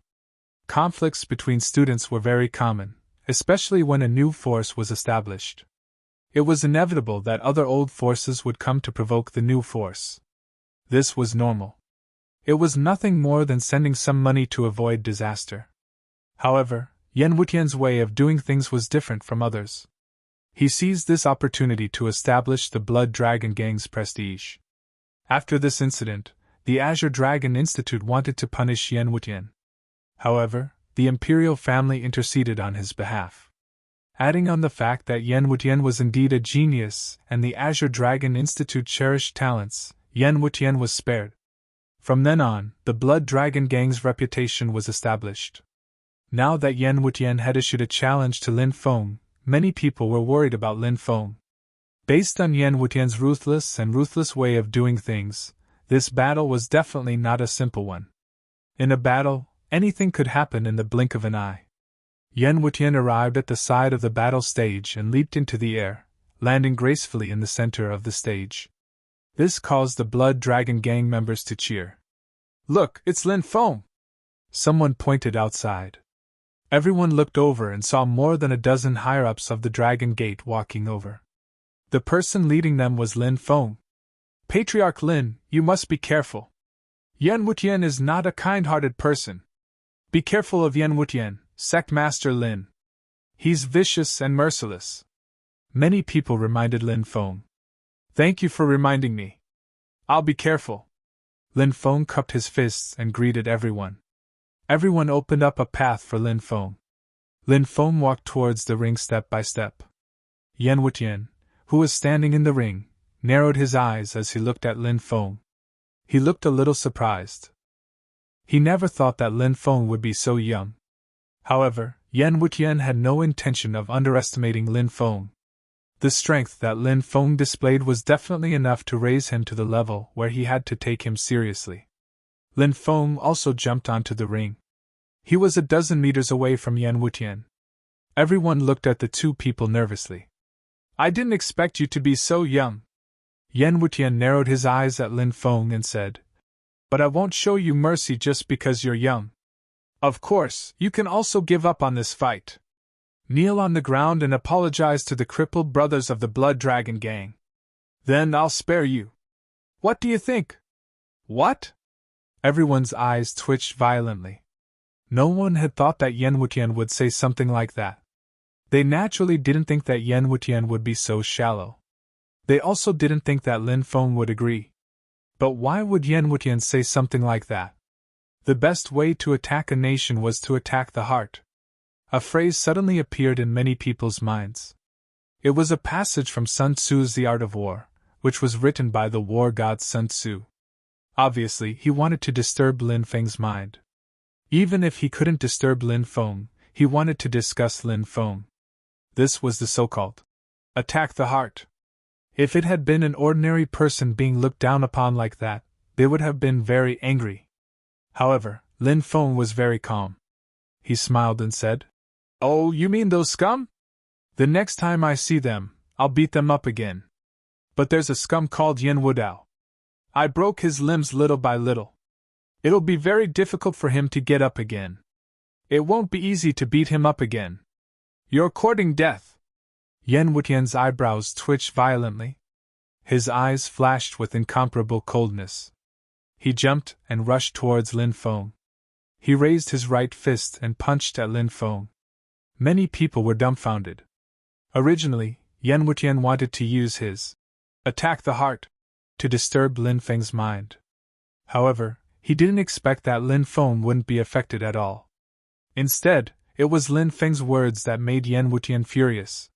Conflicts between students were very common, especially when a new force was established. It was inevitable that other old forces would come to provoke the new force. This was normal. It was nothing more than sending some money to avoid disaster. However, Yan Wutian's way of doing things was different from others. He seized this opportunity to establish the Blood Dragon Gang's prestige. After this incident, the Azure Dragon Institute wanted to punish Yan Wutian. However, the imperial family interceded on his behalf. Adding on the fact that Yan Wutian was indeed a genius and the Azure Dragon Institute cherished talents, Yan Wutian was spared. From then on, the Blood Dragon Gang's reputation was established. Now that Yan Wutian had issued a challenge to Lin Feng, many people were worried about Lin Feng. Based on Yan Wutian's ruthless way of doing things, this battle was definitely not a simple one. In a battle, anything could happen in the blink of an eye. Yan Wutian arrived at the side of the battle stage and leaped into the air, landing gracefully in the center of the stage. This caused the Blood Dragon Gang members to cheer. "Look, it's Lin Feng!" Someone pointed outside. Everyone looked over and saw more than a dozen higher-ups of the Dragon Gate walking over. The person leading them was Lin Feng. "Patriarch Lin, you must be careful. Yan Wutian is not a kind-hearted person. Be careful of Yan Wutian, Sect Master Lin. He's vicious and merciless." Many people reminded Lin Feng. "Thank you for reminding me. I'll be careful." Lin Feng cupped his fists and greeted everyone. Everyone opened up a path for Lin Feng. Lin Feng walked towards the ring step by step. Yan Wutian, who was standing in the ring, narrowed his eyes as he looked at Lin Feng. He looked a little surprised. He never thought that Lin Feng would be so young. However, Yan Wutian had no intention of underestimating Lin Feng. The strength that Lin Feng displayed was definitely enough to raise him to the level where he had to take him seriously. Lin Feng also jumped onto the ring. He was a dozen meters away from Yan Wutian. Everyone looked at the two people nervously. "I didn't expect you to be so young." Yan Wutian narrowed his eyes at Lin Feng and said, "But I won't show you mercy just because you're young. Of course, you can also give up on this fight. Kneel on the ground and apologize to the crippled brothers of the Blood Dragon Gang. Then I'll spare you. What do you think?" "What?" Everyone's eyes twitched violently. No one had thought that Yan Wutian would say something like that. They naturally didn't think that Yan Wutian would be so shallow. They also didn't think that Lin Feng would agree. But why would Yan Wutian say something like that? The best way to attack a nation was to attack the heart. A phrase suddenly appeared in many people's minds. It was a passage from Sun Tzu's The Art of War, which was written by the war god Sun Tzu. Obviously, he wanted to disturb Lin Feng's mind. Even if he couldn't disturb Lin Feng, he wanted to discuss Lin Feng. This was the so-called attack the heart. If it had been an ordinary person being looked down upon like that, they would have been very angry. However, Lin Feng was very calm. He smiled and said, "Oh, you mean those scum? The next time I see them, I'll beat them up again. But there's a scum called Yin Wudao. I broke his limbs little by little. It'll be very difficult for him to get up again. It won't be easy to beat him up again. You're courting death." Yan Wutian's eyebrows twitched violently. His eyes flashed with incomparable coldness. He jumped and rushed towards Lin Feng. He raised his right fist and punched at Lin Feng. Many people were dumbfounded. Originally, Yan Wutian wanted to use his attack the heart to disturb Lin Feng's mind. However, he didn't expect that Lin Feng wouldn't be affected at all. Instead, it was Lin Feng's words that made Yan Wutian furious.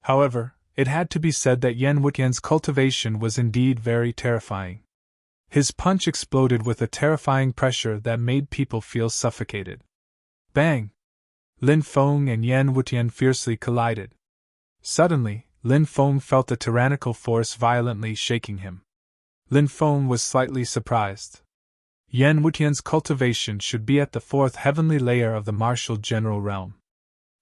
However, it had to be said that Yan Wutian's cultivation was indeed very terrifying. His punch exploded with a terrifying pressure that made people feel suffocated. Bang! Lin Feng and Yan Wutian fiercely collided. Suddenly, Lin Feng felt a tyrannical force violently shaking him. Lin Feng was slightly surprised. Yan Wutian's cultivation should be at the fourth heavenly layer of the martial general realm.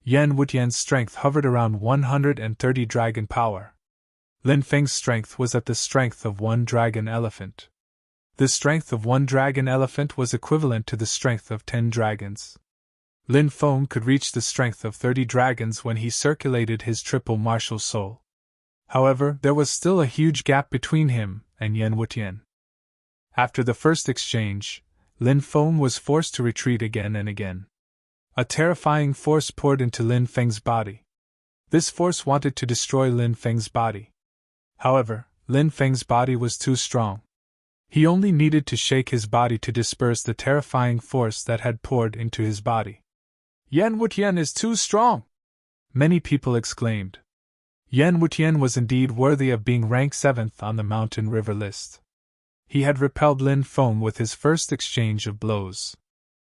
Yan Wutian's strength hovered around 130 dragon power. Lin Feng's strength was at the strength of one dragon elephant. The strength of one dragon elephant was equivalent to the strength of 10 dragons. Lin Feng could reach the strength of 30 dragons when he circulated his triple martial soul. However, there was still a huge gap between him and Yan Wutian. After the first exchange, Lin Feng was forced to retreat again and again. A terrifying force poured into Lin Feng's body. This force wanted to destroy Lin Feng's body. However, Lin Feng's body was too strong. He only needed to shake his body to disperse the terrifying force that had poured into his body. Yan Wutian is too strong! Many people exclaimed. Yan Wutian was indeed worthy of being ranked 7th on the Mountain River list. He had repelled Lin Feng with his first exchange of blows.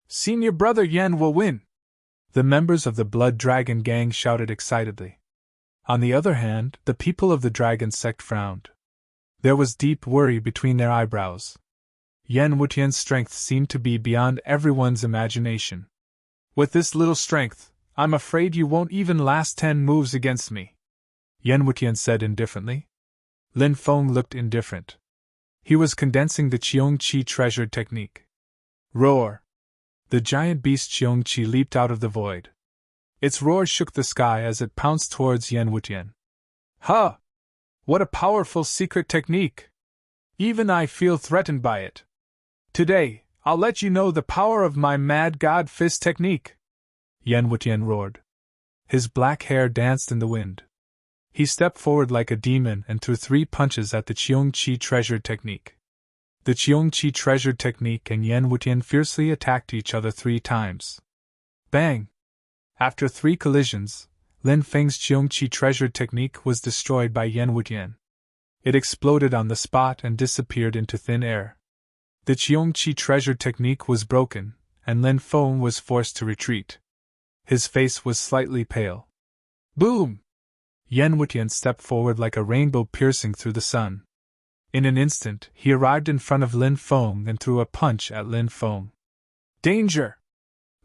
Senior brother Yan will win! The members of the Blood Dragon gang shouted excitedly. On the other hand, the people of the Dragon sect frowned. There was deep worry between their eyebrows. Yan Wutian's strength seemed to be beyond everyone's imagination. With this little strength, I'm afraid you won't even last 10 moves against me, Yan Wutian said indifferently. Lin Feng looked indifferent. He was condensing the Qiong-Qi treasured technique. Roar! The giant beast Qiong-Qi leaped out of the void. Its roar shook the sky as it pounced towards Yan Wutian. Ha! What a powerful secret technique! Even I feel threatened by it. Today, I'll let you know the power of my Mad God Fist technique! Yan Wutian roared. His black hair danced in the wind. He stepped forward like a demon and threw 3 punches at the Qiong-Qi treasured technique. The Qiong-Qi treasured technique and Yan Wutian fiercely attacked each other 3 times. Bang! After 3 collisions, Lin Feng's Qiong-Qi treasured technique was destroyed by Yan Wutian. It exploded on the spot and disappeared into thin air. The Qiong-Qi treasured technique was broken, and Lin Feng was forced to retreat. His face was slightly pale. Boom! Yan Wutian stepped forward like a rainbow piercing through the sun. In an instant, he arrived in front of Lin Feng and threw a punch at Lin Feng. Danger!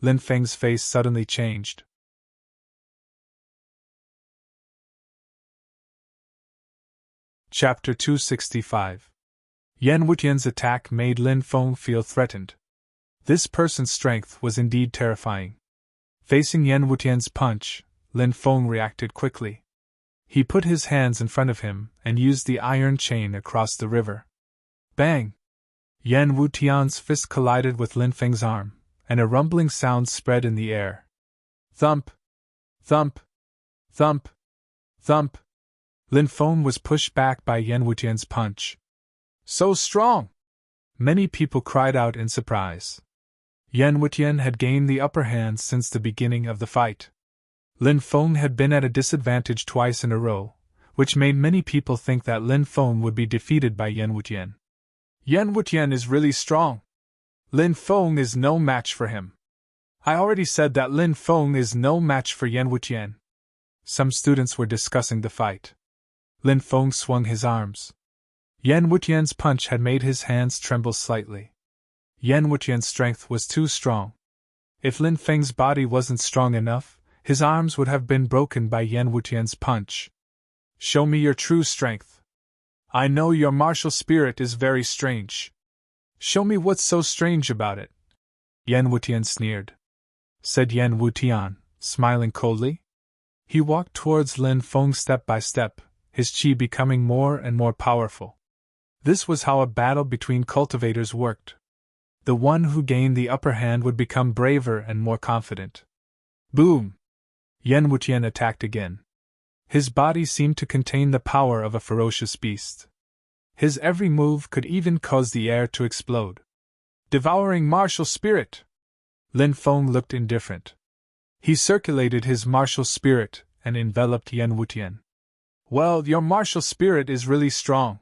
Lin Feng's face suddenly changed. Chapter 265. Yan Wutian's attack made Lin Feng feel threatened. This person's strength was indeed terrifying. Facing Yan Wutian's punch, Lin Feng reacted quickly. He put his hands in front of him and used the iron chain across the river. Bang! Yan Wutian's fist collided with Lin Feng's arm, and a rumbling sound spread in the air. Thump! Thump! Thump! Thump! Lin Feng was pushed back by Yan Wutian's punch. So strong! Many people cried out in surprise. Yan Wutian had gained the upper hand since the beginning of the fight. Lin Feng had been at a disadvantage twice in a row, which made many people think that Lin Feng would be defeated by Yan Wutian. Yan Wutian is really strong. Lin Feng is no match for him. I already said that Lin Feng is no match for Yan Wutian. Some students were discussing the fight. Lin Feng swung his arms. Yan Wutian's punch had made his hands tremble slightly. Yan Wutian's strength was too strong. If Lin Feng's body wasn't strong enough, his arms would have been broken by Yan Wutian's punch. Show me your true strength. I know your martial spirit is very strange. Show me what's so strange about it. Yan Wutian sneered. Said Yan Wutian, smiling coldly. He walked towards Lin Feng step by step, his qi becoming more and more powerful. This was how a battle between cultivators worked. The one who gained the upper hand would become braver and more confident. Boom! Yan Wutian attacked again. His body seemed to contain the power of a ferocious beast. His every move could even cause the air to explode. Devouring martial spirit! Lin Feng looked indifferent. He circulated his martial spirit and enveloped Yan Wutian. Well, your martial spirit is really strong.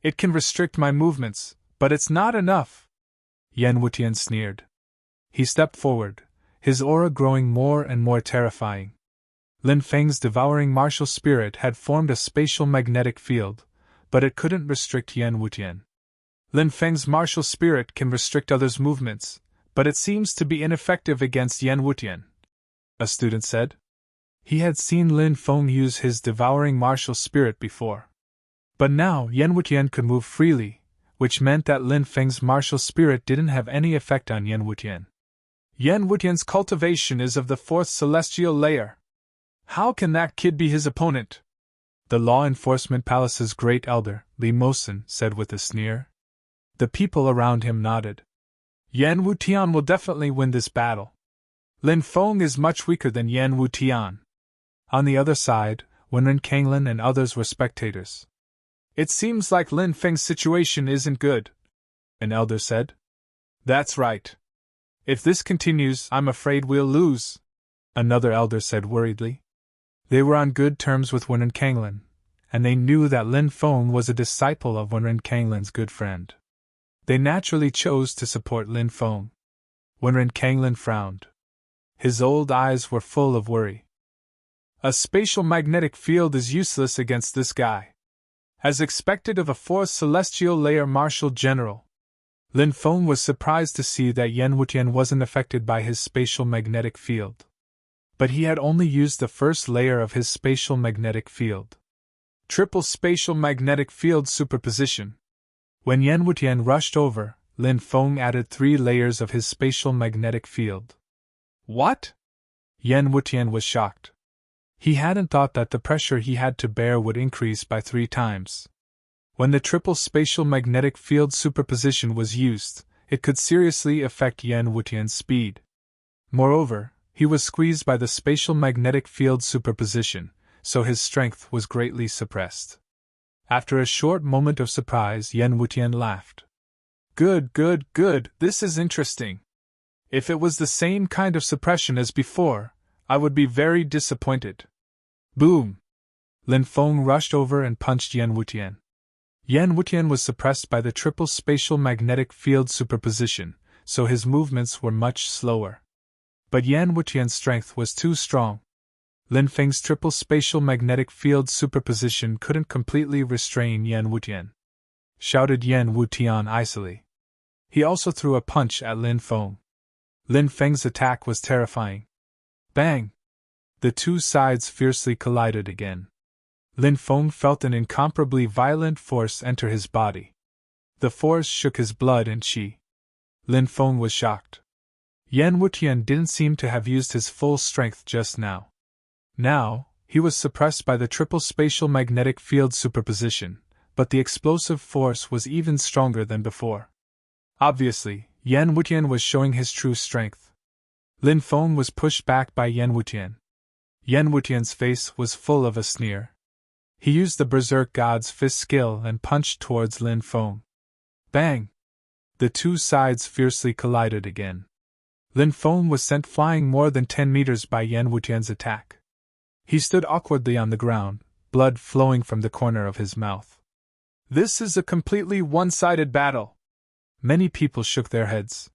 It can restrict my movements, but it's not enough. Yan Wutian sneered. He stepped forward, his aura growing more and more terrifying. Lin Feng's devouring martial spirit had formed a spatial magnetic field, but it couldn't restrict Yan Wutian. Lin Feng's martial spirit can restrict others' movements, but it seems to be ineffective against Yan Wutian, a student said. He had seen Lin Feng use his devouring martial spirit before. But now Yan Wutian could move freely, which meant that Lin Feng's martial spirit didn't have any effect on Yan Wutian. Yan Wutian's cultivation is of the 4th celestial layer. How can that kid be his opponent? The Law Enforcement Palace's great elder, Li Mosen, said with a sneer. The people around him nodded. Yan Wutian will definitely win this battle. Lin Feng is much weaker than Yan Wutian. On the other side, Wenren Kanglin and others were spectators. It seems like Lin Feng's situation isn't good, an elder said. That's right. If this continues, I'm afraid we'll lose, another elder said worriedly. They were on good terms with Wenren Kanglin, and they knew that Lin Feng was a disciple of Wenren Kanglin's good friend. They naturally chose to support Lin Feng. Wenren Kanglin frowned. His old eyes were full of worry. A spatial magnetic field is useless against this guy. As expected of a fourth celestial layer martial general, Lin Feng was surprised to see that Yan Wutian wasn't affected by his spatial magnetic field. But he had only used the first layer of his spatial magnetic field. Triple spatial magnetic field superposition. When Yan Wutian rushed over, Lin Feng added 3 layers of his spatial magnetic field. What? Yan Wutian was shocked. He hadn't thought that the pressure he had to bear would increase by 3 times. When the triple spatial magnetic field superposition was used, it could seriously affect Yan Wutian's speed. Moreover, he was squeezed by the spatial magnetic field superposition, so his strength was greatly suppressed. After a short moment of surprise, Yan Wutian laughed. Good, this is interesting. If it was the same kind of suppression as before, I would be very disappointed. Boom! Lin Feng rushed over and punched Yan Wutian. Yan Wutian was suppressed by the triple spatial magnetic field superposition, so his movements were much slower. But Yan Wutian's strength was too strong. Lin Feng's triple spatial magnetic field superposition couldn't completely restrain Yan Wutian. Shouted Yan Wutian icily. He also threw a punch at Lin Feng. Lin Feng's attack was terrifying. Bang! The 2 sides fiercely collided again. Lin Feng felt an incomparably violent force enter his body. The force shook his blood and qi. Lin Feng was shocked. Yan Wutian didn't seem to have used his full strength just now. Now, he was suppressed by the triple spatial magnetic field superposition, but the explosive force was even stronger than before. Obviously, Yan Wutian was showing his true strength. Lin Feng was pushed back by Yan Wutian. Yan Wutian's face was full of a sneer. He used the Berserk God's fist skill and punched towards Lin Feng. Bang! The 2 sides fiercely collided again. Lin Feng was sent flying more than 10 meters by Yan Wutian's attack. He stood awkwardly on the ground, blood flowing from the corner of his mouth. This is a completely one-sided battle. Many people shook their heads.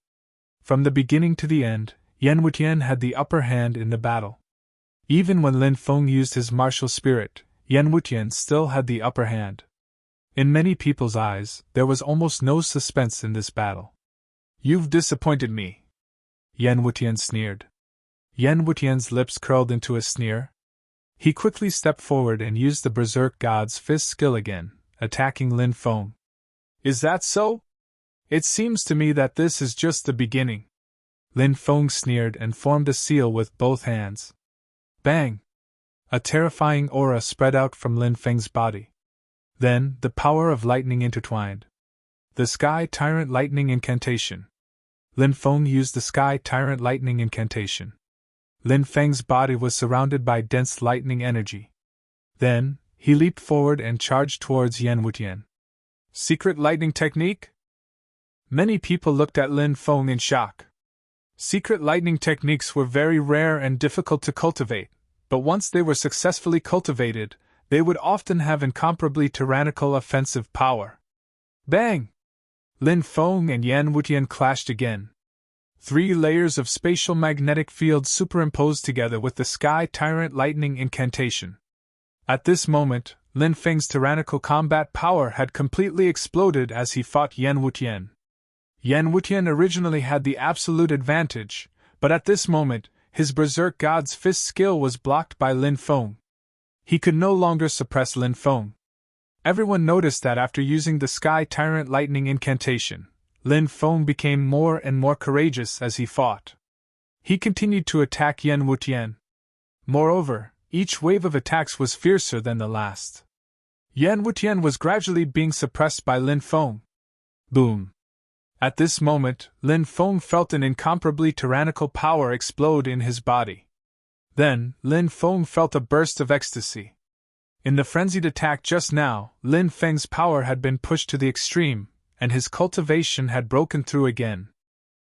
From the beginning to the end, Yan Wutian had the upper hand in the battle. Even when Lin Feng used his martial spirit, Yan Wutian still had the upper hand. In many people's eyes, there was almost no suspense in this battle. You've disappointed me. Yan Wutian sneered. Yan Wutian's lips curled into a sneer. He quickly stepped forward and used the Berserk God's fist skill again, attacking Lin Feng. Is that so? It seems to me that this is just the beginning. Lin Feng sneered and formed a seal with both hands. Bang! A terrifying aura spread out from Lin Feng's body. Then, the power of lightning intertwined. The Sky Tyrant Lightning Incantation. Lin Feng used the Sky Tyrant Lightning Incantation. Lin Feng's body was surrounded by dense lightning energy. Then, he leaped forward and charged towards Yan Wutian. Secret lightning technique? Many people looked at Lin Feng in shock. Secret lightning techniques were very rare and difficult to cultivate, but once they were successfully cultivated, they would often have incomparably tyrannical offensive power. Bang! Lin Feng and Yan Wutian clashed again. 3 layers of spatial magnetic field superimposed together with the Sky Tyrant Lightning Incantation. At this moment, Lin Feng's tyrannical combat power had completely exploded as he fought Yan Wutian. Yan Wutian originally had the absolute advantage, but at this moment, his Berserk God's fist skill was blocked by Lin Feng. He could no longer suppress Lin Feng. Everyone noticed that after using the Sky Tyrant Lightning Incantation, Lin Feng became more and more courageous as he fought. He continued to attack Yan Wutian. Moreover, each wave of attacks was fiercer than the last. Yan Wutian was gradually being suppressed by Lin Feng. Boom! At this moment, Lin Feng felt an incomparably tyrannical power explode in his body. Then, Lin Feng felt a burst of ecstasy. In the frenzied attack just now, Lin Feng's power had been pushed to the extreme, and his cultivation had broken through again.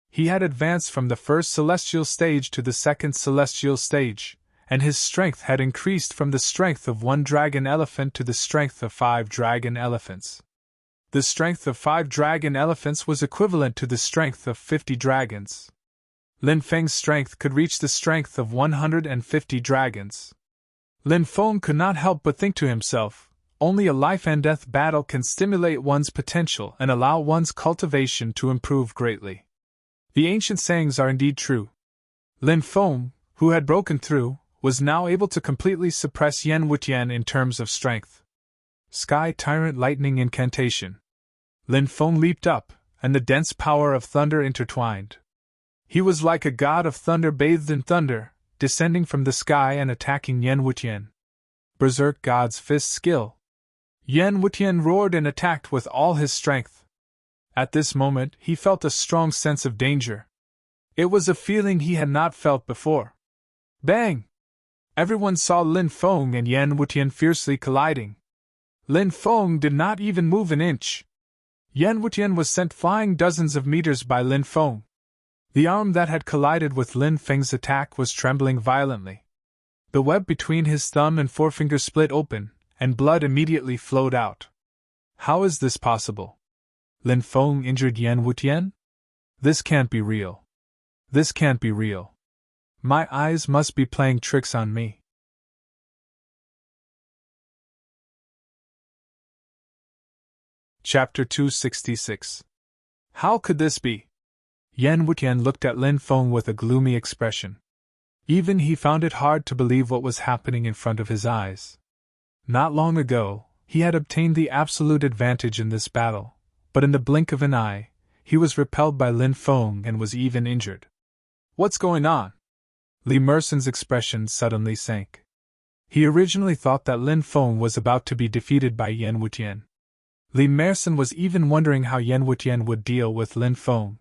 He had advanced from the first celestial stage to the second celestial stage, and his strength had increased from the strength of 1 dragon elephant to the strength of 5 dragon elephants. The strength of 5 dragon elephants was equivalent to the strength of 50 dragons. Lin Feng's strength could reach the strength of 150 dragons. Lin Feng could not help but think to himself, only a life-and-death battle can stimulate one's potential and allow one's cultivation to improve greatly. The ancient sayings are indeed true. Lin Feng, who had broken through, was now able to completely suppress Yan Wutian in terms of strength. Sky Tyrant Lightning Incantation. Lin Feng leaped up, and the dense power of thunder intertwined. He was like a god of thunder bathed in thunder, descending from the sky and attacking Yan Wutian. Berserk God's Fist Skill. Yan Wutian roared and attacked with all his strength. At this moment, he felt a strong sense of danger. It was a feeling he had not felt before. Bang! Everyone saw Lin Feng and Yan Wutian fiercely colliding. Lin Feng did not even move an inch. Yan Wutian was sent flying dozens of meters by Lin Feng. The arm that had collided with Lin Feng's attack was trembling violently. The web between his thumb and forefinger split open, and blood immediately flowed out. How is this possible? Lin Feng injured Yan Wutian? This can't be real. This can't be real. My eyes must be playing tricks on me. Chapter 266. How could this be? Yan Wutian looked at Lin Feng with a gloomy expression. Even he found it hard to believe what was happening in front of his eyes. Not long ago, he had obtained the absolute advantage in this battle, but in the blink of an eye, he was repelled by Lin Feng and was even injured. What's going on? Li Merson's expression suddenly sank. He originally thought that Lin Feng was about to be defeated by Yan Wutian. Li Merson was even wondering how Yan Wutian would deal with Lin Feng.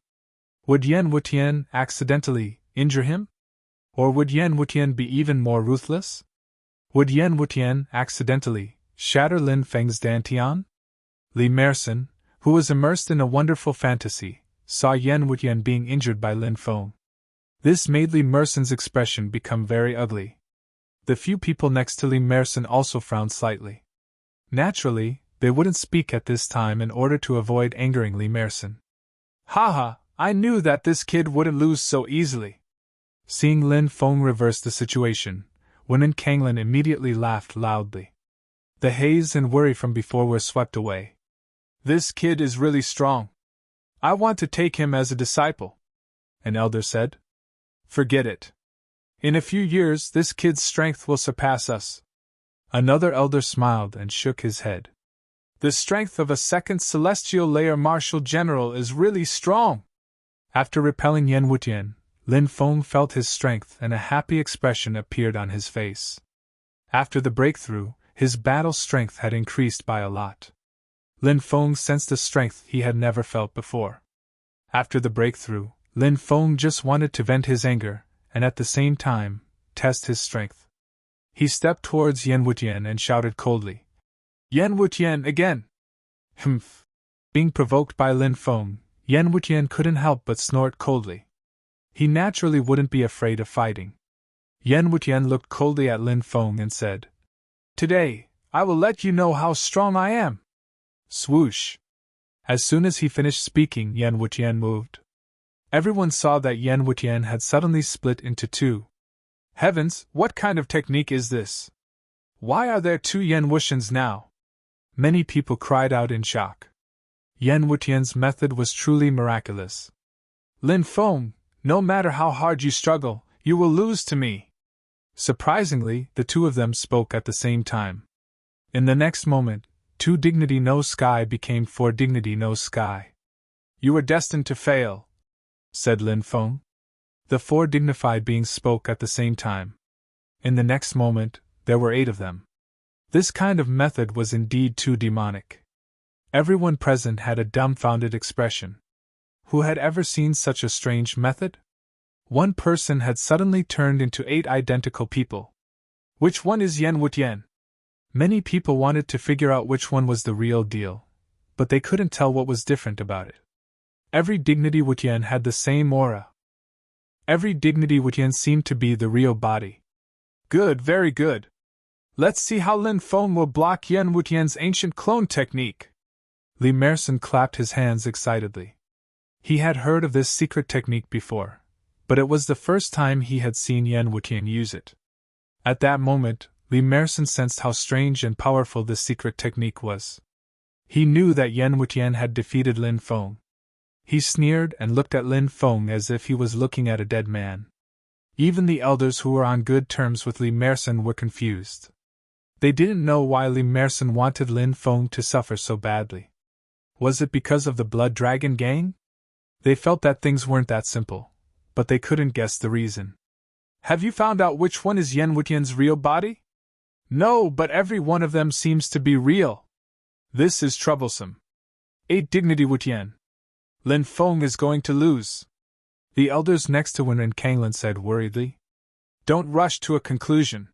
Would Yan Wutian accidentally injure him? Or would Yan Wutian be even more ruthless? Would Yan Wutian accidentally shatter Lin Feng's dantian? Li Merson, who was immersed in a wonderful fantasy, saw Yan Wutian being injured by Lin Feng. This made Li Merson's expression become very ugly. The few people next to Li Merson also frowned slightly. Naturally, they wouldn't speak at this time in order to avoid angering Li Merson. Haha, I knew that this kid wouldn't lose so easily. Seeing Lin Feng reverse the situation, Wen and Kanglin immediately laughed loudly. The haze and worry from before were swept away. This kid is really strong. I want to take him as a disciple, an elder said. Forget it. In a few years, this kid's strength will surpass us. Another elder smiled and shook his head. The strength of a second celestial layer martial general is really strong. After repelling Yan Wutian, Lin Feng felt his strength and a happy expression appeared on his face. After the breakthrough, his battle strength had increased by a lot. Lin Feng sensed a strength he had never felt before. After the breakthrough, Lin Feng just wanted to vent his anger, and at the same time, test his strength. He stepped towards Yan Wutian and shouted coldly, Yan Wutian again! Humph! Being provoked by Lin Feng, Yan Wutian couldn't help but snort coldly. He naturally wouldn't be afraid of fighting. Yan Wutian looked coldly at Lin Feng and said, Today, I will let you know how strong I am! Swoosh! As soon as he finished speaking, Yan Wutian moved. Everyone saw that Yan Wutian had suddenly split into two. Heavens, what kind of technique is this? Why are there two Yan Wutians now? Many people cried out in shock. Yan Wutian's method was truly miraculous. Lin Feng, no matter how hard you struggle, you will lose to me. Surprisingly, the two of them spoke at the same time. In the next moment, 2 dignity no sky became 4 dignity no sky. You are destined to fail, said Lin Feng. The 4 dignified beings spoke at the same time. In the next moment, there were 8 of them. This kind of method was indeed too demonic. Everyone present had a dumbfounded expression. Who had ever seen such a strange method? One person had suddenly turned into 8 identical people. Which one is Yen Wutian? Many people wanted to figure out which one was the real deal, but they couldn't tell what was different about it. Every dignity Wutian had the same aura. Every dignity Wutian seemed to be the real body. Good, very good. Let's see how Lin Feng will block Yen Wutian's ancient clone technique. Li Merson clapped his hands excitedly. He had heard of this secret technique before, but it was the first time he had seen Yen Wutian use it. At that moment, Li Merson sensed how strange and powerful this secret technique was. He knew that Yen Wutian had defeated Lin Feng. He sneered and looked at Lin Feng as if he was looking at a dead man. Even the elders who were on good terms with Li Merson were confused. They didn't know why Li Merson wanted Lin Feng to suffer so badly. Was it because of the Blood Dragon Gang? They felt that things weren't that simple, but they couldn't guess the reason. Have you found out which one is Yen Wutian's real body? No, but every one of them seems to be real. This is troublesome. 8 Dignity Wutian. Lin Feng is going to lose. The elders next to Wen and Kanglin said worriedly. Don't rush to a conclusion.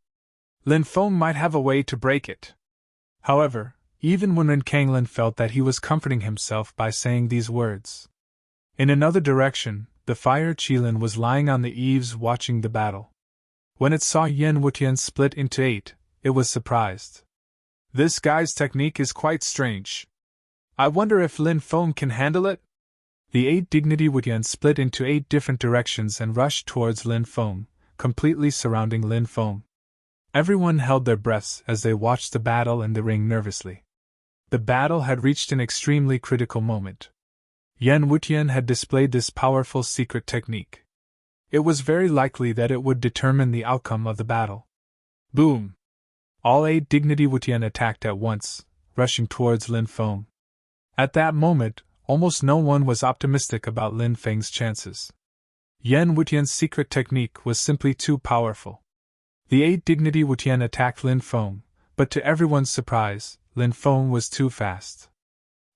Lin Feng might have a way to break it. However, even Wen and Kanglin felt that he was comforting himself by saying these words. In another direction, the fire Qilin was lying on the eaves watching the battle. When it saw Yen Wutian split into 8, it was surprised. This guy's technique is quite strange. I wonder if Lin Feng can handle it? The 8 Dignity Wutian split into 8 different directions and rushed towards Lin Feng, completely surrounding Lin Feng. Everyone held their breaths as they watched the battle in the ring nervously. The battle had reached an extremely critical moment. Yen Wutian had displayed this powerful secret technique. It was very likely that it would determine the outcome of the battle. Boom! All 8 Dignity Wutian attacked at once, rushing towards Lin Feng. At that moment, almost no one was optimistic about Lin Feng's chances. Yen Wutian's secret technique was simply too powerful. The 8 Dignity Wutian attacked Lin Feng, but to everyone's surprise, Lin Feng was too fast.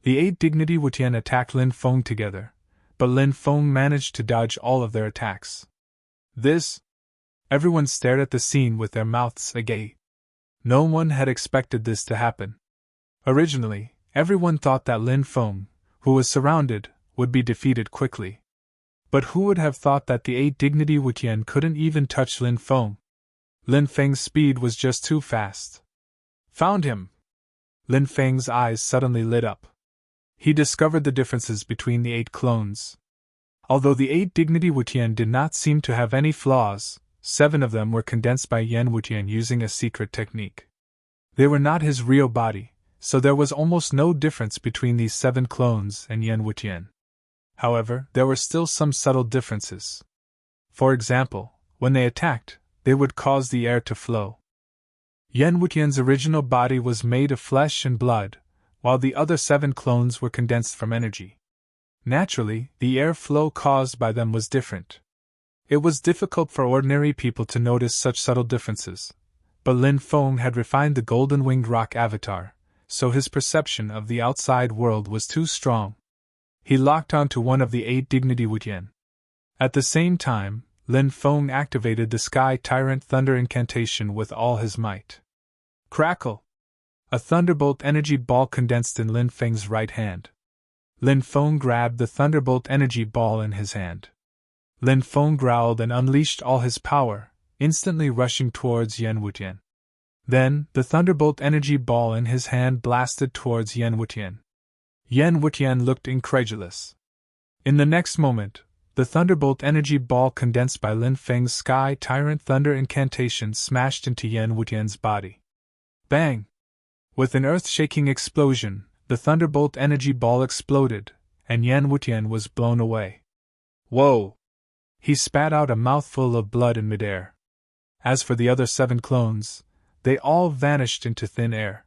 The 8 Dignity Wutian attacked Lin Feng together, but Lin Feng managed to dodge all of their attacks. Everyone stared at the scene with their mouths agape. No one had expected this to happen. Originally, everyone thought that Lin Feng, who was surrounded, would be defeated quickly. But who would have thought that the 8 Dignity Wutian couldn't even touch Lin Feng? Lin Feng's speed was just too fast. Found him! Lin Feng's eyes suddenly lit up. He discovered the differences between the 8 clones. Although the 8 Dignity Wutian did not seem to have any flaws, 7 of them were condensed by Yen Wutian using a secret technique. They were not his real body, so there was almost no difference between these 7 clones and Yen Wutian. However, there were still some subtle differences. For example, when they attacked, they would cause the air to flow. Yen Wutian's original body was made of flesh and blood, while the other 7 clones were condensed from energy. Naturally, the air flow caused by them was different. It was difficult for ordinary people to notice such subtle differences, but Lin Feng had refined the golden-winged rock avatar, so his perception of the outside world was too strong. He locked onto one of the 8 Dignity Wutian. At the same time, Lin Feng activated the Sky Tyrant Thunder incantation with all his might. Crackle! A thunderbolt energy ball condensed in Lin Feng's right hand. Lin Feng grabbed the thunderbolt energy ball in his hand. Lin Feng growled and unleashed all his power, instantly rushing towards Yen Wutian. Then, the thunderbolt energy ball in his hand blasted towards Yen Wutian. Yen Wutian looked incredulous. In the next moment, the thunderbolt energy ball condensed by Lin Feng's Sky Tyrant Thunder incantation smashed into Yen Wutian's body. Bang! With an earth-shaking explosion, the thunderbolt energy ball exploded, and Yen Wutian was blown away. Whoa! He spat out a mouthful of blood in midair. As for the other 7 clones, they all vanished into thin air.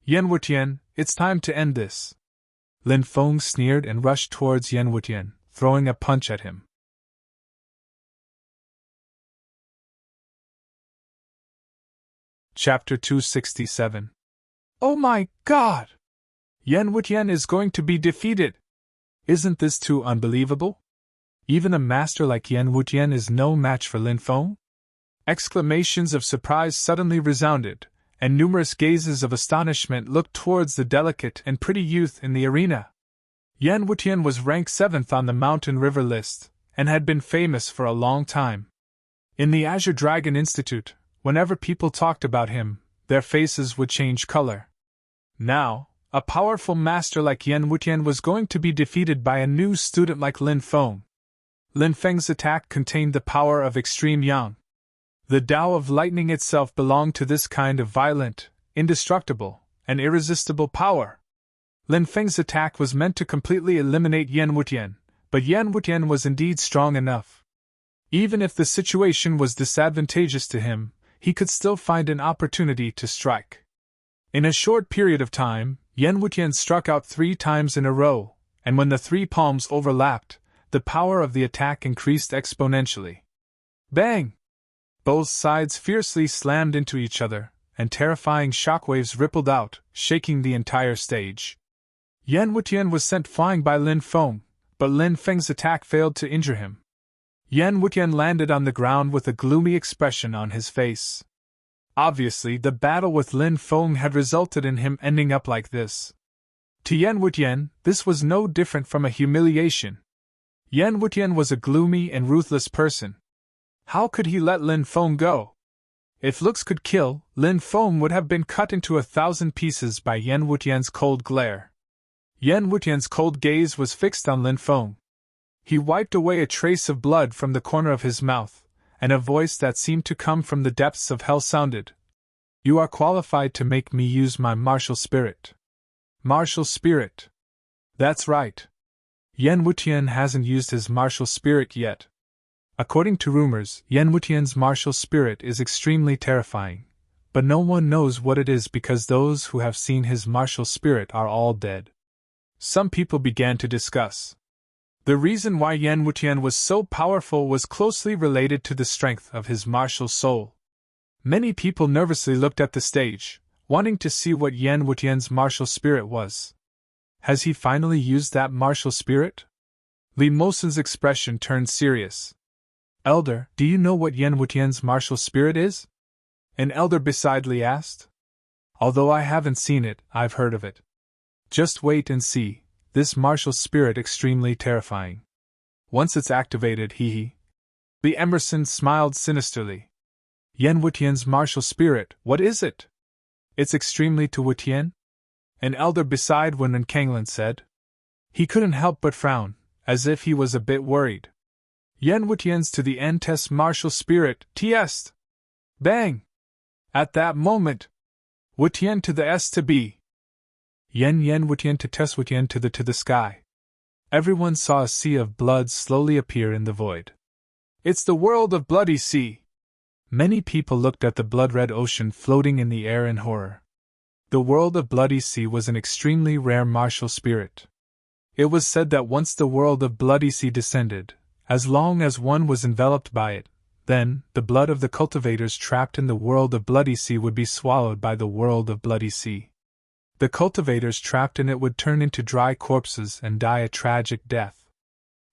Yen Wutian, it's time to end this. Lin Feng sneered and rushed towards Yen Wutian, throwing a punch at him. Chapter 267. Oh my God! Yen Wutian is going to be defeated! Isn't this too unbelievable? Even a master like Yan Wutian is no match for Lin Feng? Exclamations of surprise suddenly resounded, and numerous gazes of astonishment looked towards the delicate and pretty youth in the arena. Yan Wutian was ranked 7th on the Mountain River list, and had been famous for a long time. In the Azure Dragon Institute, whenever people talked about him, their faces would change color. Now, a powerful master like Yan Wutian was going to be defeated by a new student like Lin Feng. Lin Feng's attack contained the power of extreme yang. The Tao of lightning itself belonged to this kind of violent, indestructible, and irresistible power. Lin Feng's attack was meant to completely eliminate Yan Wutian, but Yan Wutian was indeed strong enough. Even if the situation was disadvantageous to him, he could still find an opportunity to strike. In a short period of time, Yan Wutian struck out 3 times in a row, and when the 3 palms overlapped, the power of the attack increased exponentially. Bang! Both sides fiercely slammed into each other, and terrifying shockwaves rippled out, shaking the entire stage. Yan Wutian was sent flying by Lin Feng, but Lin Feng's attack failed to injure him. Yan Wutian landed on the ground with a gloomy expression on his face. Obviously, the battle with Lin Feng had resulted in him ending up like this. To Yan Wutian, this was no different from a humiliation. Yan Wutian was a gloomy and ruthless person. How could he let Lin Feng go? If looks could kill, Lin Feng would have been cut into 1,000 pieces by Yan Wutian's cold glare. Yan Wutian's cold gaze was fixed on Lin Feng. He wiped away a trace of blood from the corner of his mouth, and a voice that seemed to come from the depths of hell sounded. "You are qualified to make me use my martial spirit." Martial spirit. That's right. Yan Wutian hasn't used his martial spirit yet. According to rumors, Yan Wutian's martial spirit is extremely terrifying, but no one knows what it is because those who have seen his martial spirit are all dead. Some people began to discuss. The reason why Yan Wutian was so powerful was closely related to the strength of his martial soul. Many people nervously looked at the stage, wanting to see what Yan Wutian's martial spirit was. Has he finally used that martial spirit? Li Mosen's expression turned serious. "Elder, do you know what Yan Wutian's martial spirit is?" An elder beside Li asked. "Although I haven't seen it, I've heard of it. Just wait and see. This martial spirit extremely terrifying. Once it's activated, hee. Li Emerson smiled sinisterly. Yan Wutian's martial spirit, what is it? It's extremely to Wutian? An elder beside Wen and Kanglin said. He couldn't help but frown, as if he was a bit worried. Yan Wutian's to the N-test martial spirit, T-est. Bang! At that moment, Wutian to the S to B. Yan Wutian to test Wutian to the sky. Everyone saw a sea of blood slowly appear in the void. It's the world of Bloody Sea. Many people looked at the blood-red ocean floating in the air in horror. The world of Bloody Sea was an extremely rare martial spirit. It was said that once the world of Bloody Sea descended, as long as one was enveloped by it, then the blood of the cultivators trapped in the world of Bloody Sea would be swallowed by the world of Bloody Sea. The cultivators trapped in it would turn into dry corpses and die a tragic death.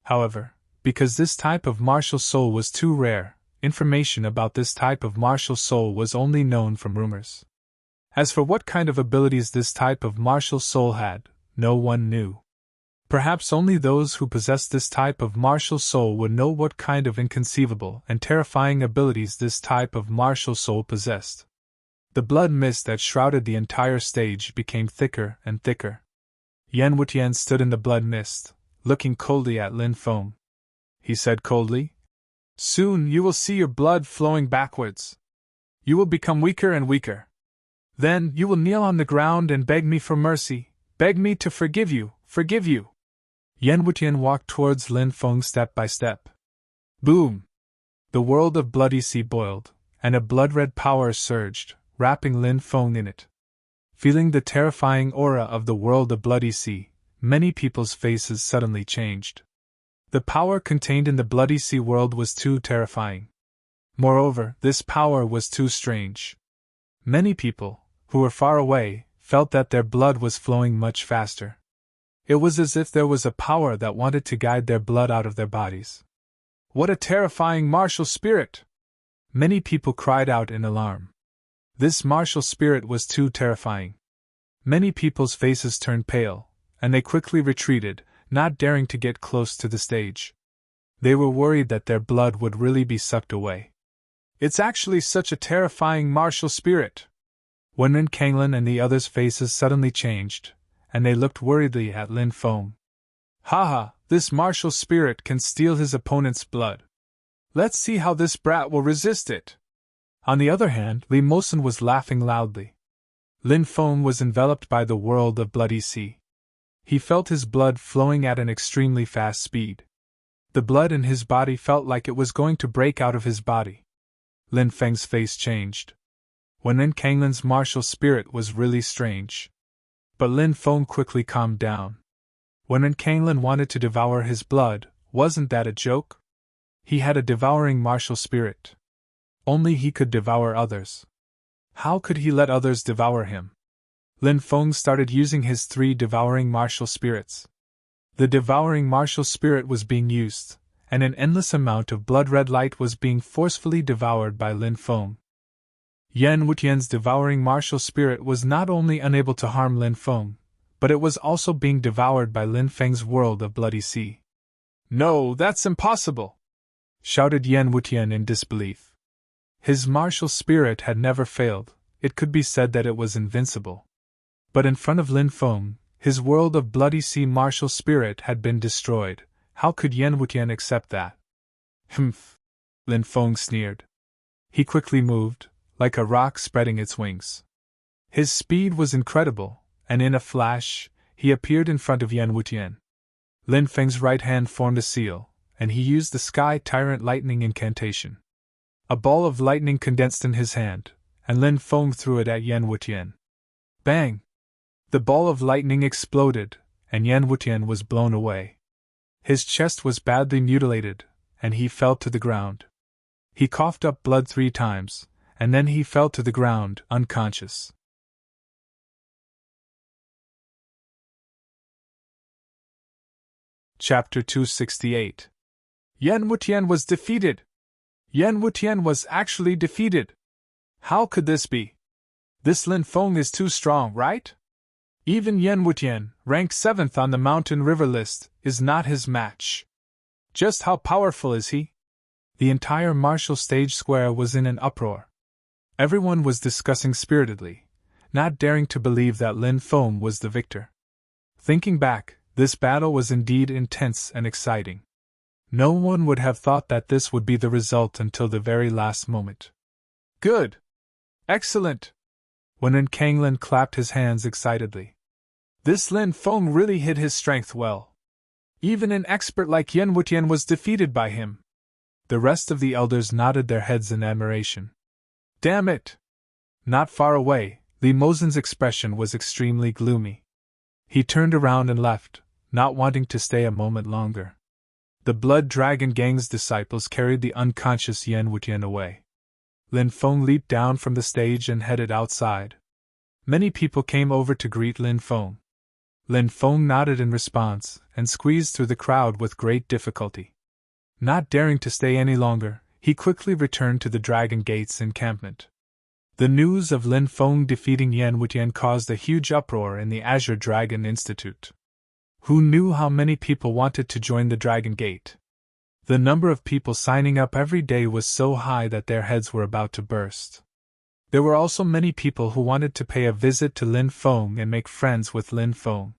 However, because this type of martial soul was too rare, information about this type of martial soul was only known from rumors. As for what kind of abilities this type of martial soul had, no one knew. Perhaps only those who possessed this type of martial soul would know what kind of inconceivable and terrifying abilities this type of martial soul possessed. The blood mist that shrouded the entire stage became thicker and thicker. Yan Wutian stood in the blood mist, looking coldly at Lin Feng. He said coldly, "Soon you will see your blood flowing backwards. You will become weaker and weaker. Then you will kneel on the ground and beg me for mercy, beg me to forgive you, forgive you." Yan Wutian walked towards Lin Feng step by step. Boom! The world of Bloody Sea boiled, and a blood-red power surged, wrapping Lin Feng in it. Feeling the terrifying aura of the world of Bloody Sea, many people's faces suddenly changed. The power contained in the Bloody Sea world was too terrifying. Moreover, this power was too strange. Many people, who were far away, felt that their blood was flowing much faster. It was as if there was a power that wanted to guide their blood out of their bodies. What a terrifying martial spirit! Many people cried out in alarm. This martial spirit was too terrifying. Many people's faces turned pale, and they quickly retreated, not daring to get close to the stage. They were worried that their blood would really be sucked away. It's actually such a terrifying martial spirit! Wenren Kanglin and the others' faces suddenly changed, and they looked worriedly at Lin Feng. Haha, this martial spirit can steal his opponent's blood. Let's see how this brat will resist it. On the other hand, Li Mosen was laughing loudly. Lin Feng was enveloped by the world of bloody sea. He felt his blood flowing at an extremely fast speed. The blood in his body felt like it was going to break out of his body. Lin Feng's face changed. Wenren Kanglin's martial spirit was really strange. But Lin Feng quickly calmed down. Wenren Kanglin wanted to devour his blood, wasn't that a joke? He had a devouring martial spirit. Only he could devour others. How could he let others devour him? Lin Feng started using his 3 devouring martial spirits. The devouring martial spirit was being used, and an endless amount of blood-red light was being forcefully devoured by Lin Feng. Yan Wutian's devouring martial spirit was not only unable to harm Lin Feng, but it was also being devoured by Lin Feng's world of bloody sea. No, that's impossible! Shouted Yan Wutian in disbelief. His martial spirit had never failed, it could be said that it was invincible. But in front of Lin Feng, his world of bloody sea martial spirit had been destroyed. How could Yan Wutian accept that? Humph! Lin Feng sneered. He quickly moved, like a rock spreading its wings. His speed was incredible, and in a flash, he appeared in front of Yan Wutian. Lin Feng's right hand formed a seal, and he used the Sky Tyrant Lightning incantation. A ball of lightning condensed in his hand, and Lin Feng threw it at Yan Wutian. Bang! The ball of lightning exploded, and Yan Wutian was blown away. His chest was badly mutilated, and he fell to the ground. He coughed up blood 3 times, and then he fell to the ground, unconscious. Chapter 268. Yan Wutian was defeated! Yan Wutian was actually defeated! How could this be? This Lin Feng is too strong, right? Even Yan Wutian, ranked 7th on the mountain river list, is not his match. Just how powerful is he? The entire martial stage square was in an uproar. Everyone was discussing spiritedly, not daring to believe that Lin Feng was the victor. Thinking back, this battle was indeed intense and exciting. No one would have thought that this would be the result until the very last moment. Good! Excellent! Wenren Kanglin clapped his hands excitedly. This Lin Feng really hid his strength well. Even an expert like Yan Wutian was defeated by him. The rest of the elders nodded their heads in admiration. Damn it! Not far away, Li Mosen's expression was extremely gloomy. He turned around and left, not wanting to stay a moment longer. The Blood Dragon Gang's disciples carried the unconscious Yan Wutian away. Lin Feng leaped down from the stage and headed outside. Many people came over to greet Lin Feng. Lin Feng nodded in response and squeezed through the crowd with great difficulty. Not daring to stay any longer, he quickly returned to the Dragon Gate's encampment. The news of Lin Feng defeating Yan Wutian caused a huge uproar in the Azure Dragon Institute. Who knew how many people wanted to join the Dragon Gate? The number of people signing up every day was so high that their heads were about to burst. There were also many people who wanted to pay a visit to Lin Feng and make friends with Lin Feng.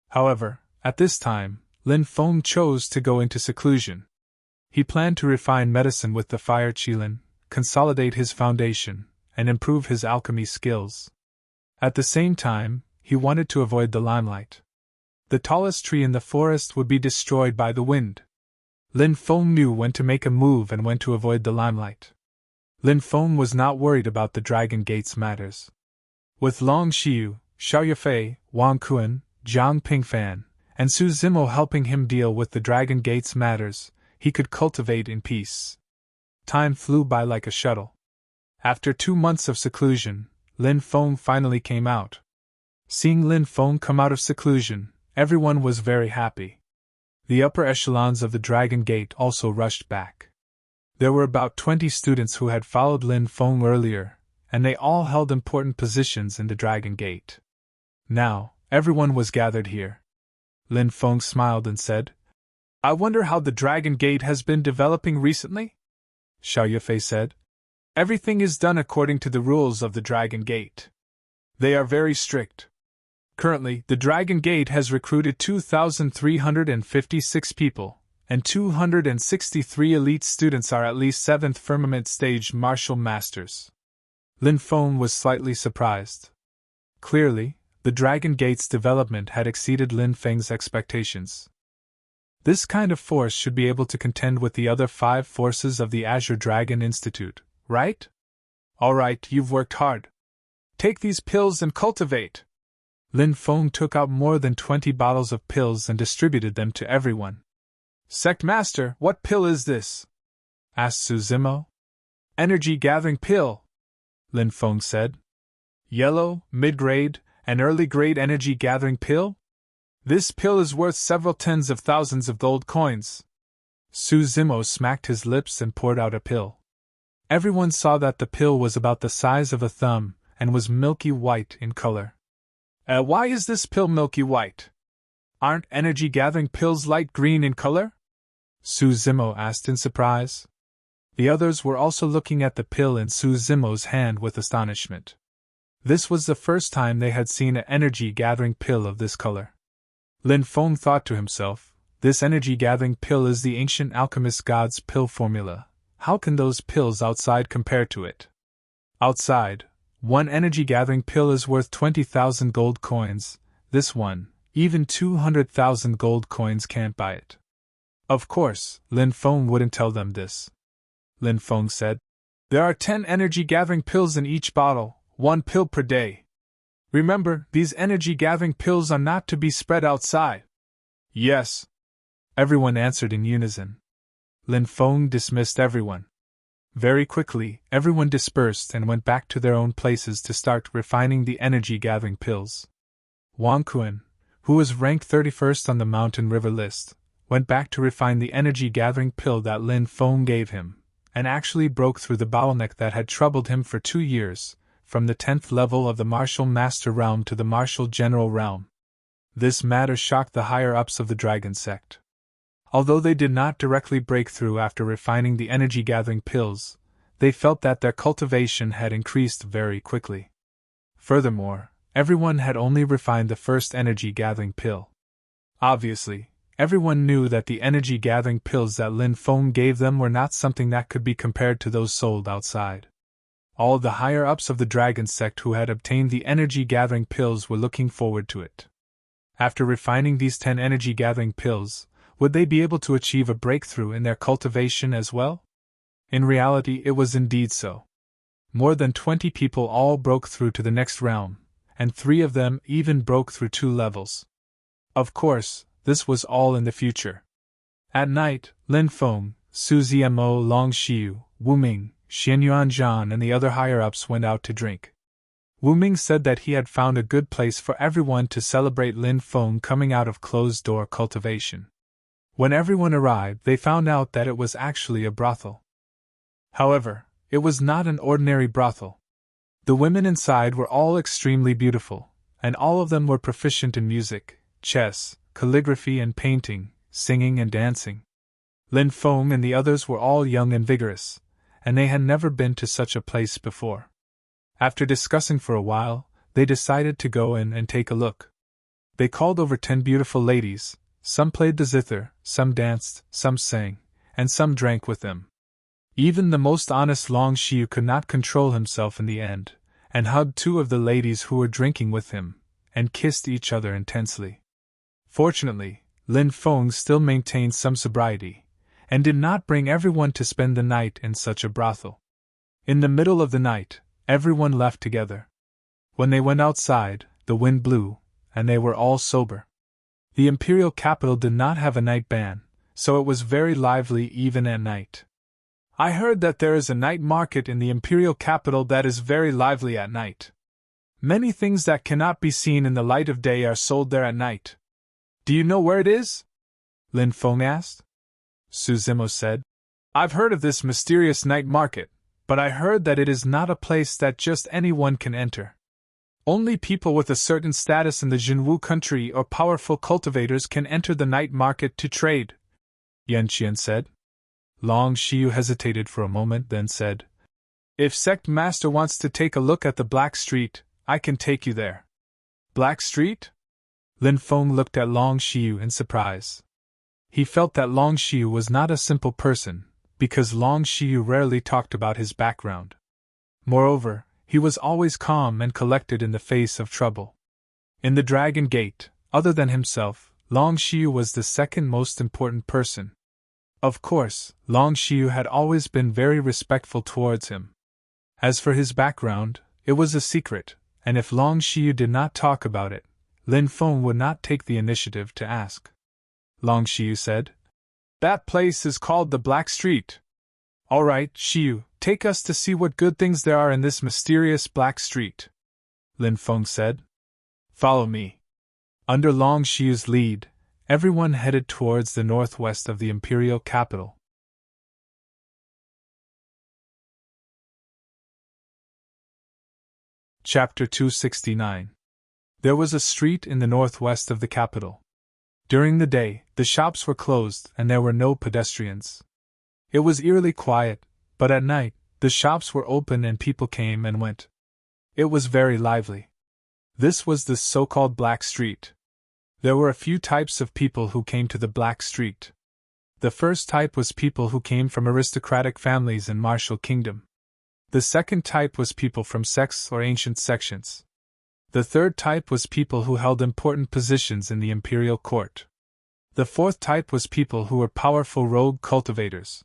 However, at this time, Lin Feng chose to go into seclusion. He planned to refine medicine with the fire qilin, consolidate his foundation, and improve his alchemy skills. At the same time, he wanted to avoid the limelight. The tallest tree in the forest would be destroyed by the wind. Lin Feng knew when to make a move and when to avoid the limelight. Lin Feng was not worried about the Dragon Gate's matters. With Long Xiu, Xiao Yafei, Wang Kuan, Jiang Pingfan, and Su Zimo helping him deal with the Dragon Gate's matters, he could cultivate in peace. Time flew by like a shuttle. After 2 months of seclusion, Lin Feng finally came out. Seeing Lin Feng come out of seclusion, everyone was very happy. The upper echelons of the Dragon Gate also rushed back. There were about 20 students who had followed Lin Feng earlier, and they all held important positions in the Dragon Gate. Now, everyone was gathered here. Lin Feng smiled and said, "I wonder how the Dragon Gate has been developing recently?" Xiao Yufei said, "Everything is done according to the rules of the Dragon Gate. They are very strict. Currently, the Dragon Gate has recruited 2,356 people, and 263 elite students are at least 7th Firmament Stage Martial Masters." Lin Feng was slightly surprised. Clearly, the Dragon Gate's development had exceeded Lin Feng's expectations. This kind of force should be able to contend with the other 5 forces of the Azure Dragon Institute, right? All right, you've worked hard. Take these pills and cultivate. Lin Feng took out more than 20 bottles of pills and distributed them to everyone. "Sect Master, what pill is this?" asked Su Zimo. "Energy gathering pill," Lin Feng said. "Yellow, mid-grade, and early-grade energy gathering pill? This pill is worth several tens of thousands of gold coins." Su Zimo smacked his lips and poured out a pill. Everyone saw that the pill was about the size of a thumb and was milky white in color. Why is this pill milky white? Aren't energy gathering pills light green in color?" Su Zimo asked in surprise. The others were also looking at the pill in Su Zimo's hand with astonishment. This was the first time they had seen an energy-gathering pill of this color. Lin Feng thought to himself, "This energy-gathering pill is the ancient alchemist god's pill formula. How can those pills outside compare to it?" Outside, one energy-gathering pill is worth 20,000 gold coins. This one, even 200,000 gold coins can't buy it. Of course, Lin Feng wouldn't tell them this. Lin Feng said, "There are 10 energy-gathering pills in each bottle, 1 pill per day. Remember, these energy-gathering pills are not to be spread outside." "Yes," everyone answered in unison. Lin Feng dismissed everyone. Very quickly, everyone dispersed and went back to their own places to start refining the energy-gathering pills. Wang Kuan, who was ranked 31st on the Mountain River list, went back to refine the energy-gathering pill that Lin Feng gave him, and actually broke through the bottleneck that had troubled him for 2 years, from the 10th level of the Martial Master realm to the Martial General realm. This matter shocked the higher-ups of the Dragon Sect. Although they did not directly break through after refining the energy-gathering pills, they felt that their cultivation had increased very quickly. Furthermore, everyone had only refined the first energy-gathering pill. Obviously, everyone knew that the energy-gathering pills that Lin Feng gave them were not something that could be compared to those sold outside. All the higher-ups of the Dragon Sect who had obtained the energy-gathering pills were looking forward to it. After refining these 10 energy-gathering pills, would they be able to achieve a breakthrough in their cultivation as well? In reality, it was indeed so. More than 20 people all broke through to the next realm, and 3 of them even broke through 2 levels. Of course, this was all in the future. At night, Lin Feng, Su Zimo, Long Xiu, Wu Ming, Xian Yuanzhan and the other higher-ups went out to drink. Wu Ming said that he had found a good place for everyone to celebrate Lin Feng coming out of closed-door cultivation. When everyone arrived, they found out that it was actually a brothel. However, it was not an ordinary brothel. The women inside were all extremely beautiful, and all of them were proficient in music, chess, calligraphy and painting, singing and dancing. Lin Feng and the others were all young and vigorous, and they had never been to such a place before. After discussing for a while, they decided to go in and take a look. They called over 10 beautiful ladies. Some played the zither, some danced, some sang, and some drank with them. Even the most honest Long Xiu could not control himself in the end, and hugged 2 of the ladies who were drinking with him, and kissed each other intensely. Fortunately, Lin Feng still maintained some sobriety, and did not bring everyone to spend the night in such a brothel. In the middle of the night, everyone left together. When they went outside, the wind blew, and they were all sober. The imperial capital did not have a night ban, so it was very lively even at night. I heard that there is a night market in the imperial capital that is very lively at night. Many things that cannot be seen in the light of day are sold there at night. Do you know where it is? Lin Feng asked. Su Zimo said, I've heard of this mysterious night market, but I heard that it is not a place that just anyone can enter. Only people with a certain status in the Jinwu country or powerful cultivators can enter the night market to trade, Yan Qian said. Long Xiu hesitated for a moment, then said, If Sect Master wants to take a look at the Black Street, I can take you there. Black Street? Lin Feng looked at Long Xiu in surprise. He felt that Long Xiu was not a simple person, because Long Xiu rarely talked about his background. Moreover, he was always calm and collected in the face of trouble. In the Dragon Gate, other than himself, Long Xiu was the second most important person. Of course, Long Xiu had always been very respectful towards him. As for his background, it was a secret, and if Long Xiu did not talk about it, Lin Feng would not take the initiative to ask. Long Xiu said, That place is called the Black Street. All right, Xiu, take us to see what good things there are in this mysterious Black Street, Lin Feng said. Follow me. Under Long Xiu's lead, everyone headed towards the northwest of the imperial capital. Chapter 269. There was a street in the northwest of the capital. During the day, the shops were closed and there were no pedestrians. It was eerily quiet, but at night, the shops were open and people came and went. It was very lively. This was the so-called Black Street. There were a few types of people who came to the Black Street. The first type was people who came from aristocratic families in martial kingdom. The second type was people from sects or ancient sections. The third type was people who held important positions in the imperial court. The fourth type was people who were powerful rogue cultivators.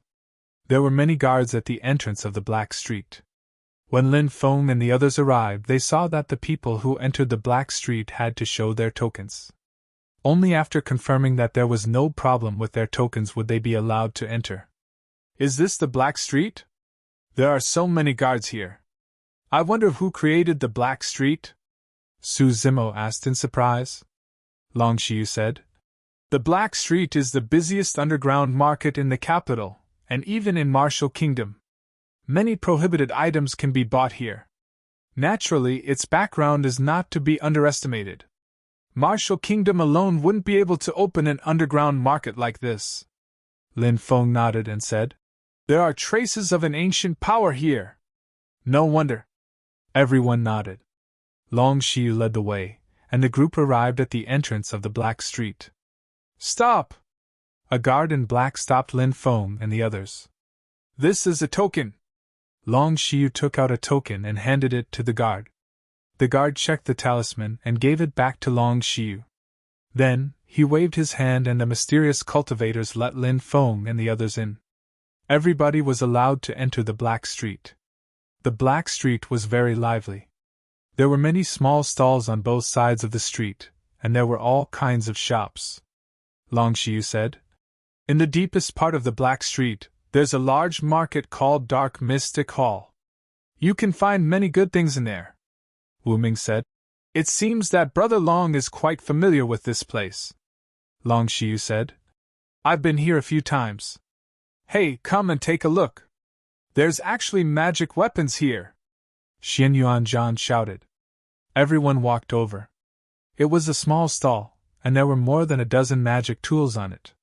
There were many guards at the entrance of the Black Street. When Lin Feng and the others arrived, they saw that the people who entered the Black Street had to show their tokens. Only after confirming that there was no problem with their tokens would they be allowed to enter. Is this the Black Street? There are so many guards here. I wonder who created the Black Street? Su Zimo asked in surprise. Long Xiu said, The Black Street is the busiest underground market in the capital, and even in Martial Kingdom. Many prohibited items can be bought here. Naturally, its background is not to be underestimated. Martial Kingdom alone wouldn't be able to open an underground market like this. Lin Feng nodded and said, There are traces of an ancient power here. No wonder. Everyone nodded. Long Xiu led the way, and the group arrived at the entrance of the Black Street. Stop! A guard in black stopped Lin Feng and the others. This is a token. Long Xiu took out a token and handed it to the guard. The guard checked the talisman and gave it back to Long Xiu. Then, he waved his hand and the mysterious cultivators let Lin Feng and the others in. Everybody was allowed to enter the Black Street. The Black Street was very lively. There were many small stalls on both sides of the street, and there were all kinds of shops. Long Xiu said, In the deepest part of the Black Street, there's a large market called Dark Mystic Hall. You can find many good things in there. Wu Ming said, It seems that Brother Long is quite familiar with this place. Long Xiu said, I've been here a few times. Hey, come and take a look. There's actually magic weapons here. Xian Yuanzhan shouted. Everyone walked over. It was a small stall, and there were more than a dozen magic tools on it.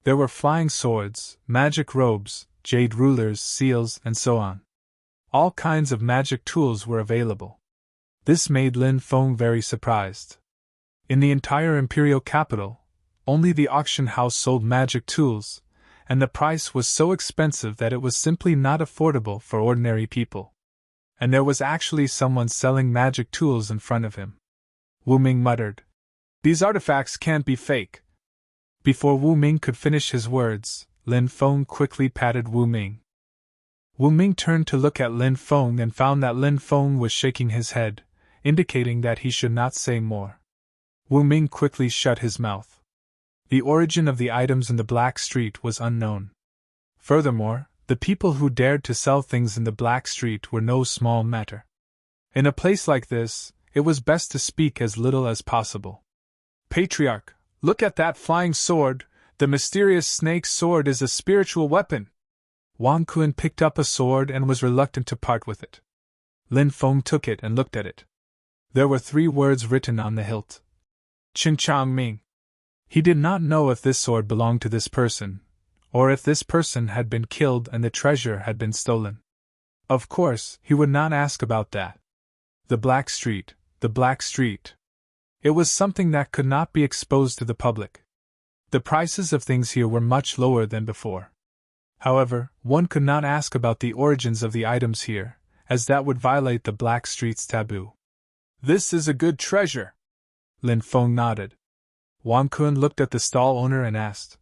There were flying swords, magic robes, jade rulers, seals, and so on. All kinds of magic tools were available. This made Lin Feng very surprised. In the entire imperial capital, only the auction house sold magic tools, and the price was so expensive that it was simply not affordable for ordinary people. And there was actually someone selling magic tools in front of him. Wu Ming muttered, These artifacts can't be fake. Before Wu Ming could finish his words, Lin Feng quickly patted Wu Ming. Wu Ming turned to look at Lin Feng and found that Lin Feng was shaking his head, indicating that he should not say more. Wu Ming quickly shut his mouth. The origin of the items in the Black Street was unknown. Furthermore, the people who dared to sell things in the Black Street were no small matter. In a place like this, it was best to speak as little as possible. Patriarch, Look at that flying sword. The mysterious snake sword is a spiritual weapon. Wang Kun picked up a sword and was reluctant to part with it. Lin Feng took it and looked at it. There were 3 words written on the hilt. Qin Chang Ming. He did not know if this sword belonged to this person, or if this person had been killed and the treasure had been stolen. Of course, he would not ask about that. The Black Street, the Black Street. It was something that could not be exposed to the public. The prices of things here were much lower than before. However, one could not ask about the origins of the items here, as that would violate the Black Street's taboo. This is a good treasure. Lin Feng nodded. Wang Kun looked at the stall owner and asked,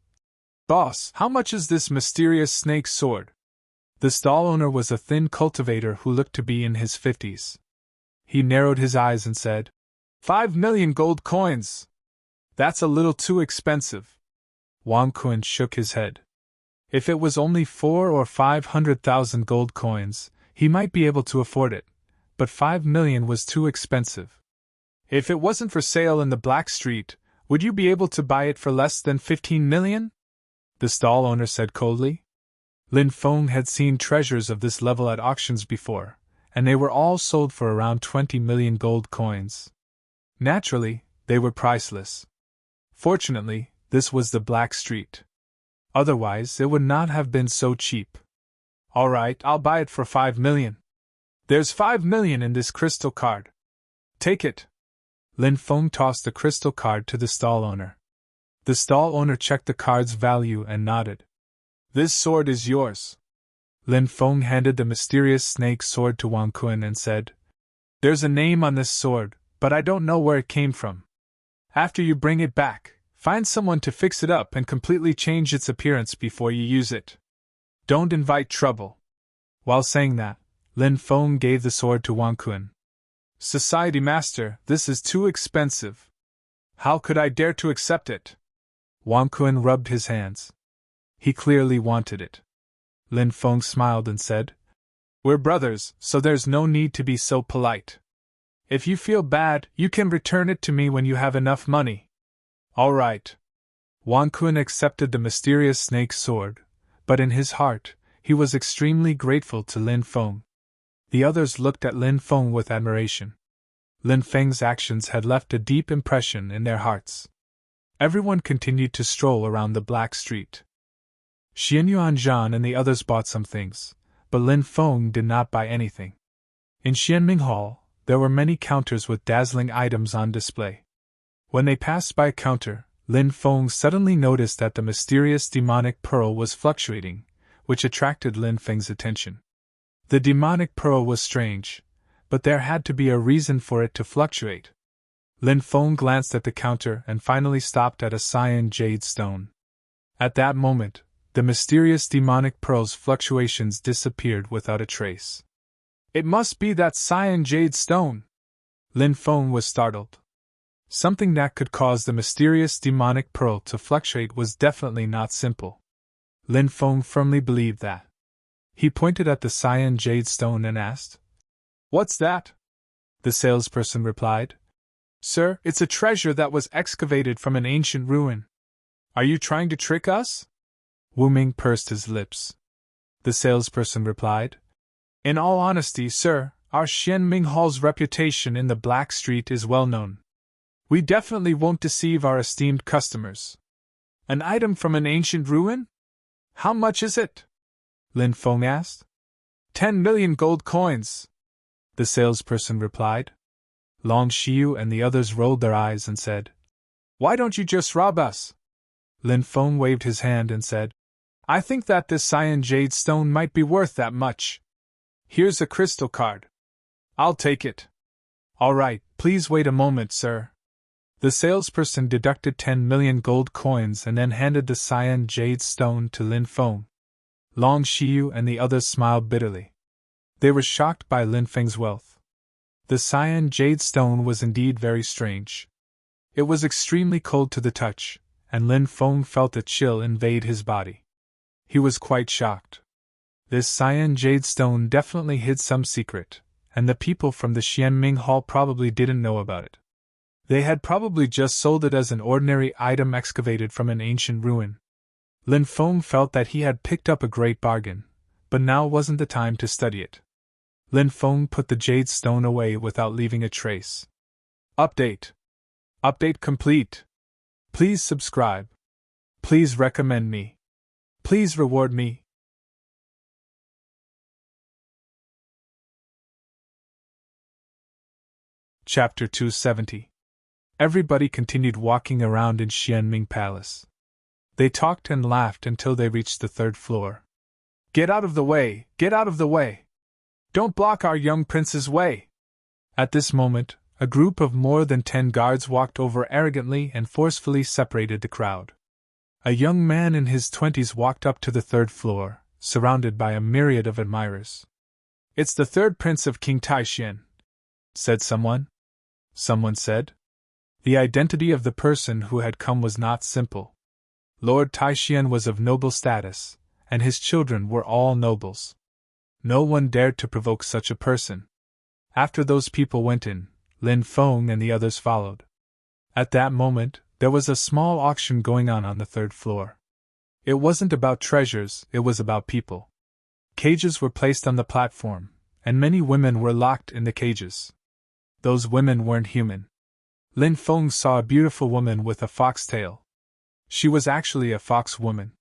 Boss, how much is this mysterious snake sword? The stall owner was a thin cultivator who looked to be in his 50s. He narrowed his eyes and said, 5 million gold coins. That's a little too expensive. Wang Kun shook his head. If it was only 4 or 500,000 gold coins, he might be able to afford it, but 5 million was too expensive. If it wasn't for sale in the Black Street, would you be able to buy it for less than 15 million? The stall owner said coldly. Lin Feng had seen treasures of this level at auctions before, and they were all sold for around 20 million gold coins. Naturally, they were priceless. Fortunately, this was the Black Street. Otherwise, it would not have been so cheap. All right, I'll buy it for 5 million. There's 5 million in this crystal card. Take it. Lin Feng tossed the crystal card to the stall owner. The stall owner checked the card's value and nodded. This sword is yours. Lin Feng handed the mysterious snake sword to Wang Kun and said, There's a name on this sword, but I don't know where it came from. After you bring it back, find someone to fix it up and completely change its appearance before you use it. Don't invite trouble. While saying that, Lin Feng gave the sword to Wang Kun. Society master, this is too expensive. How could I dare to accept it? Wang Kun rubbed his hands. He clearly wanted it. Lin Feng smiled and said, We're brothers, so there's no need to be so polite. If you feel bad, you can return it to me when you have enough money. All right. Wang Kun accepted the mysterious snake sword, but in his heart, he was extremely grateful to Lin Feng. The others looked at Lin Feng with admiration. Lin Feng's actions had left a deep impression in their hearts. Everyone continued to stroll around the Black Street. Xian Yuanzhan and the others bought some things, but Lin Feng did not buy anything. In Xianming Hall, there were many counters with dazzling items on display. When they passed by a counter, Lin Feng suddenly noticed that the mysterious demonic pearl was fluctuating, which attracted Lin Feng's attention. The demonic pearl was strange, but there had to be a reason for it to fluctuate. Lin Feng glanced at the counter and finally stopped at a cyan jade stone. At that moment, the mysterious demonic pearl's fluctuations disappeared without a trace. It must be that cyan jade stone! Lin Feng was startled. Something that could cause the mysterious demonic pearl to fluctuate was definitely not simple. Lin Feng firmly believed that. He pointed at the cyan jade stone and asked, What's that? The salesperson replied, Sir, it's a treasure that was excavated from an ancient ruin. Are you trying to trick us? Wu Ming pursed his lips. The salesperson replied, In all honesty, sir, our Xianming Hall's reputation in the Black Street is well known. We definitely won't deceive our esteemed customers. An item from an ancient ruin? How much is it? Lin Feng asked. 10 million gold coins, the salesperson replied. Long Xiu and the others rolled their eyes and said, Why don't you just rob us? Lin Feng waved his hand and said, I think that this cyan jade stone might be worth that much. Here's a crystal card. I'll take it. All right, please wait a moment, sir. The salesperson deducted 10 million gold coins and then handed the cyan jade stone to Lin Feng. Long Xiu and the others smiled bitterly. They were shocked by Lin Feng's wealth. The cyan jade stone was indeed very strange. It was extremely cold to the touch, and Lin Feng felt a chill invade his body. He was quite shocked. This cyan jade stone definitely hid some secret, and the people from the Xianming Hall probably didn't know about it. They had probably just sold it as an ordinary item excavated from an ancient ruin. Lin Feng felt that he had picked up a great bargain, but now wasn't the time to study it. Lin Feng put the jade stone away without leaving a trace. Update. Update complete. Please subscribe. Please recommend me. Please reward me. Chapter 270. Everybody continued walking around in Xianming Palace. They talked and laughed until they reached the 3rd floor. Get out of the way! Get out of the way! Don't block our young prince's way! At this moment, a group of more than 10 guards walked over arrogantly and forcefully separated the crowd. A young man in his 20s walked up to the 3rd floor, surrounded by a myriad of admirers. It's the 3rd prince of King Taishan, said someone. Someone said. The identity of the person who had come was not simple. Lord Taishan was of noble status, and his children were all nobles. No one dared to provoke such a person. After those people went in, Lin Feng and the others followed. At that moment, there was a small auction going on the 3rd floor. It wasn't about treasures, it was about people. Cages were placed on the platform, and many women were locked in the cages. Those women weren't human. Lin Feng saw a beautiful woman with a fox tail. She was actually a fox woman.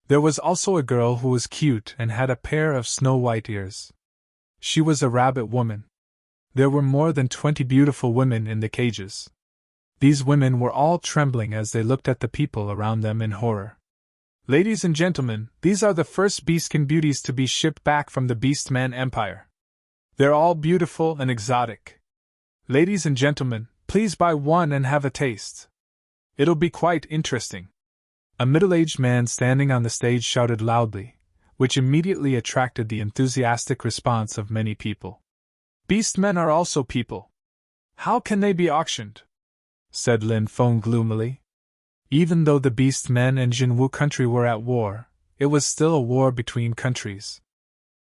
There was also a girl who was cute and had a pair of snow-white ears. She was a rabbit woman. There were more than 20 beautiful women in the cages. These women were all trembling as they looked at the people around them in horror. Ladies and gentlemen, these are the first Beastkin beauties to be shipped back from the Beastman Empire. They're all beautiful and exotic. Ladies and gentlemen, please buy one and have a taste. It'll be quite interesting. A middle-aged man standing on the stage shouted loudly, which immediately attracted the enthusiastic response of many people. Beastmen are also people. How can they be auctioned? Said Lin Feng gloomily. Even though the Beastmen and Jinwu country were at war, it was still a war between countries.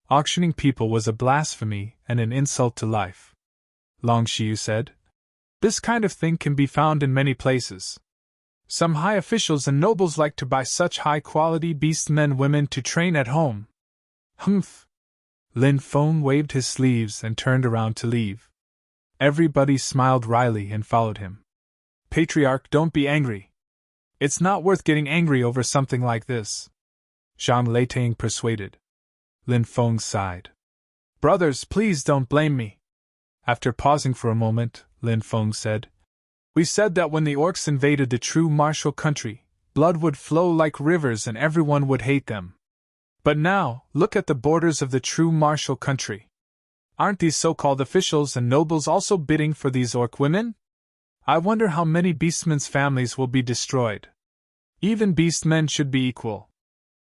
Auctioning people was a blasphemy and an insult to life. Long Xiu said. This kind of thing can be found in many places. Some high officials and nobles like to buy such high-quality beastmen women to train at home. Humph! Lin Feng waved his sleeves and turned around to leave. Everybody smiled wryly and followed him. Patriarch, don't be angry. It's not worth getting angry over something like this. Zhang Leitang persuaded. Lin Feng sighed. Brothers, please don't blame me. After pausing for a moment, Lin Feng said, We said that when the orcs invaded the true martial country, blood would flow like rivers and everyone would hate them. But now, look at the borders of the true martial country. Aren't these so-called officials and nobles also bidding for these orc women? I wonder how many beastmen's families will be destroyed. Even beastmen should be equal.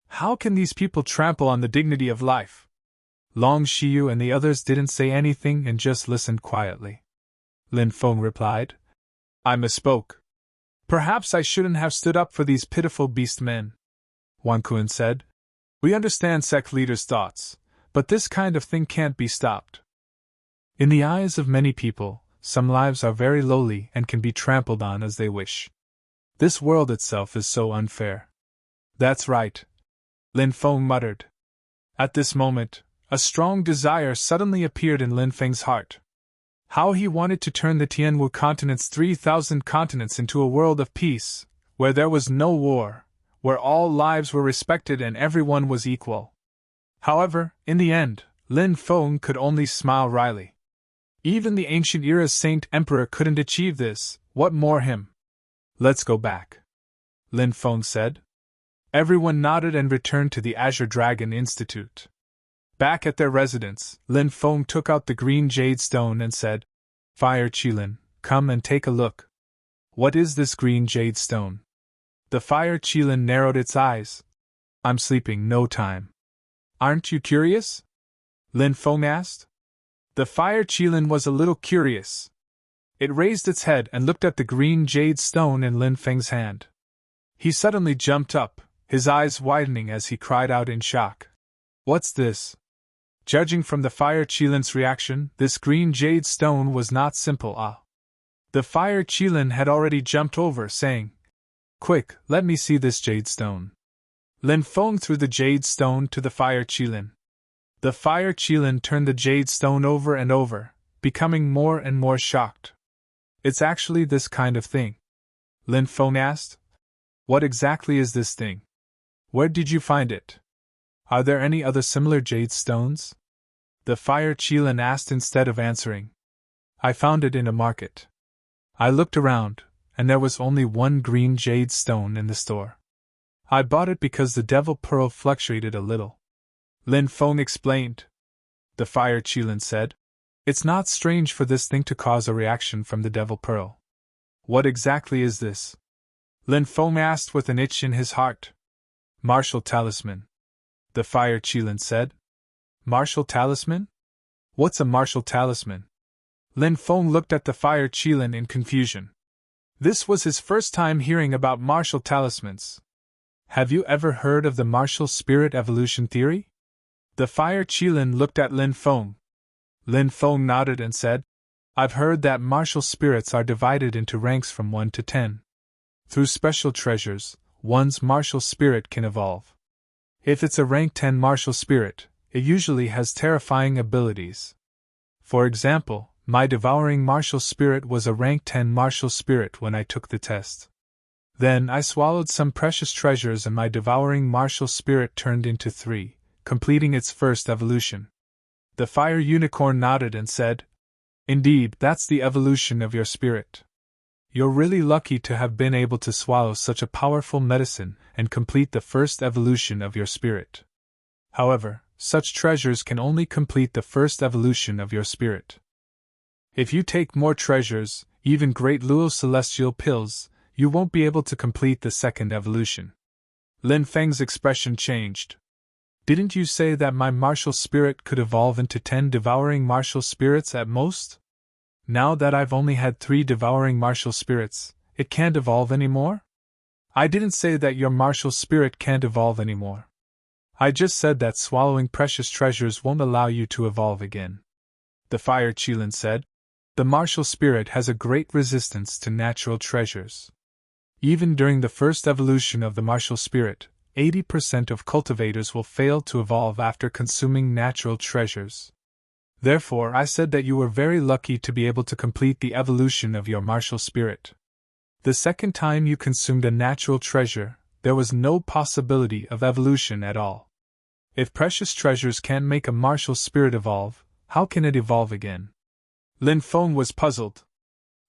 How can these people trample on the dignity of life? Long Xiu and the others didn't say anything and just listened quietly. Lin Feng replied, I misspoke. Perhaps I shouldn't have stood up for these pitiful beastmen. Wan Kun said, We understand sect leaders' thoughts, but this kind of thing can't be stopped. In the eyes of many people, some lives are very lowly and can be trampled on as they wish. This world itself is so unfair. That's right, Lin Feng muttered. At this moment, a strong desire suddenly appeared in Lin Feng's heart. How he wanted to turn the Tianwu continent's 3,000 continents into a world of peace, where there was no war, where all lives were respected and everyone was equal. However, in the end, Lin Feng could only smile wryly. Even the ancient era's Saint Emperor couldn't achieve this, what more him? Let's go back, Lin Feng said. Everyone nodded and returned to the Azure Dragon Institute. Back at their residence, Lin Feng took out the green jade stone and said, Fire Qilin, come and take a look. What is this green jade stone? The Fire Qilin narrowed its eyes. I'm sleeping no time. Aren't you curious? Lin Feng asked. The Fire Qilin was a little curious. It raised its head and looked at the green jade stone in Lin Feng's hand. He suddenly jumped up, his eyes widening as he cried out in shock. What's this? Judging from the Fire Qilin's reaction, this green jade stone was not simple. The fire Qilin had already jumped over, saying, "Quick, let me see this jade stone." Lin Feng threw the jade stone to the fire Qilin. The fire Qilin turned the jade stone over and over, becoming more and more shocked. "It's actually this kind of thing?" Lin Feng asked. "What exactly is this thing? Where did you find it? Are there any other similar jade stones?" The fire Qilin asked instead of answering. "I found it in a market. I looked around, and there was only one green jade stone in the store. I bought it because the devil pearl fluctuated a little." Lin Feng explained. The fire Qilin said, "It's not strange for this thing to cause a reaction from the devil pearl. What exactly is this?" Lin Feng asked with an itch in his heart. "Martial talisman," the fire Qilin said. "Martial talisman? What's a martial talisman?" Lin Feng looked at the fire Qilin in confusion. This was his first time hearing about martial talismans. "Have you ever heard of the martial spirit evolution theory?" The fire Qilin looked at Lin Feng. Lin Feng nodded and said, "I've heard that martial spirits are divided into ranks from 1 to 10. Through special treasures, one's martial spirit can evolve. If it's a rank 10 martial spirit, it usually has terrifying abilities. For example, my devouring martial spirit was a rank 10 martial spirit when I took the test. Then I swallowed some precious treasures and my devouring martial spirit turned into 3, completing its first evolution." The fire unicorn nodded and said, "Indeed, that's the evolution of your spirit. You're really lucky to have been able to swallow such a powerful medicine and complete the first evolution of your spirit. However, such treasures can only complete the first evolution of your spirit. If you take more treasures, even great Luo celestial pills, you won't be able to complete the second evolution." Lin Feng's expression changed. "Didn't you say that my martial spirit could evolve into 10 devouring martial spirits at most? Now that I've only had 3 devouring martial spirits, it can't evolve anymore?" "I didn't say that your martial spirit can't evolve anymore. I just said that swallowing precious treasures won't allow you to evolve again," the fire Qilin said. "The martial spirit has a great resistance to natural treasures. Even during the first evolution of the martial spirit, 80% of cultivators will fail to evolve after consuming natural treasures. Therefore, I said that you were very lucky to be able to complete the evolution of your martial spirit. The second time you consumed a natural treasure, there was no possibility of evolution at all. If precious treasures can't make a martial spirit evolve, how can it evolve again?" Lin Feng was puzzled.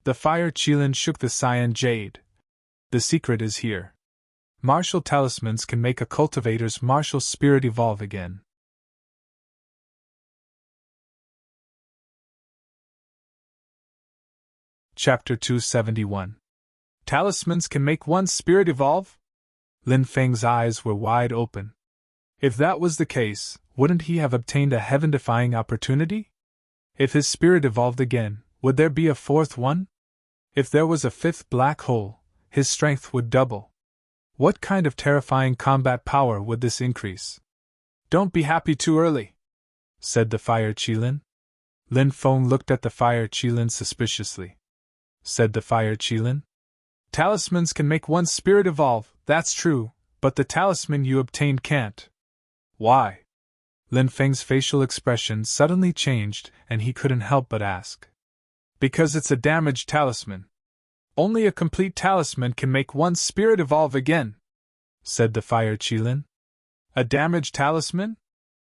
The fire Qilin shook the cyan jade. "The secret is here. Martial talismans can make a cultivator's martial spirit evolve again." Chapter 271. Talismans can make one's spirit evolve? Lin Feng's eyes were wide open. If that was the case, wouldn't he have obtained a heaven-defying opportunity? If his spirit evolved again, would there be a 4th one? If there was a 5th black hole, his strength would double. What kind of terrifying combat power would this increase? "Don't be happy too early," said the fire Qilin. Lin Feng looked at the fire Qilin suspiciously. Said the fire Qilin, "Talismans can make one's spirit evolve, that's true, but the talisman you obtained can't." "Why?" Lin Feng's facial expression suddenly changed, and he couldn't help but ask. "Because it's a damaged talisman. Only a complete talisman can make one's spirit evolve again," said the fire Qilin. "A damaged talisman?"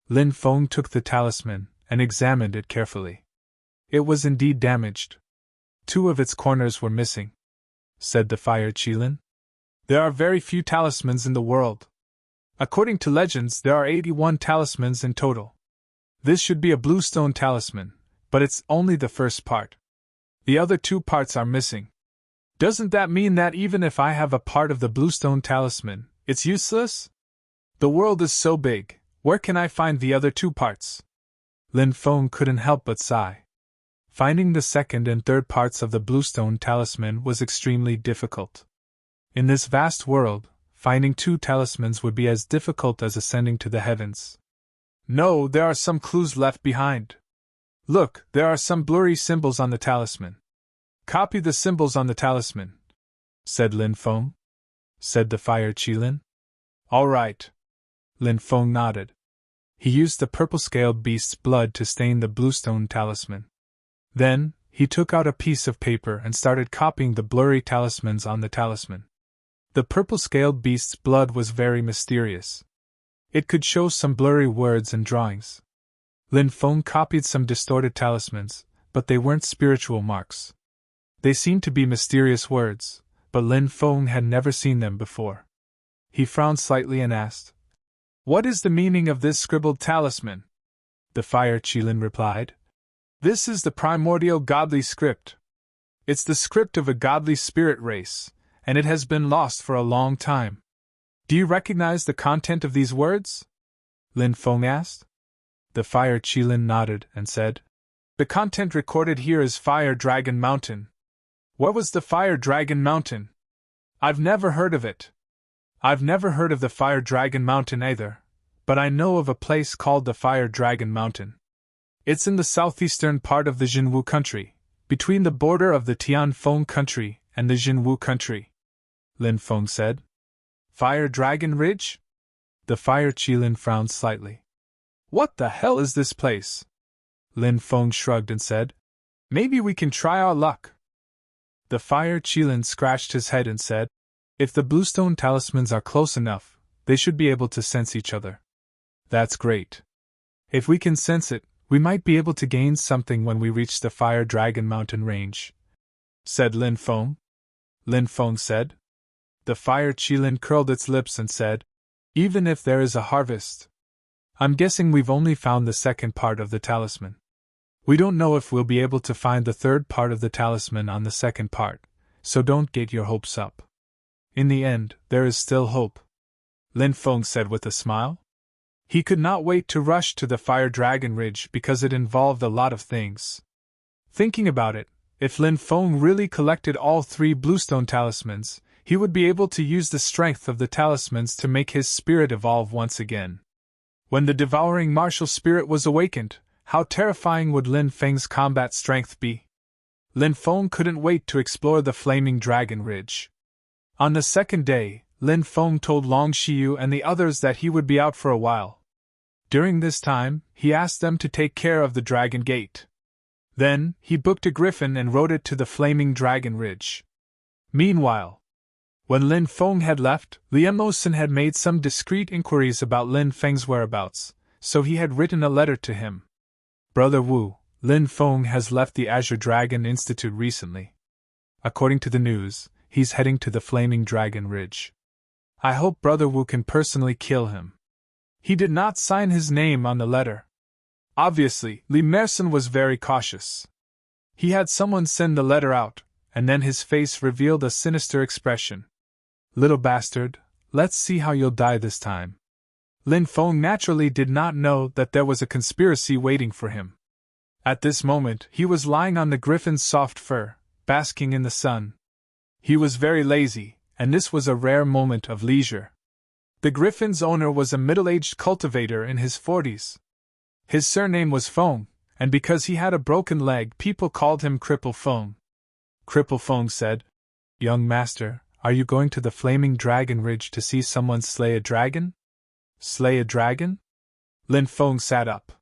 Lin Feng took the talisman and examined it carefully. It was indeed damaged. 2 of its corners were missing, said the fire Qilin. "There are very few talismans in the world. According to legends, there are 81 talismans in total. This should be a bluestone talisman, but it's only the first part. The other 2 parts are missing. Doesn't that mean that even if I have a part of the bluestone talisman, it's useless? The world is so big, where can I find the other 2 parts?" Lin Feng couldn't help but sigh. Finding the 2nd and 3rd parts of the bluestone talisman was extremely difficult. In this vast world, finding 2 talismans would be as difficult as ascending to the heavens. "No, there are some clues left behind. Look, there are some blurry symbols on the talisman. Copy the symbols on the talisman, said Lin Feng. Said the Fire Qilin. All right. Lin Feng nodded. He used the purple-scaled beast's blood to stain the bluestone talisman. Then, he took out a piece of paper and started copying the blurry talismans on the talisman. The purple-scaled beast's blood was very mysterious. It could show some blurry words and drawings. Lin Feng copied some distorted talismans, but they weren't spiritual marks. They seemed to be mysterious words, but Lin Feng had never seen them before. He frowned slightly and asked, "What is the meaning of this scribbled talisman?" The Fire Qilin replied, "This is the primordial godly script. It's the script of a godly spirit race, and it has been lost for a long time. Do you recognize the content of these words?" Lin Feng asked. The Fire Qilin nodded and said, "The content recorded here is Fire Dragon Mountain." "What was the Fire Dragon Mountain? I've never heard of it." "I've never heard of the Fire Dragon Mountain either, but I know of a place called the Fire Dragon Mountain. It's in the southeastern part of the Jinwu country, between the border of the Tianfeng country and the Jinwu country," Lin Feng said. "Fire Dragon Ridge?" The Fire Qilin frowned slightly. "What the hell is this place?" Lin Feng shrugged and said, "Maybe we can try our luck." The Fire Qilin scratched his head and said, "If the bluestone talismans are close enough, they should be able to sense each other." "That's great. If we can sense it, we might be able to gain something when we reach the Fire Dragon Mountain range," said Lin Feng. Lin Feng said. The Fire Qilin curled its lips and said, "Even if there is a harvest, I'm guessing we've only found the second part of the talisman. We don't know if we'll be able to find the third part of the talisman on the second part, so don't get your hopes up. In the end, there is still hope," Lin Feng said with a smile. He could not wait to rush to the Fire Dragon Ridge because it involved a lot of things. Thinking about it, if Lin Feng really collected all 3 bluestone talismans, he would be able to use the strength of the talismans to make his spirit evolve once again. When the devouring martial spirit was awakened, how terrifying would Lin Feng's combat strength be? Lin Feng couldn't wait to explore the Flaming Dragon Ridge. On the second day, Lin Feng told Long Xiu and the others that he would be out for a while. During this time, he asked them to take care of the Dragon Gate. Then, he booked a griffin and rode it to the Flaming Dragon Ridge. Meanwhile, when Lin Feng had left, Liam Osen had made some discreet inquiries about Lin Feng's whereabouts, so he had written a letter to him. "Brother Wu, Lin Feng has left the Azure Dragon Institute recently. According to the news, he's heading to the Flaming Dragon Ridge. I hope Brother Wu can personally kill him." He did not sign his name on the letter. Obviously, Li Merson was very cautious. He had someone send the letter out, and then his face revealed a sinister expression. "Little bastard, let's see how you'll die this time." Lin Feng naturally did not know that there was a conspiracy waiting for him. At this moment, he was lying on the griffin's soft fur, basking in the sun. He was very lazy, and this was a rare moment of leisure. The griffin's owner was a middle-aged cultivator in his 40s. His surname was Feng, and because he had a broken leg, people called him Cripple Feng. Cripple Feng said, "Young master, are you going to the Flaming Dragon Ridge to see someone slay a dragon?" "Slay a dragon?" Lin Feng sat up.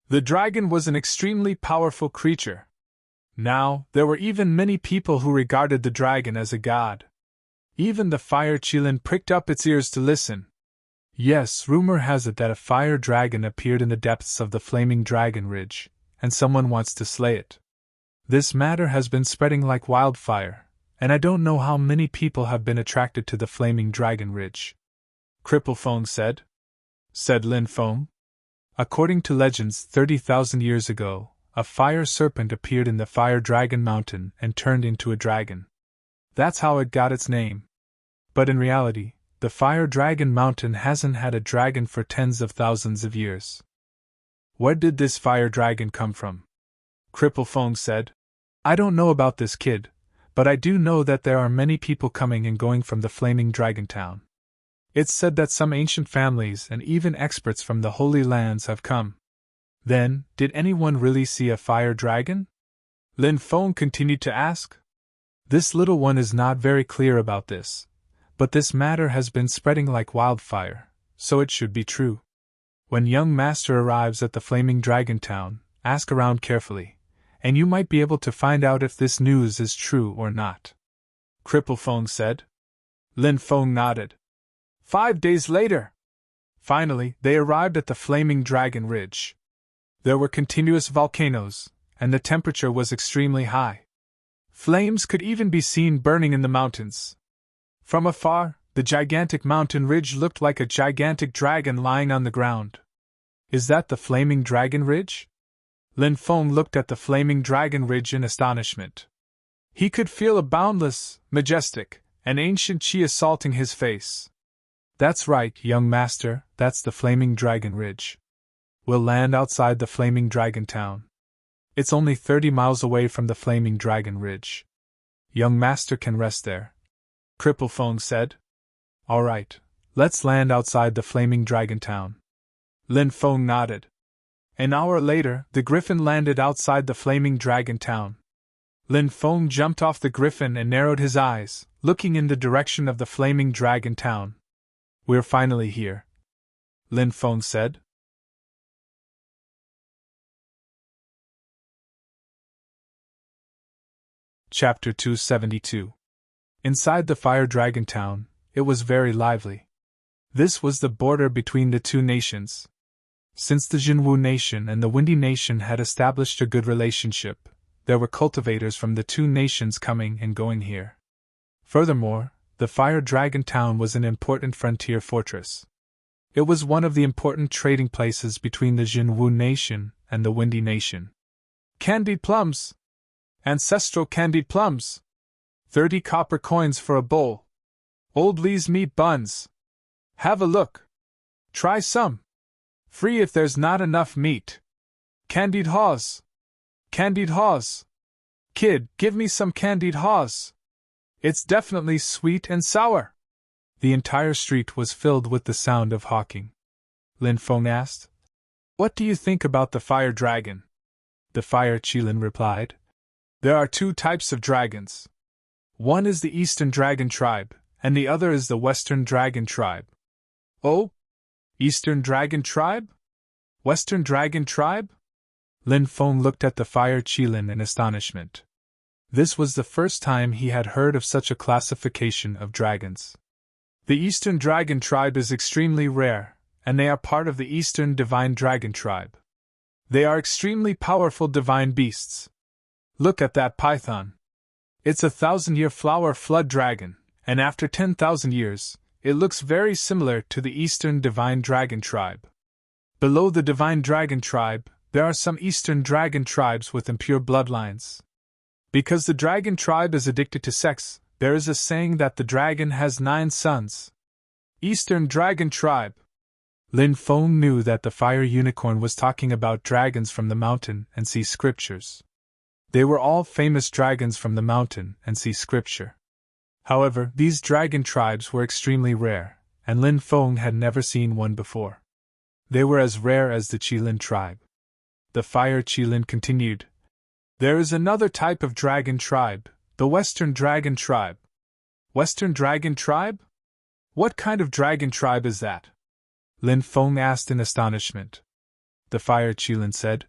The dragon was an extremely powerful creature. Now, there were even many people who regarded the dragon as a god. Even the Fire Qilin pricked up its ears to listen. Yes, rumor has it that a fire dragon appeared in the depths of the Flaming Dragon Ridge, and someone wants to slay it. This matter has been spreading like wildfire, and I don't know how many people have been attracted to the Flaming Dragon Ridge. Cripple Feng said. Said Lin Feng. According to legends, 30,000 years ago, a fire serpent appeared in the Fire Dragon Mountain and turned into a dragon. That's how it got its name. But in reality, the Fire Dragon Mountain hasn't had a dragon for tens of thousands of years. Where did this fire dragon come from? Cripple Feng said. I don't know about this kid, but I do know that there are many people coming and going from the Flaming Dragon Town. It's said that some ancient families and even experts from the Holy Lands have come. Then, did anyone really see a fire dragon? Lin Feng continued to ask. This little one is not very clear about this, but this matter has been spreading like wildfire, so it should be true. When young master arrives at the Flaming Dragon Town, ask around carefully, and you might be able to find out if this news is true or not. Cripple Fong said. Lin Feng nodded. 5 days later. Finally, they arrived at the Flaming Dragon Ridge. There were continuous volcanoes, and the temperature was extremely high. Flames could even be seen burning in the mountains. From afar, the gigantic mountain ridge looked like a gigantic dragon lying on the ground. Is that the Flaming Dragon Ridge? Lin Feng looked at the Flaming Dragon Ridge in astonishment. He could feel a boundless, majestic, and ancient chi assaulting his face. That's right, young master, that's the Flaming Dragon Ridge. We'll land outside the Flaming Dragon Town. It's only 30 miles away from the Flaming Dragon Ridge. Young master can rest there. Cripple Fong said. All right, let's land outside the Flaming Dragon Town. Lin Feng nodded. An hour later, the griffin landed outside the Flaming Dragon Town. Lin Feng jumped off the griffin and narrowed his eyes, looking in the direction of the Flaming Dragon Town. We're finally here, Lin Feng said. Chapter 272. Inside the Fire Dragon Town, it was very lively. This was the border between the two nations. Since the Jinwu Nation and the Windy Nation had established a good relationship, there were cultivators from the two nations coming and going here. Furthermore, the Fire Dragon Town was an important frontier fortress. It was one of the important trading places between the Jinwu Nation and the Windy Nation. Candied plums! Ancestral candied plums! 30 copper coins for a bowl. Old Lee's meat buns. Have a look. Try some. Free if there's not enough meat. Candied haws. Candied haws. Kid, give me some candied haws. It's definitely sweet and sour. The entire street was filled with the sound of hawking. Lin Feng asked, What do you think about the fire dragon? The fire Qilin replied, There are 2 types of dragons. One is the Eastern Dragon Tribe, and the other is the Western Dragon Tribe. Oh? Eastern Dragon Tribe? Western Dragon Tribe? Lin Feng looked at the fire Qilin in astonishment. This was the first time he had heard of such a classification of dragons. The Eastern Dragon Tribe is extremely rare, and they are part of the Eastern Divine Dragon Tribe. They are extremely powerful divine beasts. Look at that python. It's a 1,000-year flower flood dragon, and after 10,000 years, it looks very similar to the Eastern Divine Dragon Tribe. Below the Divine Dragon Tribe, there are some Eastern Dragon Tribes with impure bloodlines. Because the Dragon Tribe is addicted to sex, there is a saying that the dragon has 9 sons. Eastern Dragon Tribe. Lin Feng knew that the fire unicorn was talking about dragons from the mountain and sea scriptures. They were all famous dragons from the mountain and sea scripture. However, these dragon tribes were extremely rare, and Lin Feng had never seen one before. They were as rare as the Qilin tribe. The fire Qilin continued. There is another type of dragon tribe, the Western Dragon Tribe. Western Dragon Tribe? What kind of dragon tribe is that? Lin Feng asked in astonishment. The fire Qilin said,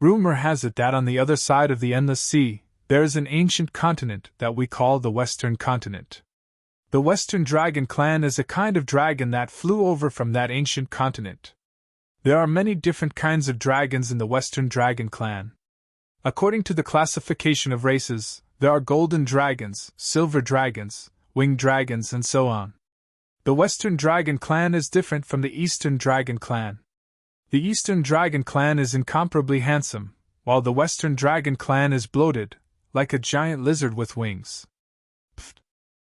Rumor has it that on the other side of the Endless Sea, there is an ancient continent that we call the Western Continent. The Western Dragon Clan is a kind of dragon that flew over from that ancient continent. There are many different kinds of dragons in the Western Dragon Clan. According to the classification of races, there are golden dragons, silver dragons, winged dragons, and so on. The Western Dragon Clan is different from the Eastern Dragon Clan. The Eastern Dragon Clan is incomparably handsome, while the Western Dragon Clan is bloated, like a giant lizard with wings. Pfft!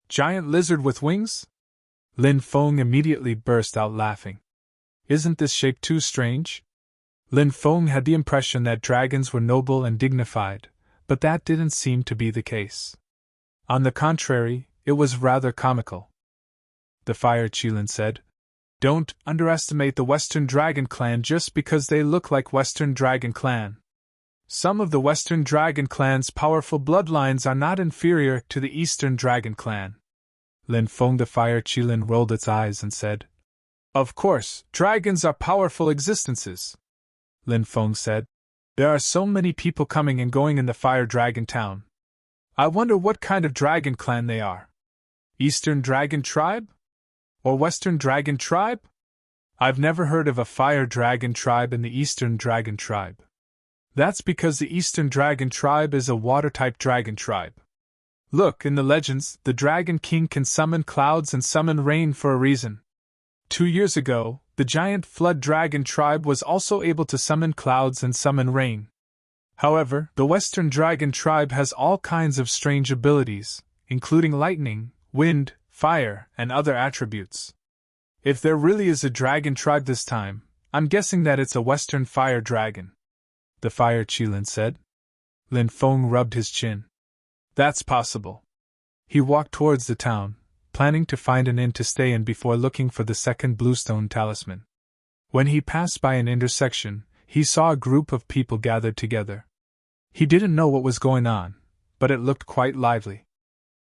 Giant lizard with wings? Lin Feng immediately burst out laughing. Isn't this shape too strange? Lin Feng had the impression that dragons were noble and dignified, but that didn't seem to be the case. On the contrary, it was rather comical. The fire Qilin said, Don't underestimate the Western Dragon Clan just because they look like Western Dragon Clan. Some of the Western Dragon Clan's powerful bloodlines are not inferior to the Eastern Dragon Clan. Lin Feng the Fire Qilin rolled its eyes and said, "Of course, dragons are powerful existences," Lin Feng said. "There are so many people coming and going in the Fire Dragon Town. I wonder what kind of dragon clan they are. Eastern Dragon Tribe? Or Western Dragon Tribe? I've never heard of a Fire Dragon Tribe and the Eastern Dragon Tribe. That's because the Eastern Dragon Tribe is a water-type dragon tribe. Look, in the legends, the Dragon King can summon clouds and summon rain for a reason. 2 years ago, the giant Flood Dragon Tribe was also able to summon clouds and summon rain. However, the Western Dragon Tribe has all kinds of strange abilities, including lightning, wind, fire, and other attributes. If there really is a dragon tribe this time, I'm guessing that it's a Western Fire Dragon," the Fire Qilin said. Lin Feng rubbed his chin. "That's possible." He walked towards the town, planning to find an inn to stay in before looking for the second bluestone talisman. When he passed by an intersection, he saw a group of people gathered together. He didn't know what was going on, but it looked quite lively.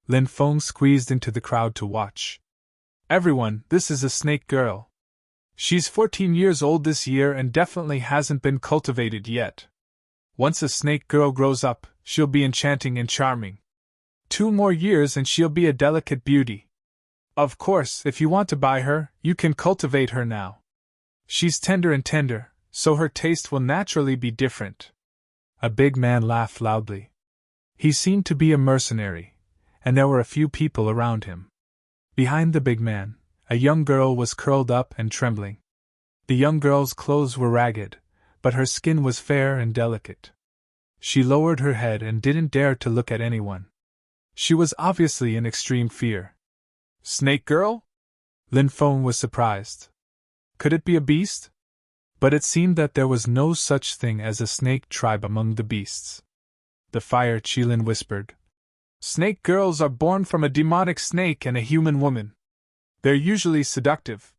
Lin Feng squeezed into the crowd to watch. "Everyone, this is a snake girl. She's 14 years old this year and definitely hasn't been cultivated yet. Once a snake girl grows up, she'll be enchanting and charming. 2 more years and she'll be a delicate beauty. Of course, if you want to buy her, you can cultivate her now. She's tender, so her taste will naturally be different." A big man laughed loudly. He seemed to be a mercenary, and there were a few people around him. Behind the big man, a young girl was curled up and trembling. The young girl's clothes were ragged, but her skin was fair and delicate. She lowered her head and didn't dare to look at anyone. She was obviously in extreme fear. "Snake girl?" Lin Feng was surprised. Could it be a beast? But it seemed that there was no such thing as a snake tribe among the beasts. The Fire Qilin whispered, "Snake girls are born from a demonic snake and a human woman. They're usually seductive."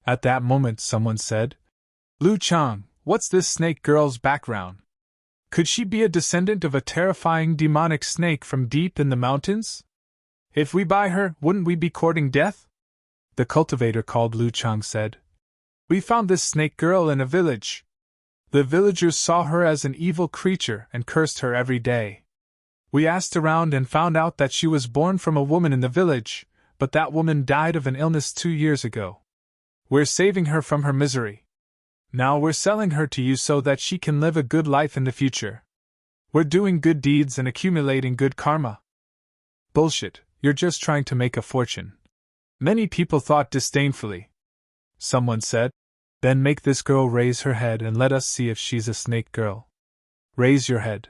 At that moment someone said, "Lu Chang, what's this snake girl's background? Could she be a descendant of a terrifying demonic snake from deep in the mountains? If we buy her, wouldn't we be courting death?" The cultivator called Lu Chang said, "We found this snake girl in a village. The villagers saw her as an evil creature and cursed her every day. We asked around and found out that she was born from a woman in the village, but that woman died of an illness 2 years ago. We're saving her from her misery. Now we're selling her to you so that she can live a good life in the future. We're doing good deeds and accumulating good karma." "Bullshit, you're just trying to make a fortune," many people thought disdainfully. Someone said, "Then make this girl raise her head and let us see if she's a snake girl. Raise your head."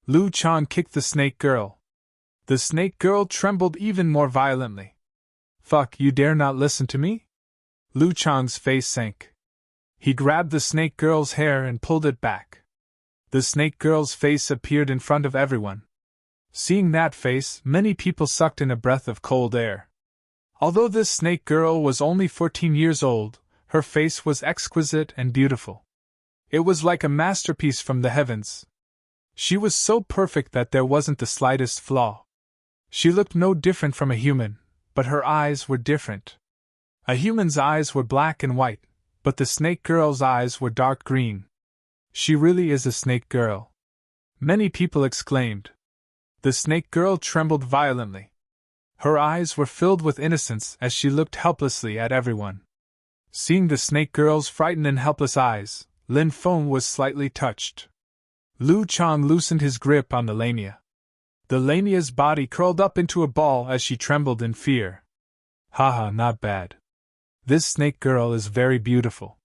Lu Chang kicked the snake girl. The snake girl trembled even more violently. "Fuck, you dare not listen to me?" Lu Chang's face sank. He grabbed the snake girl's hair and pulled it back. The snake girl's face appeared in front of everyone. Seeing that face, many people sucked in a breath of cold air. Although this snake girl was only 14 years old, her face was exquisite and beautiful. It was like a masterpiece from the heavens. She was so perfect that there wasn't the slightest flaw. She looked no different from a human, but her eyes were different. A human's eyes were black and white, but the snake girl's eyes were dark green. "She really is a snake girl," many people exclaimed. The snake girl trembled violently. Her eyes were filled with innocence as she looked helplessly at everyone. Seeing the snake girl's frightened and helpless eyes, Lin Feng was slightly touched. Lu Chang loosened his grip on the Lamia. The Lamia's body curled up into a ball as she trembled in fear. "Haha, not bad. This snake girl is very beautiful.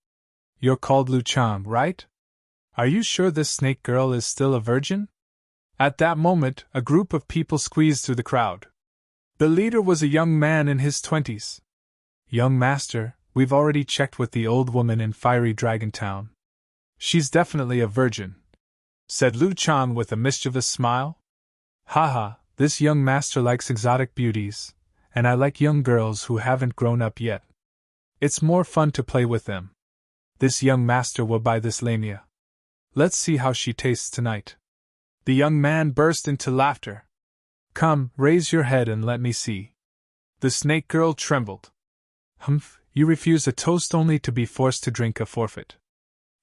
You're called Lu Chang, right? Are you sure this snake girl is still a virgin?" At that moment, a group of people squeezed through the crowd. The leader was a young man in his 20s. "Young master, we've already checked with the old woman in Fiery Dragon Town. She's definitely a virgin," said Lu Chang with a mischievous smile. "Haha, this young master likes exotic beauties, and I like young girls who haven't grown up yet. It's more fun to play with them. This young master will buy this Lamia." Let's see how she tastes tonight. The young man burst into laughter. Come, raise your head and let me see. The snake girl trembled. Humph, you refuse a toast only to be forced to drink a forfeit.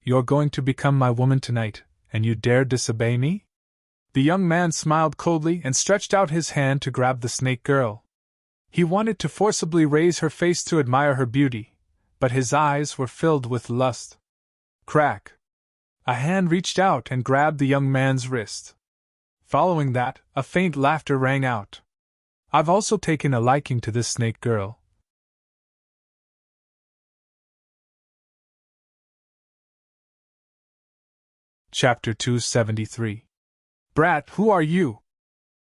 You're going to become my woman tonight, and you dare disobey me? The young man smiled coldly and stretched out his hand to grab the snake girl. He wanted to forcibly raise her face to admire her beauty, but his eyes were filled with lust. Crack! A hand reached out and grabbed the young man's wrist. Following that, a faint laughter rang out. I've also taken a liking to this snake girl. Chapter 273. Brat, who are you?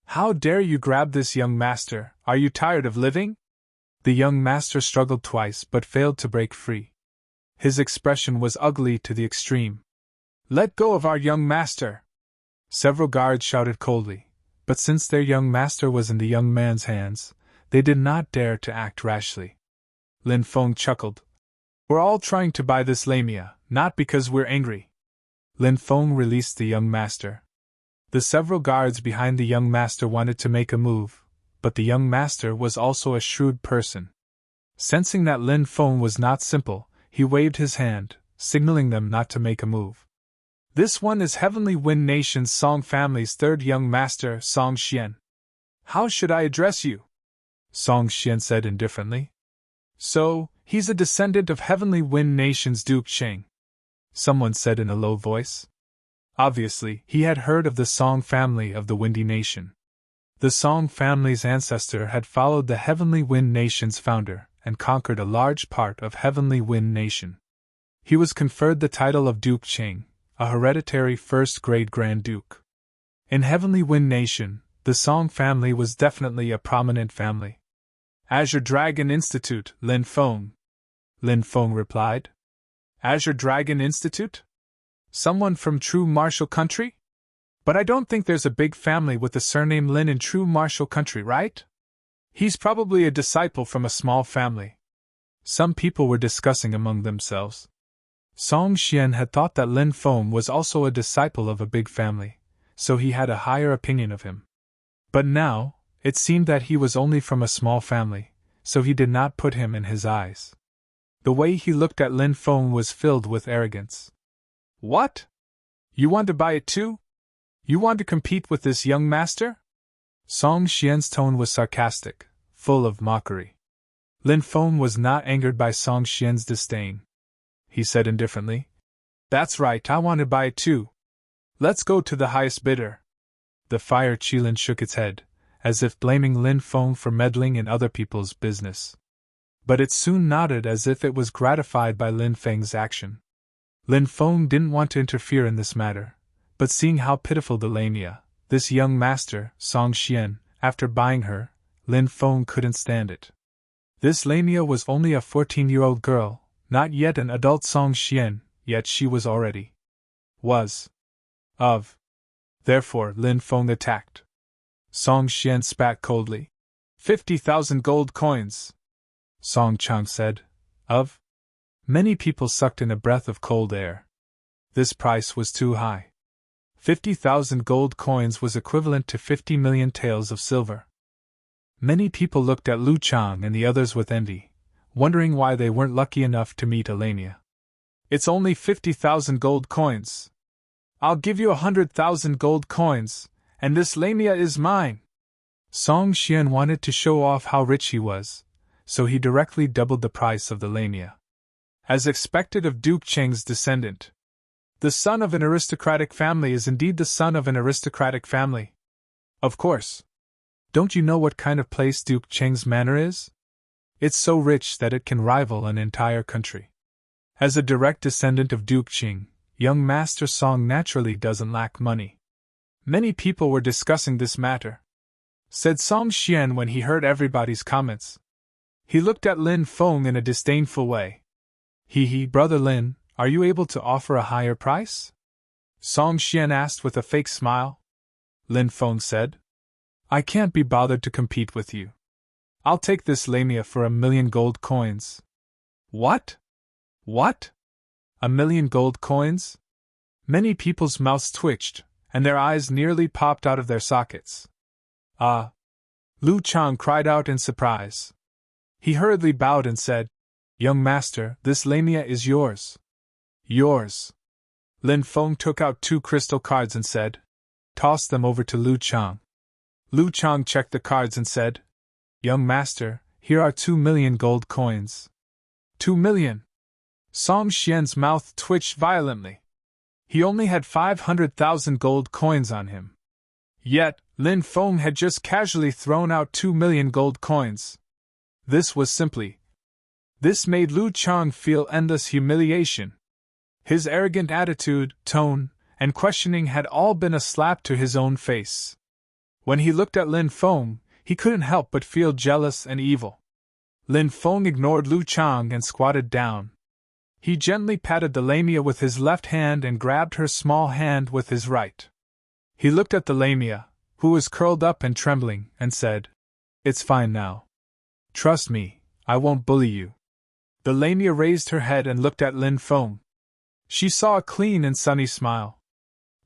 How dare you grab this young master? Are you tired of living? The young master struggled twice but failed to break free. His expression was ugly to the extreme. Let go of our young master! Several guards shouted coldly, but since their young master was in the young man's hands, they did not dare to act rashly. Lin Feng chuckled. We're all trying to buy this lamia, not because we're angry. Lin Feng released the young master. The several guards behind the young master wanted to make a move, but the young master was also a shrewd person. Sensing that Lin Feng was not simple, he waved his hand, signaling them not to make a move. This one is Heavenly Wind Nation's Song family's third young master, Song Xian. How should I address you? Song Xian said indifferently. So, he's a descendant of Heavenly Wind Nation's Duke Cheng. Someone said in a low voice. Obviously, he had heard of the Song family of the Windy Nation. The Song family's ancestor had followed the Heavenly Wind Nation's founder and conquered a large part of Heavenly Wind Nation. He was conferred the title of Duke Cheng, a hereditary first-grade Grand Duke. In Heavenly Wind Nation, the Song family was definitely a prominent family. Azure Dragon Institute, Lin Feng. Lin Feng replied. Azure Dragon Institute? Someone from True Martial Country? But I don't think there's a big family with the surname Lin in True Martial Country, right? He's probably a disciple from a small family. Some people were discussing among themselves. Song Xian had thought that Lin Feng was also a disciple of a big family, so he had a higher opinion of him. But now, it seemed that he was only from a small family, so he did not put him in his eyes. The way he looked at Lin Feng was filled with arrogance. What? You want to buy it too? You want to compete with this young master? Song Xian's tone was sarcastic, full of mockery. Lin Feng was not angered by Song Xian's disdain. He said indifferently, That's right, I want to buy it too. Let's go to the highest bidder. The Fire Qilin shook its head, as if blaming Lin Feng for meddling in other people's business. But it soon nodded as if it was gratified by Lin Feng's action. Lin Feng didn't want to interfere in this matter, but seeing how pitiful the lamia, this young master, Song Xian, after buying her, Lin Feng couldn't stand it. This lamia was only a 14-year-old girl, not yet an adult Song Xian, yet she was already. Therefore, Lin Feng attacked. Song Xian spat coldly. 50,000 gold coins. Song Chang said. Many people sucked in a breath of cold air. This price was too high. 50,000 gold coins was equivalent to 50 million taels of silver. Many people looked at Lu Chang and the others with envy, wondering why they weren't lucky enough to meet a lamia. It's only 50,000 gold coins. I'll give you 100,000 gold coins, and this lamia is mine. Song Xian wanted to show off how rich he was, so he directly doubled the price of the lamia. As expected of Duke Cheng's descendant. The son of an aristocratic family is indeed the son of an aristocratic family. Of course. Don't you know what kind of place Duke Cheng's manor is? It's so rich that it can rival an entire country. As a direct descendant of Duke Cheng, young Master Song naturally doesn't lack money. Many people were discussing this matter. Said Song Xian when he heard everybody's comments. He looked at Lin Feng in a disdainful way. Brother Lin, are you able to offer a higher price? Song Xian asked with a fake smile. Lin Feng said. I can't be bothered to compete with you. I'll take this lamia for 1,000,000 gold coins. What? 1,000,000 gold coins? Many people's mouths twitched, and their eyes nearly popped out of their sockets. Ah! Lu Chang cried out in surprise. He hurriedly bowed and said, "Young master, this lamia is yours." "Yours." Lin Feng took out 2 crystal cards and said, "Toss them over to Lu Chang." Lu Chang checked the cards and said, "Young master, here are 2,000,000 gold coins." 2,000,000! Song Xian's mouth twitched violently. He only had 500,000 gold coins on him. Yet, Lin Feng had just casually thrown out 2,000,000 gold coins. This made Lu Chang feel endless humiliation. His arrogant attitude, tone, and questioning had all been a slap to his own face. When he looked at Lin Feng, he couldn't help but feel jealous and evil. Lin Feng ignored Lu Chang and squatted down. He gently patted the lamia with his left hand and grabbed her small hand with his right. He looked at the lamia, who was curled up and trembling, and said, "It's fine now. Trust me, I won't bully you." The lamia raised her head and looked at Lin Feng. She saw a clean and sunny smile.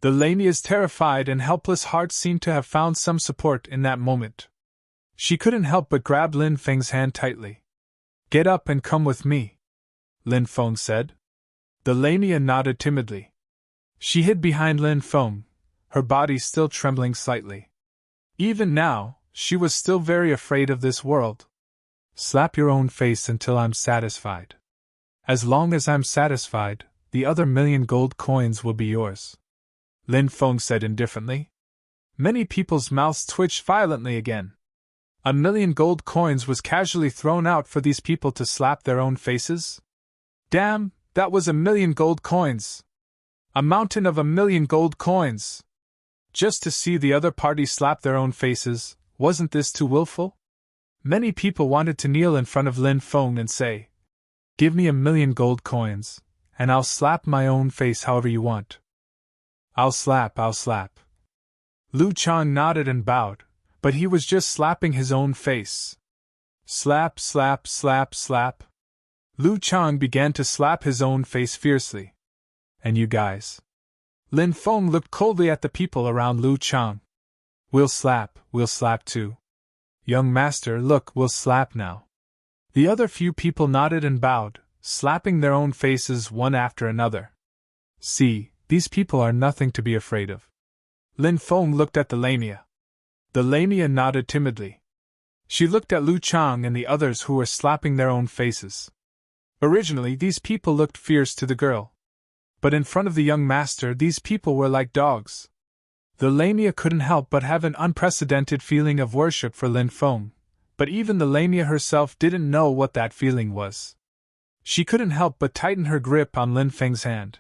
The lamia's terrified and helpless heart seemed to have found some support in that moment. She couldn't help but grab Lin Feng's hand tightly. "Get up and come with me," Lin Feng said. The lamia nodded timidly. She hid behind Lin Feng, her body still trembling slightly. Even now, she was still very afraid of this world. "Slap your own face until I'm satisfied. As long as I'm satisfied, the other 1,000,000 gold coins will be yours," Lin Feng said indifferently. Many people's mouths twitched violently again. 1,000,000 gold coins was casually thrown out for these people to slap their own faces? Damn, that was 1,000,000 gold coins! A mountain of 1,000,000 gold coins! Just to see the other party slap their own faces, wasn't this too willful? Many people wanted to kneel in front of Lin Feng and say, "Give me 1,000,000 gold coins, and I'll slap my own face however you want." I'll slap. Lu Chang nodded and bowed, but he was just slapping his own face. Slap, slap, slap, slap. Lu Chang began to slap his own face fiercely. "And you guys?" Lin Feng looked coldly at the people around Lu Chang. We'll slap too." "Young master, look, we'll slap now." The other few people nodded and bowed, slapping their own faces one after another. "See, these people are nothing to be afraid of." Lin Feng looked at the lamia. The lamia nodded timidly. She looked at Lu Chang and the others who were slapping their own faces. Originally, these people looked fierce to the girl. But in front of the young master, these people were like dogs. The lamia couldn't help but have an unprecedented feeling of worship for Lin Feng, but even the lamia herself didn't know what that feeling was. She couldn't help but tighten her grip on Lin Feng's hand.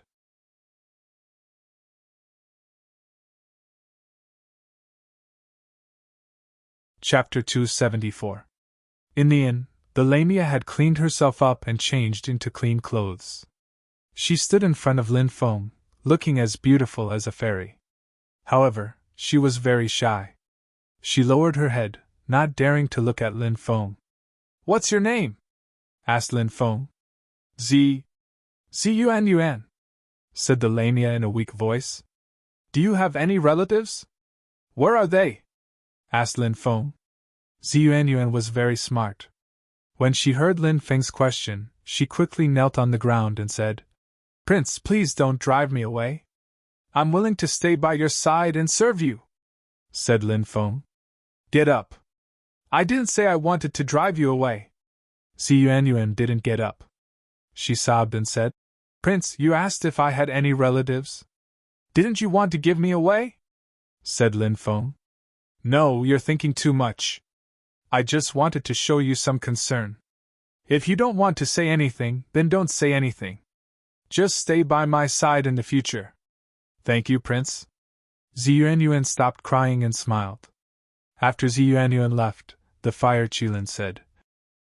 Chapter 274. In the inn, the lamia had cleaned herself up and changed into clean clothes. She stood in front of Lin Feng, looking as beautiful as a fairy. However, she was very shy. She lowered her head, not daring to look at Lin Feng. "What's your name?" asked Lin Feng. Yuan, said the lamia in a weak voice. "Do you have any relatives?" "Where are they?" asked Lin Feng. Yuan was very smart. When she heard Lin Feng's question, she quickly knelt on the ground and said, "Prince, please don't drive me away. I'm willing to stay by your side and serve you," said Lin Feng. "Get up." "I didn't say I wanted to drive you away." Yuan didn't get up. She sobbed and said, "Prince, you asked if I had any relatives. Didn't you want to give me away?" said Lin Feng. "No, you're thinking too much. I just wanted to show you some concern. If you don't want to say anything, then don't say anything. Just stay by my side in the future." "Thank you, Prince." Yuan stopped crying and smiled. After Yuan left, the Fire Qilin said,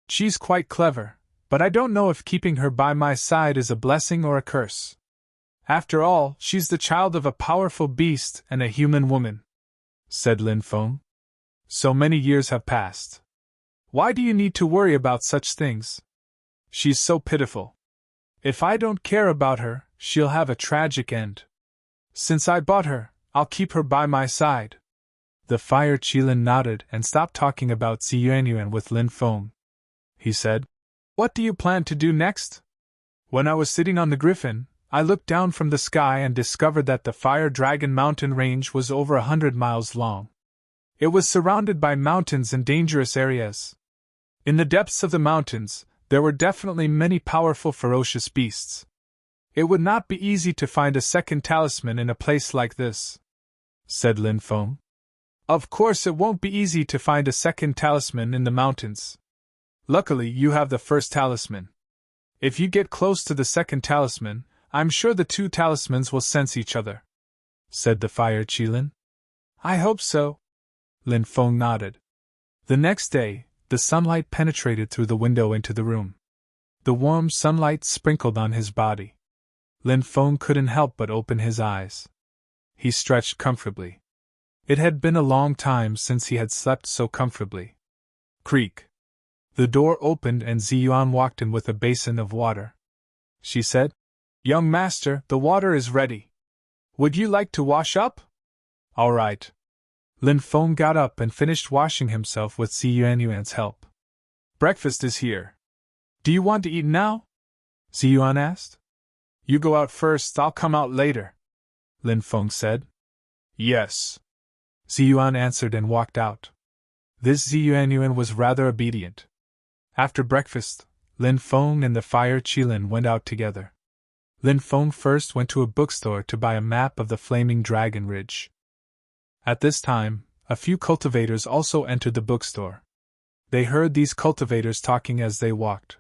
"She's quite clever, but I don't know if keeping her by my side is a blessing or a curse. After all, she's the child of a powerful beast and a human woman," said Lin Feng. "So many years have passed. Why do you need to worry about such things? She's so pitiful. If I don't care about her, she'll have a tragic end." Since I bought her, I'll keep her by my side. The Fire Qilin nodded and stopped talking about Ziyuanyuan with Lin Feng. He said, What do you plan to do next? When I was sitting on the griffin, I looked down from the sky and discovered that the Fire Dragon mountain range was over 100 miles long. It was surrounded by mountains and dangerous areas. In the depths of the mountains, there were definitely many powerful ferocious beasts. It would not be easy to find a second talisman in a place like this, said Lin Feng. Of course it won't be easy to find a second talisman in the mountains. Luckily you have the first talisman. If you get close to the second talisman, I'm sure the two talismans will sense each other, said the Fire Qilin. I hope so. Lin Feng nodded. The next day, the sunlight penetrated through the window into the room. The warm sunlight sprinkled on his body. Lin Feng couldn't help but open his eyes. He stretched comfortably. It had been a long time since he had slept so comfortably. Creak. The door opened and Ziyuan walked in with a basin of water. She said, Young master, the water is ready. Would you like to wash up? All right. Lin Feng got up and finished washing himself with Ziyuanyuan's help. Breakfast is here. Do you want to eat now? Ziyuan asked. You go out first, I'll come out later, Lin Feng said. Yes. Ziyuan answered and walked out. This Ziyuanyuan was rather obedient. After breakfast, Lin Feng and the Fire Qilin went out together. Lin Feng first went to a bookstore to buy a map of the Flaming Dragon Ridge. At this time, a few cultivators also entered the bookstore. They heard these cultivators talking as they walked.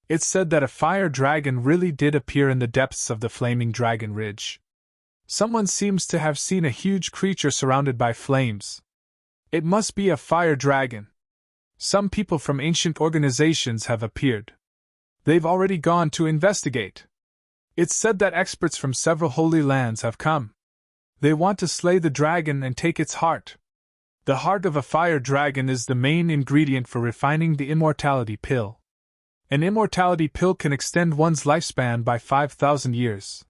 It's said that a fire dragon really did appear in the depths of the Flaming Dragon Ridge. Someone seems to have seen a huge creature surrounded by flames. It must be a fire dragon. Some people from ancient organizations have appeared. They've already gone to investigate. It's said that experts from several holy lands have come. They want to slay the dragon and take its heart. The heart of a fire dragon is the main ingredient for refining the immortality pill. An immortality pill can extend one's lifespan by 5,000 years.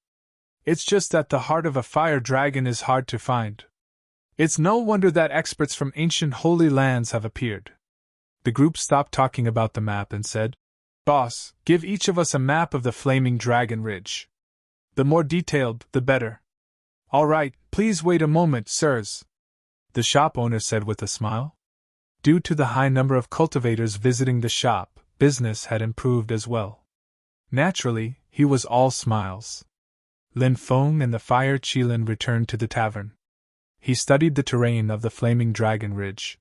It's just that the heart of a fire dragon is hard to find. It's no wonder that experts from ancient holy lands have appeared. The group stopped talking about the map and said, Boss, give each of us a map of the Flaming Dragon Ridge. The more detailed, the better. All right, please wait a moment, sirs, the shop owner said with a smile. Due to the high number of cultivators visiting the shop, business had improved as well. Naturally, he was all smiles. Lin Feng and the Fire Qilin returned to the tavern. He studied the terrain of the Flaming Dragon Ridge.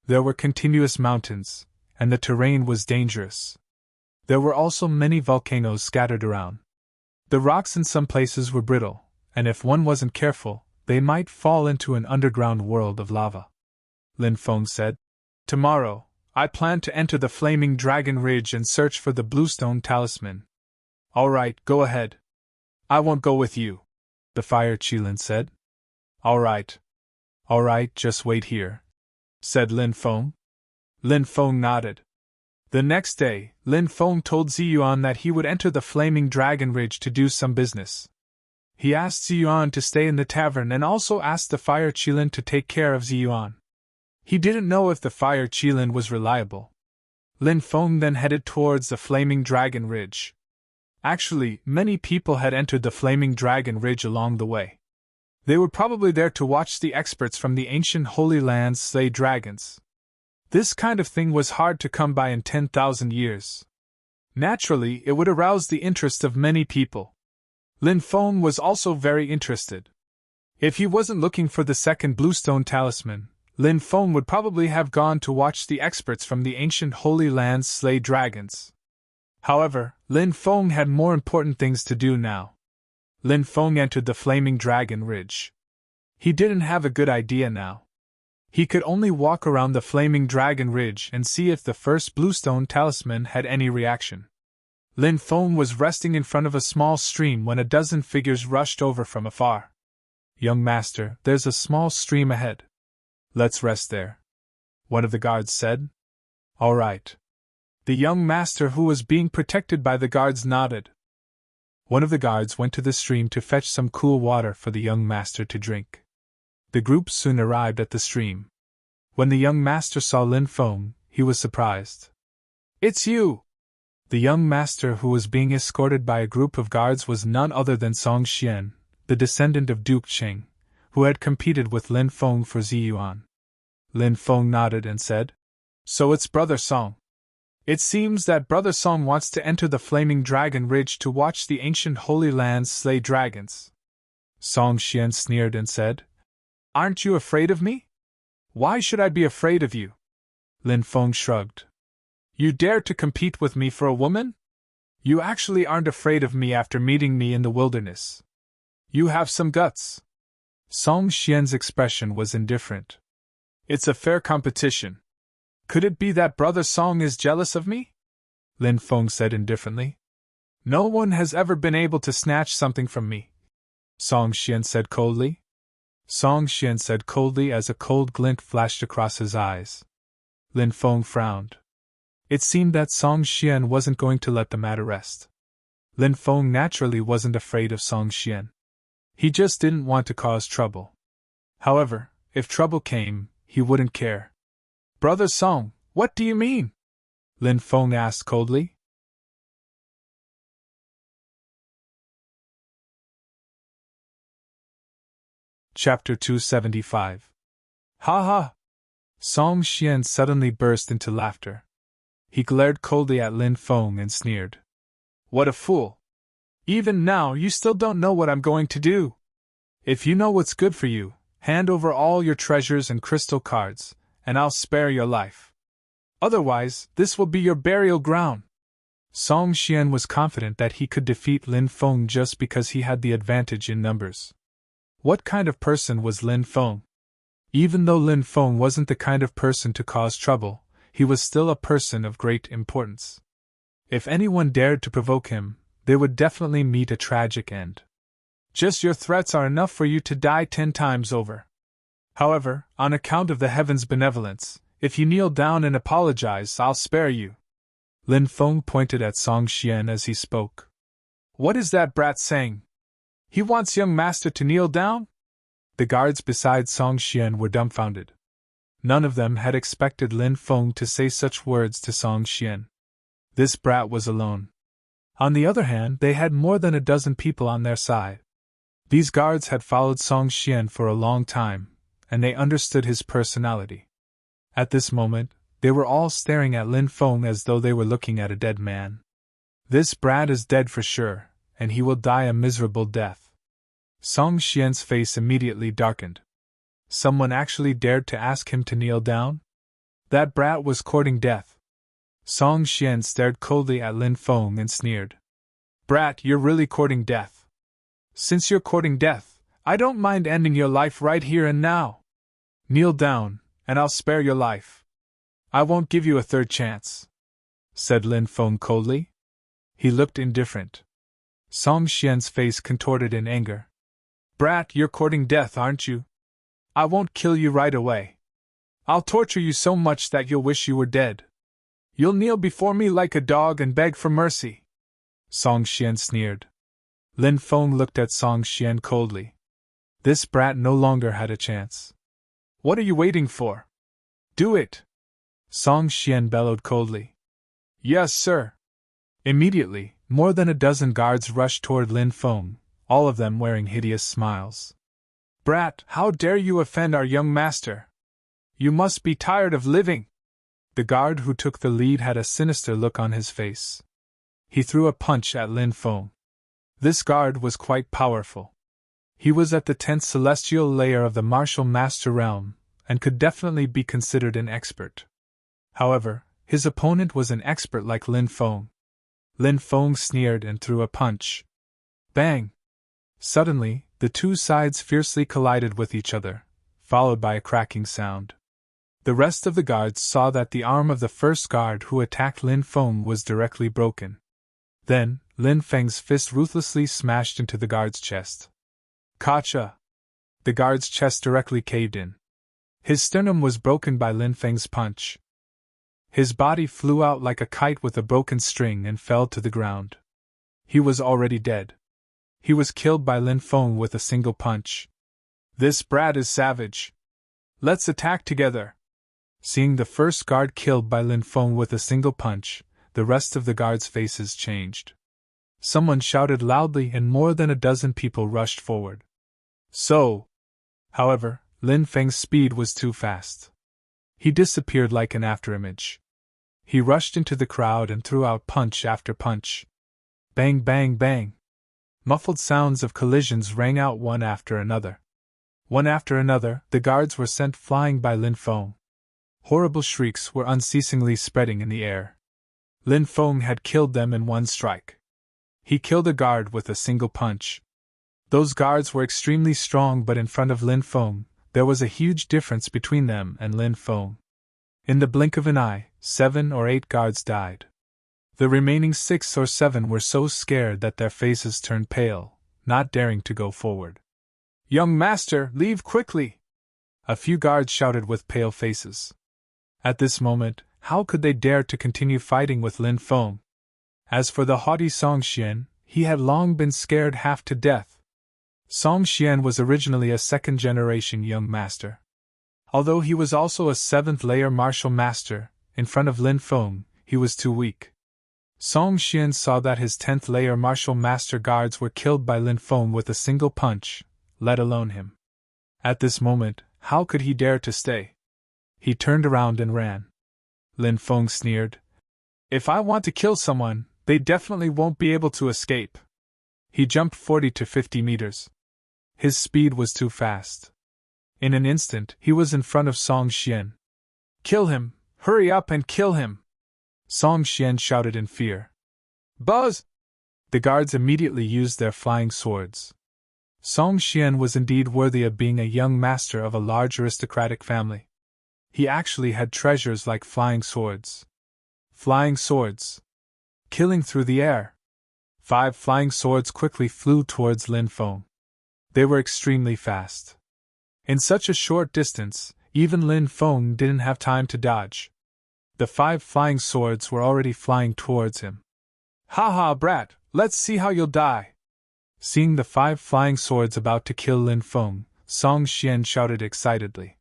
There were continuous mountains, and the terrain was dangerous. There were also many volcanoes scattered around. The rocks in some places were brittle, and if one wasn't careful, they might fall into an underground world of lava. Lin Feng said, Tomorrow, I plan to enter the Flaming Dragon Ridge and search for the Bluestone Talisman. All right, go ahead. I won't go with you, the Fire Qilin said. All right, just wait here, said Lin Feng. Lin Feng nodded. The next day, Lin Feng told Ziyuan that he would enter the Flaming Dragon Ridge to do some business. He asked Ziyuan to stay in the tavern and also asked the Fire Qilin to take care of Ziyuan. He didn't know if the Fire Qilin was reliable. Lin Feng then headed towards the Flaming Dragon Ridge. Actually, many people had entered the Flaming Dragon Ridge along the way. They were probably there to watch the experts from the ancient Holy Lands slay dragons. This kind of thing was hard to come by in 10,000 years. Naturally, it would arouse the interest of many people. Lin Feng was also very interested. If he wasn't looking for the second Bluestone Talisman, Lin Feng would probably have gone to watch the experts from the ancient Holy Lands slay dragons. However, Lin Feng had more important things to do now. Lin Feng entered the Flaming Dragon Ridge. He didn't have a good idea now. He could only walk around the Flaming Dragon Ridge and see if the first Bluestone Talisman had any reaction. Lin Feng was resting in front of a small stream when a dozen figures rushed over from afar. Young master, there's a small stream ahead. Let's rest there, one of the guards said. All right. The young master who was being protected by the guards nodded. One of the guards went to the stream to fetch some cool water for the young master to drink. The group soon arrived at the stream. When the young master saw Lin Feng, he was surprised. "It's you!" The young master who was being escorted by a group of guards was none other than Song Xian, the descendant of Duke Cheng, who had competed with Lin Feng for Ziyuan. Lin Feng nodded and said, "So it's Brother Song. It seems that Brother Song wants to enter the Flaming Dragon Ridge to watch the ancient Holy Lands slay dragons." Song Xian sneered and said, "Aren't you afraid of me? Why should I be afraid of you?" Lin Feng shrugged. "You dare to compete with me for a woman? You actually aren't afraid of me after meeting me in the wilderness. You have some guts." Song Xian's expression was indifferent. "It's a fair competition. Could it be that Brother Song is jealous of me?" Lin Feng said indifferently. "No one has ever been able to snatch something from me," Song Xian said coldly. Song Xian said coldly as a cold glint flashed across his eyes. Lin Feng frowned. It seemed that Song Xian wasn't going to let the matter rest. Lin Feng naturally wasn't afraid of Song Xian. He just didn't want to cause trouble. However, if trouble came, he wouldn't care. "Brother Song, what do you mean?" Lin Feng asked coldly. Chapter 275. "Ha ha!" Song Xian suddenly burst into laughter. He glared coldly at Lin Feng and sneered. "What a fool! Even now you still don't know what I'm going to do. If you know what's good for you, hand over all your treasures and crystal cards, and I'll spare your life. Otherwise, this will be your burial ground." Song Xian was confident that he could defeat Lin Feng just because he had the advantage in numbers. What kind of person was Lin Feng? Even though Lin Feng wasn't the kind of person to cause trouble, he was still a person of great importance. If anyone dared to provoke him, they would definitely meet a tragic end. Just your threats are enough for you to die 10 times over. However, on account of the heavens' benevolence, if you kneel down and apologize, I'll spare you." Lin Feng pointed at Song Xian as he spoke. "What is that brat saying? He wants young master to kneel down?" The guards beside Song Xian were dumbfounded. None of them had expected Lin Feng to say such words to Song Xian. This brat was alone. On the other hand, they had more than a dozen people on their side. These guards had followed Song Xian for a long time, and they understood his personality. At this moment, they were all staring at Lin Feng as though they were looking at a dead man. "This brat is dead for sure, and he will die a miserable death." Song Xian's face immediately darkened. Someone actually dared to ask him to kneel down? That brat was courting death. Song Xian stared coldly at Lin Feng and sneered. "Brat, you're really courting death. Since you're courting death, I don't mind ending your life right here and now. Kneel down, and I'll spare your life. I won't give you a third chance," said Lin Feng coldly. He looked indifferent. Song Xian's face contorted in anger. "Brat, you're courting death, aren't you? I won't kill you right away. I'll torture you so much that you'll wish you were dead. You'll kneel before me like a dog and beg for mercy." Song Xian sneered. Lin Feng looked at Song Xian coldly. This brat no longer had a chance. "What are you waiting for? Do it!" Song Xian bellowed coldly. "Yes, sir." Immediately, more than a dozen guards rushed toward Lin Feng, all of them wearing hideous smiles. "Brat, how dare you offend our young master? You must be tired of living." The guard who took the lead had a sinister look on his face. He threw a punch at Lin Feng. This guard was quite powerful. He was at the 10th celestial layer of the martial master realm, and could definitely be considered an expert. However, his opponent was an expert like Lin Feng. Lin Feng sneered and threw a punch. Bang! Suddenly, the two sides fiercely collided with each other, followed by a cracking sound. The rest of the guards saw that the arm of the first guard who attacked Lin Feng was directly broken. Then, Lin Feng's fist ruthlessly smashed into the guard's chest. Kacha! The guard's chest directly caved in. His sternum was broken by Lin Feng's punch. His body flew out like a kite with a broken string and fell to the ground. He was already dead. He was killed by Lin Feng with a single punch. This brat is savage. Let's attack together. Seeing the first guard killed by Lin Feng with a single punch, the rest of the guards' faces changed. Someone shouted loudly and more than a dozen people rushed forward. However, Lin Feng's speed was too fast. He disappeared like an afterimage. He rushed into the crowd and threw out punch after punch. Bang, bang, bang. Muffled sounds of collisions rang out one after another. One after another, the guards were sent flying by Lin Feng. Horrible shrieks were unceasingly spreading in the air. Lin Feng had killed them in one strike. He killed a guard with a single punch. Those guards were extremely strong, but in front of Lin Feng, there was a huge difference between them and Lin Feng. In the blink of an eye, 7 or 8 guards died. The remaining 6 or 7 were so scared that their faces turned pale, not daring to go forward. "Young master, leave quickly!" A few guards shouted with pale faces. At this moment, how could they dare to continue fighting with Lin Feng? As for the haughty Song Xian, he had long been scared half to death. Song Xian was originally a second-generation young master. Although he was also a 7th-layer martial master, in front of Lin Feng, he was too weak. Song Xian saw that his 10th-layer martial master guards were killed by Lin Feng with a single punch, let alone him. At this moment, how could he dare to stay? He turned around and ran. Lin Feng sneered. "If I want to kill someone, they definitely won't be able to escape." He jumped 40 to 50 meters. His speed was too fast. In an instant, he was in front of Song Xian. "Kill him! Hurry up and kill him!" Song Xian shouted in fear. "Buzz!" The guards immediately used their flying swords. Song Xian was indeed worthy of being a young master of a large aristocratic family. He actually had treasures like flying swords. Flying swords! Killing through the air! 5 flying swords quickly flew towards Lin Feng. They were extremely fast. In such a short distance, even Lin Feng didn't have time to dodge. The 5 flying swords were already flying towards him. "Ha ha, brat, let's see how you'll die!" Seeing the 5 flying swords about to kill Lin Feng, Song Xian shouted excitedly.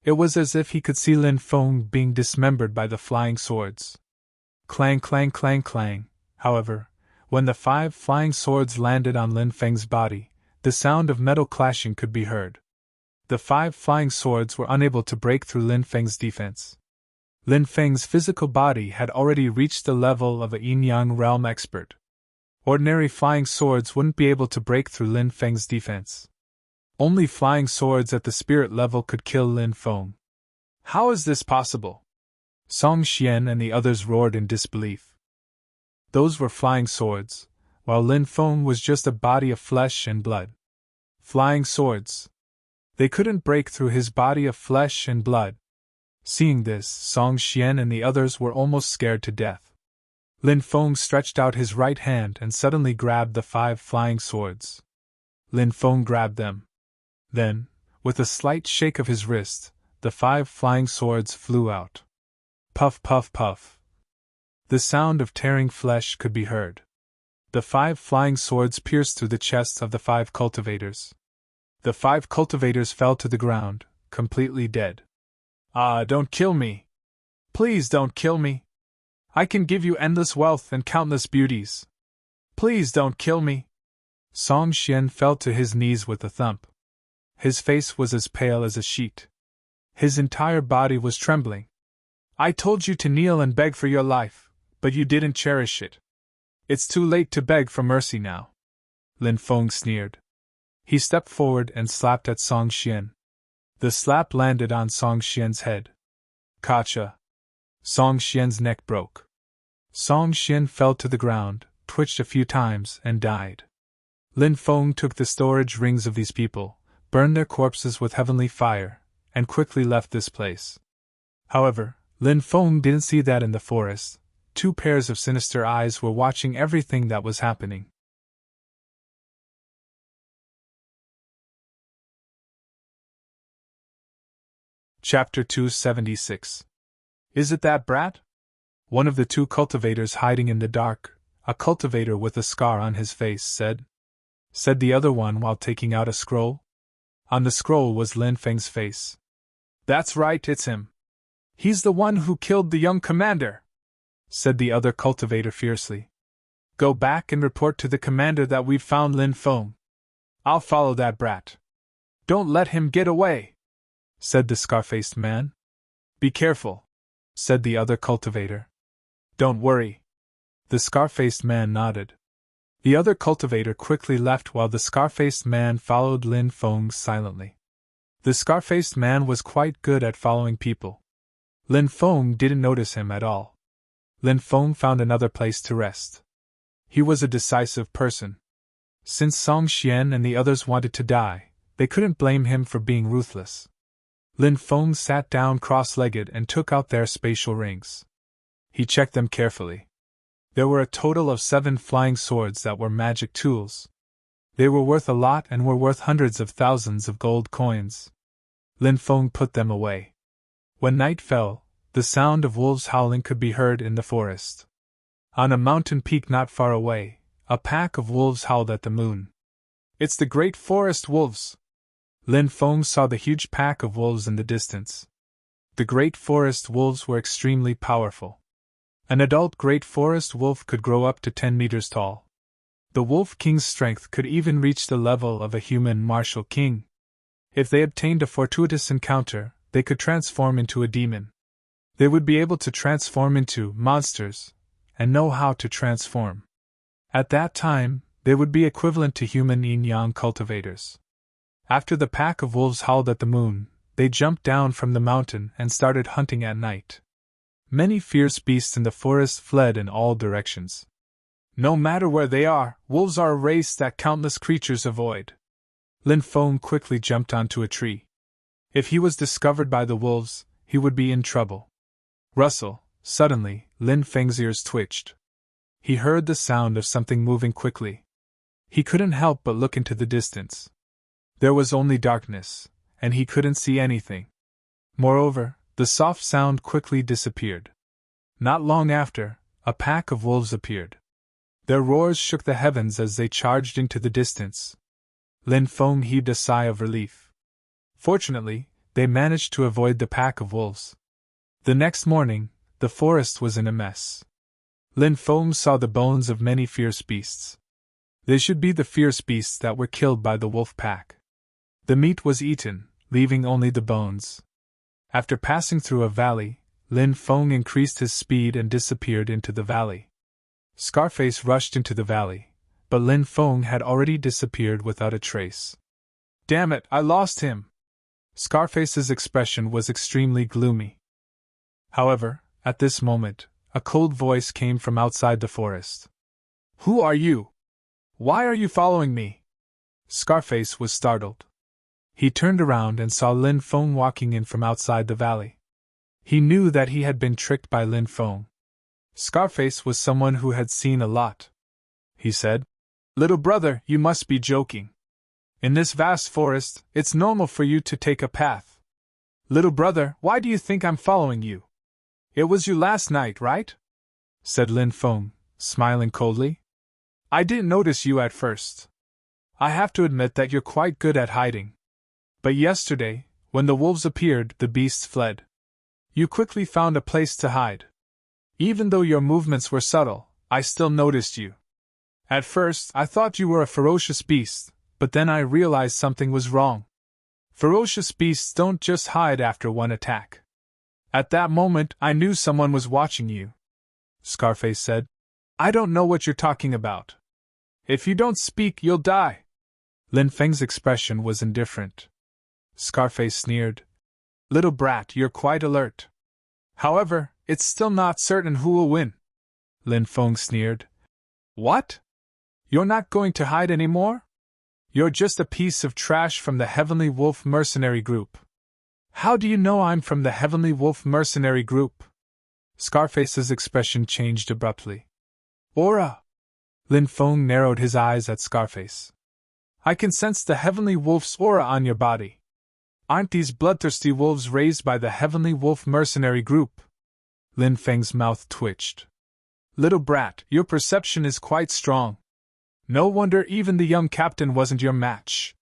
It was as if he could see Lin Feng being dismembered by the flying swords. Clang, clang, clang, clang. However, when the 5 flying swords landed on Lin Feng's body, the sound of metal clashing could be heard. The 5 flying swords were unable to break through Lin Feng's defense. Lin Feng's physical body had already reached the level of a yin-yang realm expert. Ordinary flying swords wouldn't be able to break through Lin Feng's defense. Only flying swords at the spirit level could kill Lin Feng. "How is this possible?" Song Xian and the others roared in disbelief. Those were flying swords, while Lin Feng was just a body of flesh and blood. Flying swords! They couldn't break through his body of flesh and blood. Seeing this, Song Xian and the others were almost scared to death. Lin Feng stretched out his right hand and suddenly grabbed the 5 flying swords. Lin Feng grabbed them. Then, with a slight shake of his wrist, the 5 flying swords flew out. Puff, puff, puff. The sound of tearing flesh could be heard. The 5 flying swords pierced through the chests of the 5 cultivators. The 5 cultivators fell to the ground, completely dead. "Ah, don't kill me! Please don't kill me! I can give you endless wealth and countless beauties. Please don't kill me!" Song Xian fell to his knees with a thump. His face was as pale as a sheet. His entire body was trembling. "I told you to kneel and beg for your life, but you didn't cherish it. It's too late to beg for mercy now." Lin Feng sneered. He stepped forward and slapped at Song Xian. The slap landed on Song Xian's head. Gotcha! Song Xian's neck broke. Song Xian fell to the ground, twitched a few times, and died. Lin Feng took the storage rings of these people, burned their corpses with heavenly fire, and quickly left this place. However, Lin Feng didn't see that in the forest, 2 pairs of sinister eyes were watching everything that was happening. Chapter 276. Is it that brat? One of the 2 cultivators hiding in the dark, a cultivator with a scar on his face, said. said the other one while taking out a scroll. On the scroll was Lin Feng's face. That's right, it's him. He's the one who killed the young commander, said the other cultivator fiercely. Go back and report to the commander that we've found Lin Feng. I'll follow that brat. Don't let him get away, said the scar-faced man. Be careful, said the other cultivator. Don't worry. The scar-faced man nodded. The other cultivator quickly left while the scar-faced man followed Lin Feng silently. The scar-faced man was quite good at following people. Lin Feng didn't notice him at all. Lin Feng found another place to rest. He was a decisive person. Since Song Xian and the others wanted to die, they couldn't blame him for being ruthless. Lin Feng sat down cross-legged and took out their spatial rings. He checked them carefully. There were a total of 7 flying swords that were magic tools. They were worth a lot and were worth hundreds of thousands of gold coins. Lin Feng put them away. When night fell, the sound of wolves howling could be heard in the forest. On a mountain peak not far away, a pack of wolves howled at the moon. It's the great forest wolves! Lin Feng saw the huge pack of wolves in the distance. The great forest wolves were extremely powerful. An adult great forest wolf could grow up to 10 meters tall. The Wolf King's strength could even reach the level of a human martial king. If they obtained a fortuitous encounter, they could transform into a demon. They would be able to transform into monsters, and know how to transform. At that time, they would be equivalent to human yin-yang cultivators. After the pack of wolves howled at the moon, they jumped down from the mountain and started hunting at night. Many fierce beasts in the forest fled in all directions. No matter where they are, wolves are a race that countless creatures avoid. Lin Feng quickly jumped onto a tree. If he was discovered by the wolves, he would be in trouble. Rustle! Suddenly, Lin Feng's ears twitched. He heard the sound of something moving quickly. He couldn't help but look into the distance. There was only darkness, and he couldn't see anything. Moreover, the soft sound quickly disappeared. Not long after, a pack of wolves appeared. Their roars shook the heavens as they charged into the distance. Lin Feng heaved a sigh of relief. Fortunately, they managed to avoid the pack of wolves. The next morning, the forest was in a mess. Lin Feng saw the bones of many fierce beasts. They should be the fierce beasts that were killed by the wolf pack. The meat was eaten, leaving only the bones. After passing through a valley, Lin Feng increased his speed and disappeared into the valley. Scarface rushed into the valley, but Lin Feng had already disappeared without a trace. Damn it, I lost him! Scarface's expression was extremely gloomy. However, at this moment, a cold voice came from outside the forest. Who are you? Why are you following me? Scarface was startled. He turned around and saw Lin Feng walking in from outside the valley. He knew that he had been tricked by Lin Feng. Scarface was someone who had seen a lot. He said, Little brother, you must be joking. In this vast forest, it's normal for you to take a path. Little brother, why do you think I'm following you? It was you last night, right? Said Lin Feng, smiling coldly. I didn't notice you at first. I have to admit that you're quite good at hiding. But yesterday, when the wolves appeared, the beasts fled. You quickly found a place to hide. Even though your movements were subtle, I still noticed you. At first, I thought you were a ferocious beast, but then I realized something was wrong. Ferocious beasts don't just hide after one attack. At that moment, I knew someone was watching you. Scarface said, I don't know what you're talking about. If you don't speak, you'll die. Lin Feng's expression was indifferent. Scarface sneered. Little brat, you're quite alert. However, it's still not certain who will win. Lin Feng sneered. What? You're not going to hide anymore? You're just a piece of trash from the Heavenly Wolf mercenary group. How do you know I'm from the Heavenly Wolf mercenary group? Scarface's expression changed abruptly. Aura! Lin Feng narrowed his eyes at Scarface. I can sense the Heavenly Wolf's aura on your body. Aren't these bloodthirsty wolves raised by the Heavenly Wolf mercenary group? Lin Feng's mouth twitched. Little brat, your perception is quite strong. No wonder even the young captain wasn't your match.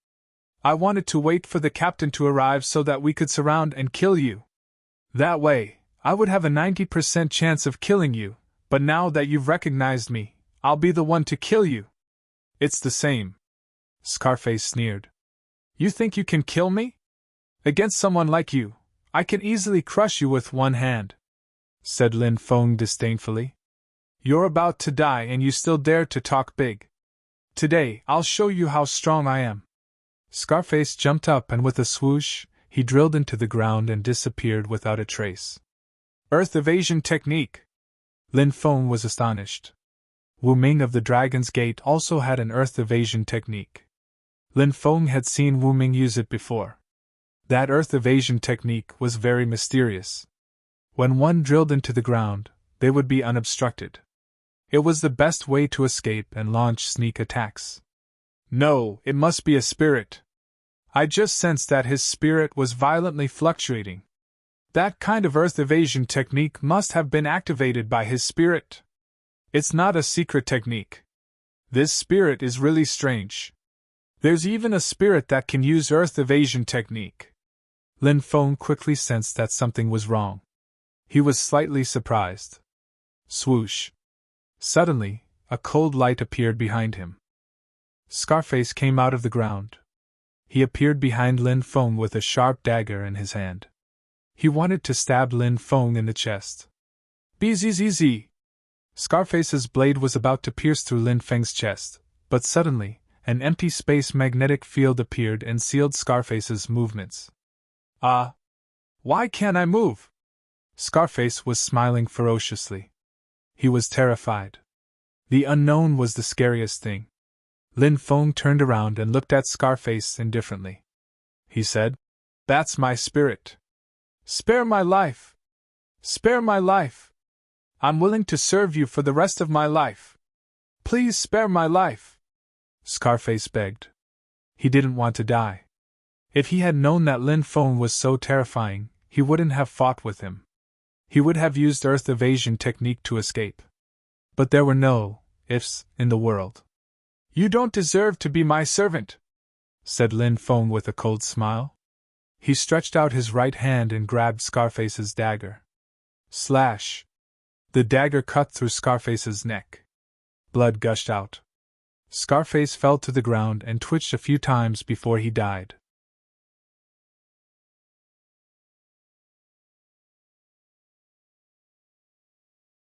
I wanted to wait for the captain to arrive so that we could surround and kill you. That way, I would have a 90% chance of killing you, but now that you've recognized me, I'll be the one to kill you. It's the same. Scarface sneered. You think you can kill me? Against someone like you, I can easily crush you with one hand, said Lin Feng disdainfully. You're about to die and you still dare to talk big. Today, I'll show you how strong I am. Scarface jumped up and with a swoosh, he drilled into the ground and disappeared without a trace. Earth evasion technique! Lin Feng was astonished. Wu Ming of the Dragon's Gate also had an earth evasion technique. Lin Feng had seen Wu Ming use it before. That earth evasion technique was very mysterious. When one drilled into the ground, they would be unobstructed. It was the best way to escape and launch sneak attacks. No, it must be a spirit. I just sensed that his spirit was violently fluctuating. That kind of earth evasion technique must have been activated by his spirit. It's not a secret technique. This spirit is really strange. There's even a spirit that can use earth evasion technique. Lin Feng quickly sensed that something was wrong. He was slightly surprised. Swoosh. Suddenly, a cold light appeared behind him. Scarface came out of the ground. He appeared behind Lin Feng with a sharp dagger in his hand. He wanted to stab Lin Feng in the chest. Bzzz! Scarface's blade was about to pierce through Lin Feng's chest, but suddenly, an empty space magnetic field appeared and sealed Scarface's movements. Why can't I move? Scarface was smiling ferociously. He was terrified. The unknown was the scariest thing. Lin Feng turned around and looked at Scarface indifferently. He said, That's my spirit. Spare my life. Spare my life. I'm willing to serve you for the rest of my life. Please spare my life. Scarface begged. He didn't want to die. If he had known that Lin Feng was so terrifying, he wouldn't have fought with him. He would have used earth evasion technique to escape. But there were no ifs in the world. You don't deserve to be my servant, said Lin Feng with a cold smile. He stretched out his right hand and grabbed Scarface's dagger. Slash! The dagger cut through Scarface's neck. Blood gushed out. Scarface fell to the ground and twitched a few times before he died.